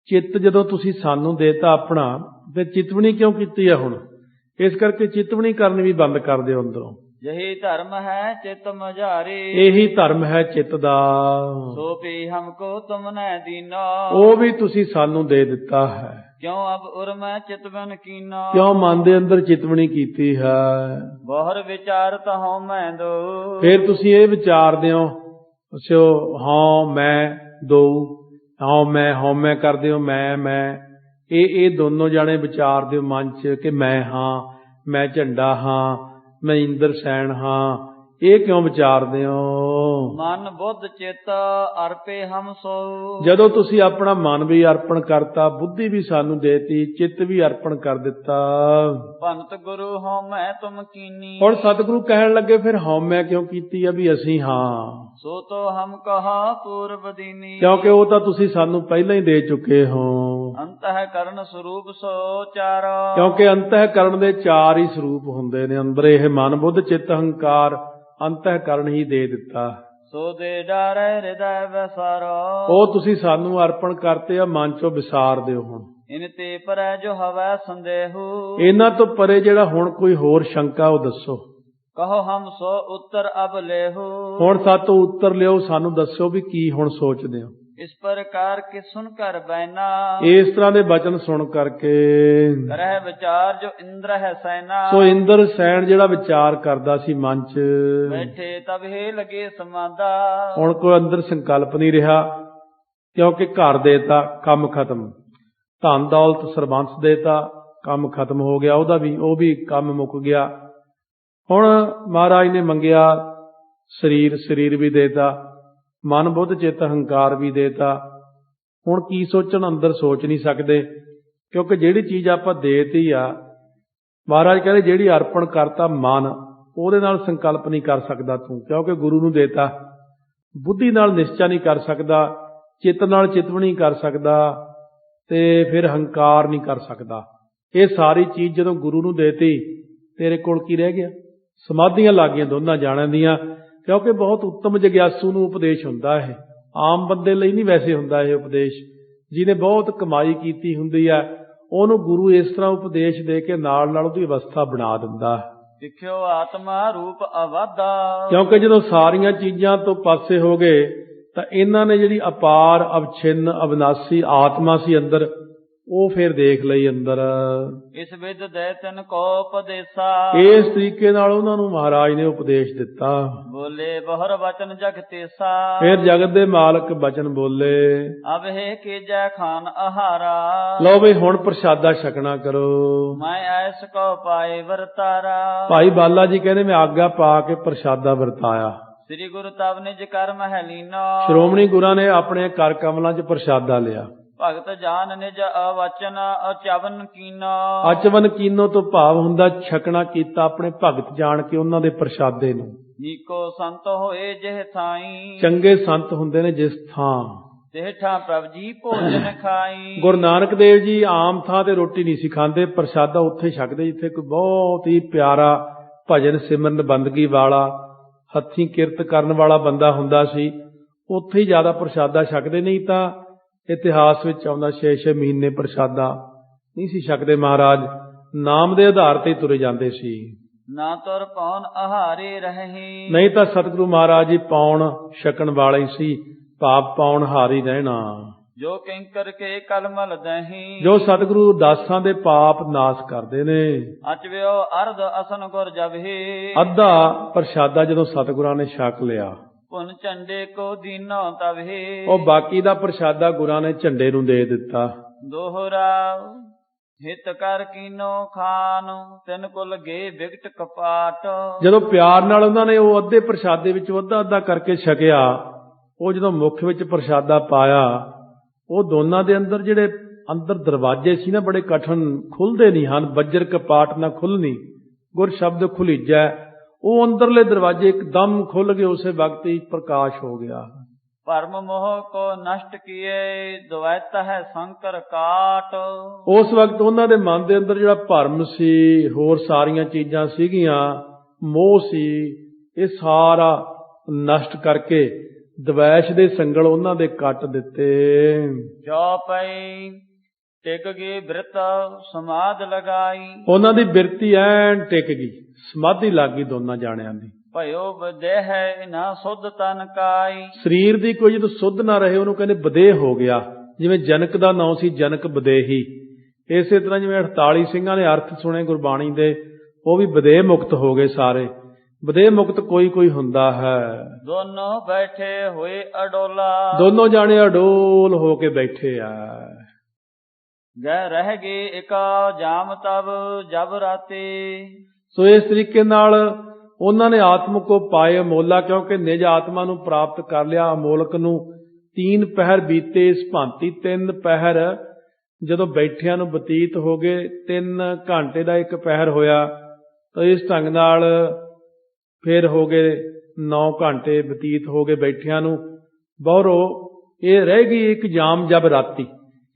ਚਿੱਤ ਜਦੋਂ ਤੁਸੀਂ ਸਾਨੂੰ ਦੇਤਾ ਆਪਣਾ, ਤੇ ਚਿਤਵਣੀ ਕਿਉਂ ਕੀਤੀ ਹੈ ਹੁਣ? ਇਸ ਕਰਕੇ ਚਿਤਵਣੀ ਕਰਨੀ ਵੀ ਬੰਦ ਕਰ ਦਿਓ ਅੰਦਰੋਂ। ਯਹੀ ਧਰਮ ਹੈ ਚਿਤ ਮਝਾਰੀ। ਇਹੀ ਧਰਮ ਹੈ ਚਿੱਤ ਦਾ। ਸੋ ਪੀ ਹਮਕੋ ਤੁਮਨੇ ਦੀਨਾ। ਉਹ ਵੀ ਤੁਸੀਂ ਸਾਨੂੰ ਦੇ ਦਿੱਤਾ ਹੈ। ਕਿਉਂ ਅਬ ਉਰ ਮੈਂ ਚਿਤ ਬਨ ਕੀਨਾ। ਕਿਉਂ ਮਨ ਦੇ ਅੰਦਰ ਚਿਤਵਣੀ ਕੀਤੀ ਹੈ? ਬਹੁਰ ਵਿਚਾਰਤ ਹਉ ਮੈਂ ਦੋ। ਫਿਰ ਤੁਸੀਂ ਇਹ ਵਿਚਾਰਦੇ ਹੋ, ਸੋ ਹਾਂ ਮੈਂ ਦੋ, ਹਉ ਮੈਂ ਕਰਦੇ ਹੋ, ਮੈਂ ਇਹ ਦੋਨੋਂ ਜਾਣੇ ਵਿਚਾਰਦੇ ਹੋ ਮਨ 'ਚ ਕਿ ਮੈਂ ਹਾਂ, ਮੈਂ ਝੰਡਾ ਹਾਂ, ਮੈਂ ਇੰਦਰ ਸੈਨ ਹਾਂ। ਇਹ ਕਿਉਂ ਵਿਚਾਰਦੇ ਹੋ? ਮਨ ਬੁੱਧ ਚਿੱਤ ਅਰਪੇ ਹਮ ਸੋ। ਜਦੋਂ ਤੁਸੀਂ ਆਪਣਾ ਮਨ ਵੀ ਅਰਪਣ ਕਰਤਾ, ਬੁੱਧੀ ਵੀ ਸਾਨੂੰ ਦੇਤੀ, ਚਿੱਤ ਵੀ ਅਰਪਣ ਕਰ ਦਿੱਤਾ। ਭੰਤ ਗੁਰੂ ਹਉ ਮੈਂ ਤੁਮ ਕੀਨੀ। ਹੁਣ ਸਤਿਗੁਰੂ ਕਹਿਣ ਲੱਗੇ, ਫਿਰ ਹਉਮੈ ਕਿਉਂ ਕੀਤੀ ਆ ਵੀ ਅਸੀਂ ਹਾਂ? ਸੋ ਤੋ ਹਮ ਕਹਾ ਪੂਰਬ ਦੀਨੀ। ਕਿਉਂਕਿ ਉਹ ਤਾਂ ਤੁਸੀਂ ਸਾਨੂੰ ਪਹਿਲਾਂ ਹੀ ਦੇ ਚੁੱਕੇ ਹੋ। ਅੰਤః ਕਰਨ ਸਰੂਪ ਸੋ ਚਾਰ। ਕਿਉਂਕਿ ਅੰਤଃ ਕਰਨ ਦੇ 4 ਹੀ ਸਰੂਪ ਹੁੰਦੇ ਨੇ। ਅੰਦਰ ਇਹ ਮਨ ਬੁੱਧ ਚਿੱਤ ਹੰਕਾਰ ਅੰਤଃ ਕਰਨ ਹੀ ਦੇ ਦਿੱਤਾ। ਸੋ ਦੇ ਡਾਰੇ ਹਿਰਦੈ ਵਸਾਰੋ। ਉਹ ਤੁਸੀਂ ਸਾਨੂੰ ਅਰਪਣ ਕਰਤੇ ਆ, ਮਨ ਚੋਂ ਵਿਸਾਰ ਦਿਓ। ਹੁਣ ਇਨ ਤੇ ਪਰੈ ਜੋ ਹਵੈ ਸੰਦੇਹੂ। ਇਹਨਾਂ ਤੋਂ ਪਰੇ ਜਿਹੜਾ ਹੁਣ ਕੋਈ ਹੋਰ ਸ਼ੰਕਾ ਉਹ ਦੱਸੋ। ਕਹੋ ਹਮ ਸੋ ਉੱਤਰ ਅਬ ਲੇਹੂ। ਹੁਣ ਸਾਤੋਂ ਉੱਤਰ ਲਿਓ, ਸਾਨੂੰ ਦੱਸੋ ਵੀ ਕੀ ਹੁਣ ਸੋਚਦੇ ਹੋ। ਇਸ ਪ੍ਰਕਾਰ ਕਿ ਸੁਣ ਕਰ ਬੈਨਾ। ਇਸ ਤਰ੍ਹਾਂ ਦੇ ਬਚਨ ਸੁਣ ਕਰਕੇ ਕਰਹਿ ਵਿਚਾਰ ਜੋ ਇੰਦਰ ਹੈ ਸੈਨਾ। ਸੋ ਇੰਦਰ ਸੈਨ ਜਿਹੜਾ ਵਿਚਾਰ ਕਰਦਾ ਸੀ ਮਨ 'ਚ, ਬੈਠੇ ਤਬ ਹੀ ਲਗੇ ਸਮਾਦਾ। ਹੁਣ ਕੋਈ ਅੰਦਰ ਸੰਕਲਪ ਨਹੀਂ ਰਿਹਾ, ਕਿਉਂਕਿ ਘਰ ਦੇਤਾ, ਕੰਮ ਖਤਮ। ਧਨ ਦੌਲਤ ਸਰਬੰਸ ਦੇਤਾ, ਕੰਮ ਖਤਮ ਹੋ ਗਿਆ। ਉਹਦਾ ਵੀ ਉਹ ਵੀ ਕੰਮ ਮੁੱਕ ਗਿਆ। ਹੁਣ ਮਹਾਰਾਜ ਨੇ ਮੰਗਿਆ ਸਰੀਰ ਵੀ ਦੇਤਾ, ਮਨ ਬੁੱਧ ਚਿੱਤ ਹੰਕਾਰ ਵੀ ਦੇਤਾ। ਹੁਣ ਕੀ ਸੋਚਣ? ਅੰਦਰ ਸੋਚ ਨਹੀਂ ਸਕਦੇ, ਕਿਉਂਕਿ ਜਿਹੜੀ ਚੀਜ਼ ਆਪਾਂ ਦੇਤੀ ਆ, ਮਹਾਰਾਜ ਕਹਿੰਦੇ ਜਿਹੜੀ ਅਰਪਣ ਕਰਤਾ ਮਨ, ਉਹਦੇ ਨਾਲ ਸੰਕਲਪ ਨਹੀਂ ਕਰ ਸਕਦਾ ਤੂੰ, ਕਿਉਂਕਿ ਗੁਰੂ ਨੂੰ ਦੇਤਾ। ਬੁੱਧੀ ਨਾਲ ਨਿਸ਼ਚਾ ਨਹੀਂ ਕਰ ਸਕਦਾ, ਚਿੱਤ ਨਾਲ ਚਿਤਵਣੀ ਨਹੀਂ ਕਰ ਸਕਦਾ, ਤੇ ਫਿਰ ਹੰਕਾਰ ਨਹੀਂ ਕਰ ਸਕਦਾ। ਇਹ ਸਾਰੀ ਚੀਜ਼ ਜਦੋਂ ਗੁਰੂ ਨੂੰ ਦੇਤੀ, ਤੇਰੇ ਕੋਲ ਕੀ ਰਹਿ ਗਿਆ? ਸਮਾਧੀਆਂ ਲੱਗ ਗਈਆਂ ਦੋਨਾਂ ਜਾਣਿਆਂ ਦੀਆਂ। ਕਿਉਂਕਿ ਬਹੁਤ ਉੱਤਮ ਜਗਿਆਸੂ ਨੂੰ ਉਪਦੇਸ਼ ਹੁੰਦਾ ਇਹ, ਆਮ ਬੰਦੇ ਲਈ ਨਹੀਂ ਵੈਸੇ ਹੁੰਦਾ ਇਹ ਉਪਦੇਸ਼। ਜਿਹਨੇ ਬਹੁਤ ਕਮਾਈ ਕੀਤੀ ਹੁੰਦੀ ਹੈ, ਉਹਨੂੰ ਗੁਰੂ ਇਸ ਤਰ੍ਹਾਂ ਉਪਦੇਸ਼ ਦੇ ਕੇ ਨਾਲ ਉਹਦੀ ਅਵਸਥਾ ਬਣਾ ਦਿੰਦਾ। ਸਿੱਖਿਓ ਆਤਮਾ ਰੂਪ ਅਵਾਦਾ। ਕਿਉਂਕਿ ਜਦੋਂ ਸਾਰੀਆਂ ਚੀਜ਼ਾਂ ਤੋਂ ਪਾਸੇ ਹੋ ਗਏ, ਤਾਂ ਇਹਨਾਂ ਨੇ ਜਿਹੜੀ ਅਪਾਰ ਅਵਛਿੰਨ ਅਵਿਨਾਸੀ ਆਤਮਾ ਸੀ ਅੰਦਰ, ਉਹ ਫਿਰ ਦੇਖ ਲਈ ਅੰਦਰ। ਇਸ ਵਿਦ ਦੇ ਤਨ ਕੋ ਉਪਦੇਸਾ। ਇਸ ਤਰੀਕੇ ਨਾਲ ਉਹਨਾਂ ਨੂੰ ਮਹਾਰਾਜ ਨੇ ਉਪਦੇਸ਼ ਦਿੱਤਾ। ਬੋਲੇ ਬਹੁਰ ਬਚਨ ਜਗਤੇਸਾ। ਫਿਰ ਜਗਤ ਦੇ ਮਾਲਕ ਬਚਨ ਬੋਲੇ, ਅਬ ਹੈ ਕੀਜੈ ਖਾਨ ਆਹਾਰਾ। ਲਓ ਬਈ ਹੁਣ ਪ੍ਰਸ਼ਾਦਾ ਛਕਣਾ ਕਰੋ। ਮੈਂ ਐਸ ਕੋ ਪਾਏ ਵਰਤਾਰਾ। ਭਾਈ ਬਾਲਾ ਜੀ ਕਹਿੰਦੇ ਮੈਂ ਆਗਿਆ ਪਾ ਕੇ ਪ੍ਰਸ਼ਾਦਾ ਵਰਤਾਇਆ। ਸ੍ਰੀ ਗੁਰੂ ਤਵ ਨਿਜ ਕਰ ਮਹਿਲੀਨਾ। ਸ਼੍ਰੋਮਣੀ ਗੁਰਾਂ ਨੇ ਆਪਣੇ ਕਰ ਕਮਲਾਂ 'ਚ ਪ੍ਰਸ਼ਾਦਾ ਲਿਆ। ਭਗਤ ਜਾਨ ਨਿਜ ਅਵਚਨ ਅਚਵਨ ਕੀਨਾ। ਅਚਵਨ ਕੀਨੋ ਤੋਂ ਭਾਵ ਹੁੰਦਾ ਛਕਣਾ ਕੀਤਾ ਆਪਣੇ ਭਗਤ ਜਾਣ ਕੇ ਉਹਨਾਂ ਦੇ ਪ੍ਰਸ਼ਾਦੇ ਨੂੰ। ਨੀਕੋ ਸੰਤ ਹੋਏ ਜਿਹ ਥਾਈ। ਚੰਗੇ ਸੰਤ ਹੁੰਦੇ ਨੇ ਜਿਸ ਥਾਂ। ਤੇਠਾ ਪ੍ਰਭ ਜੀ ਭੋਜਨ ਖਾਈ। ਗੁਰੂ ਨਾਨਕ ਦੇਵ ਜੀ ਆਮ ਥਾਂ ਤੇ ਰੋਟੀ ਨਹੀਂ ਸੀ ਖਾਂਦੇ, ਪ੍ਰਸ਼ਾਦਾ ਉੱਥੇ ਛਕਦੇ ਜਿੱਥੇ ਕੋਈ ਬਹੁਤ ਹੀ ਪਿਆਰਾ ਭਜਨ ਸਿਮਰਨ ਬੰਦਗੀ ਵਾਲਾ ਹੱਥੀਂ ਕਿਰਤ ਕਰਨ ਵਾਲਾ ਬੰਦਾ ਹੁੰਦਾ ਸੀ, ਉੱਥੇ ਹੀ ਜ਼ਿਆਦਾ ਪ੍ਰਸ਼ਾਦਾ ਛਕਦੇ। ਨਹੀਂ ਤਾਂ ਇਤਿਹਾਸ ਵਿੱਚ ਆਉਂਦਾ 6-6 ਮਹੀਨੇ ਪ੍ਰਸ਼ਾਦਾ ਨਹੀਂ ਸੀ ਛਕਦੇ ਮਹਾਰਾਜ, ਨਾਮ ਦੇ ਆਧਾਰ ਤੇ ਤੁਰੇ ਜਾਂਦੇ ਸੀ। ਨਾ ਤੁਰ ਪਉਨ ਆਹਾਰੇ ਰਹੀ। ਨਹੀਂ ਤਾਂ ਸਤਿਗੁਰੂ ਮਹਾਰਾਜ ਜੀ ਪਾਉਣ ਛਕਣ ਵਾਲੇ ਸੀ, ਪਾਪ ਪਾਉਣ ਹਾਰੀ ਰਹਿਣਾ। ਜੋ ਕਿੰਕਰ ਕੇ ਕਲਮਲ ਦਹੀਂ। ਜੋ ਸਤਿਗੁਰੂ ਦਾਸਾਂ ਦੇ ਪਾਪ ਨਾਸ ਕਰਦੇ ਨੇ। ਅਚਵਿਓ ਅਰਧ ਅਸਨ ਗੁਰ ਜਬਹੀ। ਅੱਧਾ ਪ੍ਰਸ਼ਾਦਾ ਜਦੋਂ ਸਤਿਗੁਰਾਂ ਨੇ ਛਕ ਲਿਆ, ਪੁਨ ਝੰਡੇ ਕੋ ਦੀਨੋ ਤਬਹੀ। ਉਹ ਬਾਕੀ ਦਾ ਪ੍ਰਸ਼ਾਦਾ ਗੁਰਾਂ ਨੇ ਝੰਡੇ ਨੂੰ ਦੇ ਦਿੱਤਾ। ਦੋਹਰਾ ਹਿਤ ਕਰ ਕੀਨੋ ਖਾਨ ਤਿਨ ਕੁਲ ਗੇ ਵਿਗਟ ਕਪਾਟ। ਜਦੋਂ ਪਿਆਰ ਨਾਲ ਉਹਨਾਂ ਨੇ ਉਹ ਅੱਧੇ ਪ੍ਰਸ਼ਾਦੇ ਵਿੱਚੋਂ ਅੱਧਾ ਅੱਧਾ ਕਰਕੇ ਛਕਿਆ, ਉਹ ਜਦੋਂ ਮੁੱਖ ਵਿੱਚ ਪ੍ਰਸ਼ਾਦਾ ਪਾਇਆ, ਉਹ ਦੋਨਾਂ ਦੇ ਅੰਦਰ ਜਿਹੜੇ ਅੰਦਰ ਦਰਵਾਜ਼ੇ ਸੀ ਨਾ ਬੜੇ ਕਠਨ, ਖੁੱਲਦੇ ਨਹੀਂ ਹਨ। ਬੱਜਰ ਕਪਾਟ ਨਾ ਖੁੱਲਣੀ, ਗੁਰ ਸ਼ਬਦ ਖੁਲੀਜੈ। ਉਹ ਅੰਦਰਲੇ ਦਰਵਾਜ਼ੇ ਇੱਕਦਮ ਖੁੱਲ ਗਏ, ਉਸੇ ਵਕਤ ਹੀ ਪ੍ਰਕਾਸ਼ ਹੋ ਗਿਆ। ਭਰਮ ਮੋਹ ਕੋ ਨਸ਼ਟ ਕੀਏ ਦਵੈਤ ਹੈ ਸੰਕਰ ਕਾਟ। ਉਸ ਵਕਤ ਉਹਨਾਂ ਦੇ ਮਨ ਦੇ ਅੰਦਰ ਜਿਹੜਾ ਭਰਮ ਸੀ, ਹੋਰ ਸਾਰੀਆਂ ਚੀਜ਼ਾਂ ਸੀਗੀਆਂ, ਮੋਹ ਸੀ, ਇਹ ਸਾਰਾ ਨਸ਼ਟ ਕਰਕੇ ਦਵੈਸ਼ ਦੇ ਸੰਗਲ ਉਹਨਾਂ ਦੇ ਕੱਟ ਦਿੱਤੇ। ਜੋ ਪਈ ਟਿਕ ਗਈ ਬਿਰਤ ਸਮਾਧ ਲਗਾਈ। ਉਹਨਾਂ ਦੀ ਬਿਰਤੀ ਐਨ ਟਿਕ ਗਈ, ਸਮਾਧੀ ਲੱਗ ਗਈ ਦੋਨਾਂ ਜਾਣਿਆਂ ਦੀ। ਭਇਓ ਬਦੇਹ ਨਾ ਸੁਧ ਤਨ ਕਾਈ। ਸਰੀਰ ਦੀ ਕੋਈ ਜਦੋਂ ਸੁੱਧ ਨਾ ਰਹੇ ਉਹਨੂੰ ਕਹਿੰਦੇ ਬਦੇਹ ਹੋ ਗਿਆ। ਜਿਵੇਂ ਜਨਕ ਦਾ ਨਾਂ ਸੀ ਜਨਕ ਬਦੇਹੀ, ਇਸੇ ਤਰ੍ਹਾਂ ਜਿਵੇਂ 48 ਸਿੰਘਾਂ ਨੇ ਅਰਥ ਸੁਣੇ ਗੁਰਬਾਣੀ ਦੇ, ਉਹ ਵੀ ਬਦੇਹ ਮੁਕਤ ਹੋ ਗਏ ਸਾਰੇ। ਬਦੇਹ ਮੁਕਤ ਕੋਈ ਕੋਈ ਹੁੰਦਾ ਹੈ। ਦੋਨੋਂ ਬੈਠੇ ਹੋਏ ਅਡੋਲਾ। ਦੋਨੋਂ ਜਾਣੇ ਅਡੋਲ ਹੋ ਕੇ ਬੈਠੇ ਆ। ਗਹਿ ਰਹਿ ਗਏ ਇਕਾ ਜਾਮ ਤਬ ਜਬ ਰਾਤੇ। ਸੋ ਇਸ ਤਰੀਕੇ ਨਾਲ ਉਹਨਾਂ ਨੇ ਆਤਮ ਕੋ ਪਾਏ ਅਮੋਲਾ, ਕਿਉਂਕਿ ਨਿਜ ਆਤਮਾ ਨੂੰ ਪ੍ਰਾਪਤ ਕਰ ਲਿਆ ਅਮੋਲਕ ਨੂੰ। 3 ਪਹਿਰ ਬੀਤੇ ਇਸ ਭਾਂਤੀ। 3 ਪਹਿਰ ਜਦੋਂ ਬੈਠਿਆਂ ਨੂੰ ਬਤੀਤ ਹੋ ਗਏ, 3 ਘੰਟੇ ਦਾ ਇੱਕ ਪਹਿਰ ਹੋਇਆ, ਤਾਂ ਇਸ ਢੰਗ ਨਾਲ ਫਿਰ ਹੋ ਗਏ 9 ਘੰਟੇ ਬਤੀਤ ਹੋ ਗਏ ਬੈਠਿਆਂ ਨੂੰ। ਬਹੁਰੋ ਇਹ ਰਹਿ ਗਈ ਇੱਕ ਜਾਮ ਜਬ ਰਾਤੀ,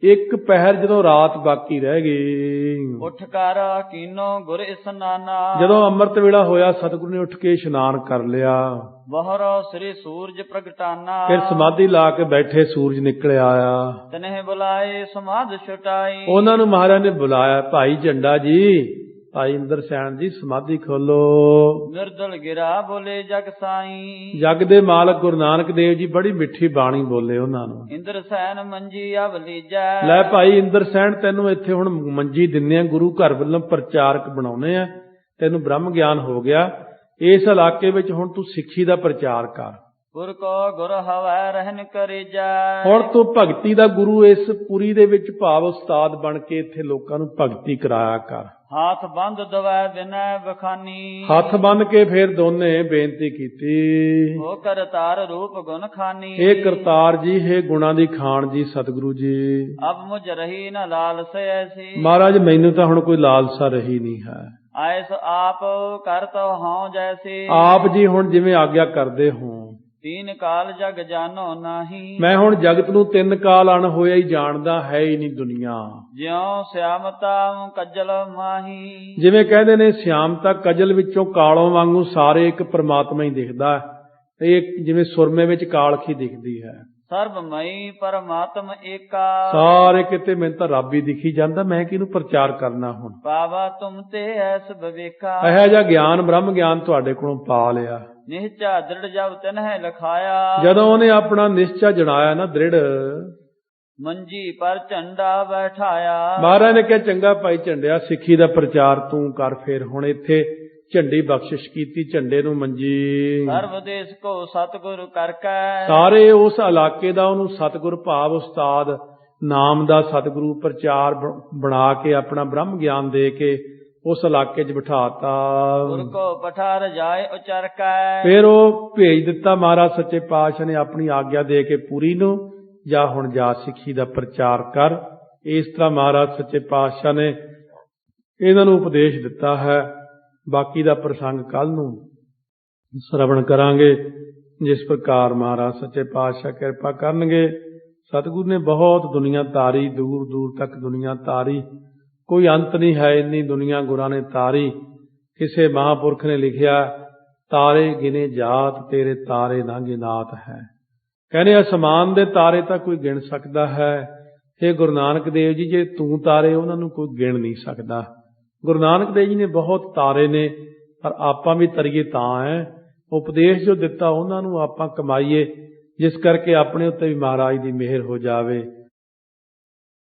ਇੱਕ ਪਹਿਰ ਜਦੋਂ ਰਾਤ ਬਾਕੀ ਰਹਿ ਗਈ। ਉੱਠ ਕਰ ਕੀਨੋ ਗੁਰ ਇਸਨਾਨਾ। ਜਦੋਂ ਅੰਮ੍ਰਿਤ ਵੇਲਾ ਹੋਇਆ, ਸਤਿਗੁਰੂ ਨੇ ਉੱਠ ਕੇ ਇਸ਼ਨਾਨ ਕਰ ਲਿਆ। ਬਹਰੋ ਸ੍ਰੀ ਸੂਰਜ ਪ੍ਰਗਟਾਨਾ। ਫਿਰ ਸਮਾਧੀ ਲਾ ਕੇ ਬੈਠੇ, ਸੂਰਜ ਨਿਕਲ ਆਇਆ। ਤਨਹਿ ਬੁਲਾਏ ਸਮਾਧ ਛੁਟਾਈ। ਉਹਨਾਂ ਨੂੰ ਮਹਾਰਾਜ ਨੇ ਬੁਲਾਇਆ, ਭਾਈ ਝੰਡਾ ਜੀ, ਭਾਈ ਇੰਦਰ ਸੈਨ ਜੀ, ਸਮਾਧੀ ਖੋਲੋ। ਨਿਰਦਲ ਗਿਰਾ ਬੋਲੇ ਜਗ ਸਾਈ। ਜਗ ਦੇ ਮਾਲਕ ਗੁਰੂ ਨਾਨਕ ਦੇਵ ਜੀ ਬੜੀ ਮਿੱਠੀ ਬਾਣੀ ਬੋਲੇ ਉਹਨਾਂ ਨੂੰ। ਇੰਦਰ ਸੈਨ ਮੰਜੀ ਅਵ ਲੀਜੈ। ਲੈ ਭਾਈ ਇੰਦਰ ਸੈਨ, ਤੈਨੂੰ ਇੱਥੇ ਹੁਣ ਮੰਜੀ ਦਿੰਨੇ ਆ, ਗੁਰੂ ਘਰ ਵੱਲੋਂ ਪ੍ਰਚਾਰਕ ਬਣਾਉਨੇ ਆ, ਤੈਨੂੰ ਬ੍ਰਹਮ ਗਿਆਨ ਹੋ ਗਿਆ। ਇਸ ਇਲਾਕੇ ਵਿੱਚ ਹੁਣ ਤੂੰ ਸਿੱਖੀ ਦਾ ਪ੍ਰਚਾਰ ਕਰ। ਗੁਰ ਕੋ ਗੁਰ ਹਵੈ ਰਹਿਨ ਕਰੀਜੈ। ਹੁਣ ਤੂੰ ਭਗਤੀ ਦਾ ਗੁਰੂ ਇਸ ਪੁਰੀ ਦੇ ਵਿੱਚ ਭਾਵ ਉਸਤਾਦ ਬਣ ਕੇ ਇੱਥੇ ਲੋਕਾਂ ਨੂੰ ਭਗਤੀ ਕਰਾਇਆ ਕਰ। ਹੱਥ ਬੰਦ ਦਵੈ ਬਿਨੈ ਬਖਾਨੀ। ਹੱਥ ਬੰਨ ਕੇ ਫਿਰ ਦੋਨੇ ਬੇਨਤੀ ਕੀਤੀ। ਉਹ ਕਰਤਾਰ ਰੂਪ ਗੁਣ ਖਾਨੀ। ਇਹ ਕਰਤਾਰ ਜੀ, ਹੈ ਗੁਣਾ ਦੀ ਖਾਨ ਜੀ, ਸਤਿਗੁਰੂ ਜੀ। ਅਬ ਮੁਝ ਰਹੀ ਨ ਲਾਲਸ ਐਸੀ। ਮਹਾਰਾਜ ਮੈਨੂੰ ਤਾਂ ਹੁਣ ਕੋਈ ਲਾਲਸਾ ਰਹੀ ਨਹੀਂ ਹੈ। ਐਸ ਆਪ ਕਰਤ ਹਉ ਜੈਸੀ। ਆਪ ਜੀ ਹੁਣ ਜਿਵੇਂ ਆਗਿਆ ਕਰਦੇ ਹੋ। 3 ਕਾਲ ਜਗ ਜਾਨੋ ਨਾਹੀ। ਮੈਂ ਹੁਣ ਜਗਤ ਨੂੰ 3 ਕਾਲ ਅਣ ਹੋਇਆ ਹੀ ਜਾਣਦਾ, ਹੈ ਹੀ ਨਹੀਂ ਦੁਨੀਆ। ਜਿਉ ਸਿਆਮਤਾ ਕਜਲ ਮਾਹੀ। ਜਿਵੇਂ ਕਹਿੰਦੇ ਨੇ ਸਿਆਮਤਾ ਕਜਲ ਵਿੱਚੋਂ ਕਾਲੋਂ ਵਾਂਗੂ ਸਾਰੇ ਇੱਕ ਪਰਮਾਤਮਾ ਹੀ ਦਿਖਦਾ। ਇਹ ਜਿਵੇਂ ਸੁਰਮੇ ਵਿੱਚ ਕਾਲਖੀ ਦਿਖਦੀ ਹੈ। ਸਰਬਮਈ ਪਰਮਾਤਮ ਏਕਾ। ਸਾਰੇ ਕਿਤੇ ਮੈਨੂੰ ਤਾਂ ਰੱਬ ਹੀ ਦਿਖੀ ਜਾਂਦਾ, ਮੈਂ ਕਿਹਨੂੰ ਪ੍ਰਚਾਰ ਕਰਨਾ ਹੁਣ। ਪਾਵਾ ਤੁਮ ਤੇ ਐਸ ਬਵੇਕਾ। ਇਹੋ ਜਿਹਾ ਗਿਆਨ, ਬ੍ਰਹਮ ਗਿਆਨ ਤੁਹਾਡੇ ਕੋਲੋਂ ਪਾ ਲਿਆ। ਨਿਹਚਾ ਦ੍ਰਿੜ ਜਬ ਤਨਹਿ ਲਖਾਇਆ। ਜਦੋਂ ਉਹਨੇ ਆਪਣਾ ਨਿਸ਼ਚਾ ਜਣਾਇਆ ਨਾ ਦ੍ਰਿੜ, ਮੰਜੀ ਪਰ ਝੰਡਾ ਬੈਠਾਇਆ। ਮਹਾਰਾਜ ਨੇ ਕਿਹਾ, ਚੰਗਾ ਭਾਈ ਝੰਡਿਆ, ਸਿੱਖੀ ਦਾ ਪ੍ਰਚਾਰ ਤੂੰ ਕਰ। ਫਿਰ ਹੁਣ ਇੱਥੇ ਝੰਡੀ ਬਖਸ਼ਿਸ਼ ਕੀਤੀ, ਝੰਡੇ ਨੂੰ ਮੰਜੀ। ਸਰਬ ਦੇਸ਼ ਕੋ ਸਤਿਗੁਰ ਕਰਕੈ। ਸਾਰੇ ਉਸ ਇਲਾਕੇ ਦਾ ਉਹਨੂੰ ਸਤਿਗੁਰ ਭਾਵ ਉਸਤਾਦ ਨਾਮ ਦਾ ਸਤਿਗੁਰੂ ਪ੍ਰਚਾਰ ਬਣਾ ਕੇ ਆਪਣਾ ਬ੍ਰਹਮ ਗਿਆਨ ਦੇ ਕੇ ਉਸ ਇਲਾਕੇ 'ਚ ਬਿਠਾਤਾ। ਗੁਰ ਕੋ ਪਠਾਰ ਜਾਏ ਉਚਰਕੈ। ਫਿਰ ਉਹ ਭੇਜ ਦਿੱਤਾ ਮਹਾਰਾਜ ਸੱਚੇ ਪਾਤਸ਼ਾਹ ਨੇ ਆਪਣੀ ਆਗਿਆ ਦੇ ਕੇ ਪੂਰੀ ਨੂੰ, ਜਾ ਹੁਣ ਜਾ ਸਿੱਖੀ ਦਾ ਪ੍ਰਚਾਰ ਕਰ। ਇਸ ਤਰ੍ਹਾਂ ਮਹਾਰਾਜ ਸੱਚੇ ਪਾਤਸ਼ਾਹ ਨੇ ਇਹਨਾਂ ਨੂੰ ਉਪਦੇਸ਼ ਦਿੱਤਾ ਹੈ। ਬਾਕੀ ਦਾ ਪ੍ਰਸੰਗ ਕੱਲ ਨੂੰ ਸ਼ਰਵਣ ਕਰਾਂਗੇ। ਜਿਸ ਪ੍ਰਕਾਰ ਮਹਾਰਾਜ ਸੱਚੇ ਪਾਤਸ਼ਾਹ ਕਿਰਪਾ ਕਰਨਗੇ, सतगुरु ने बहुत दुनिया तारी, दूर दूर तक दुनिया तारी, कोई अंत नहीं है इन्नी दुनिया गुरां ने तारी। किसे महापुरख ने लिखिया, तारे गिने जात तेरे तारे ना गिनात है। कहने आसमान दे तारे तां कोई गिण सकदा है, हे गुरु नानक देव जी जे तू तारे उन्हां नूं कोई गिण नहीं सकदा। गुरु नानक देव जी ने बहुत तारे ने, पर आपां भी तरीए तां है, उपदेश जो दिता उन्हां नूं आपां कमाईए, जिस करके अपने उत्ते भी महाराज दी मेहर हो जावे।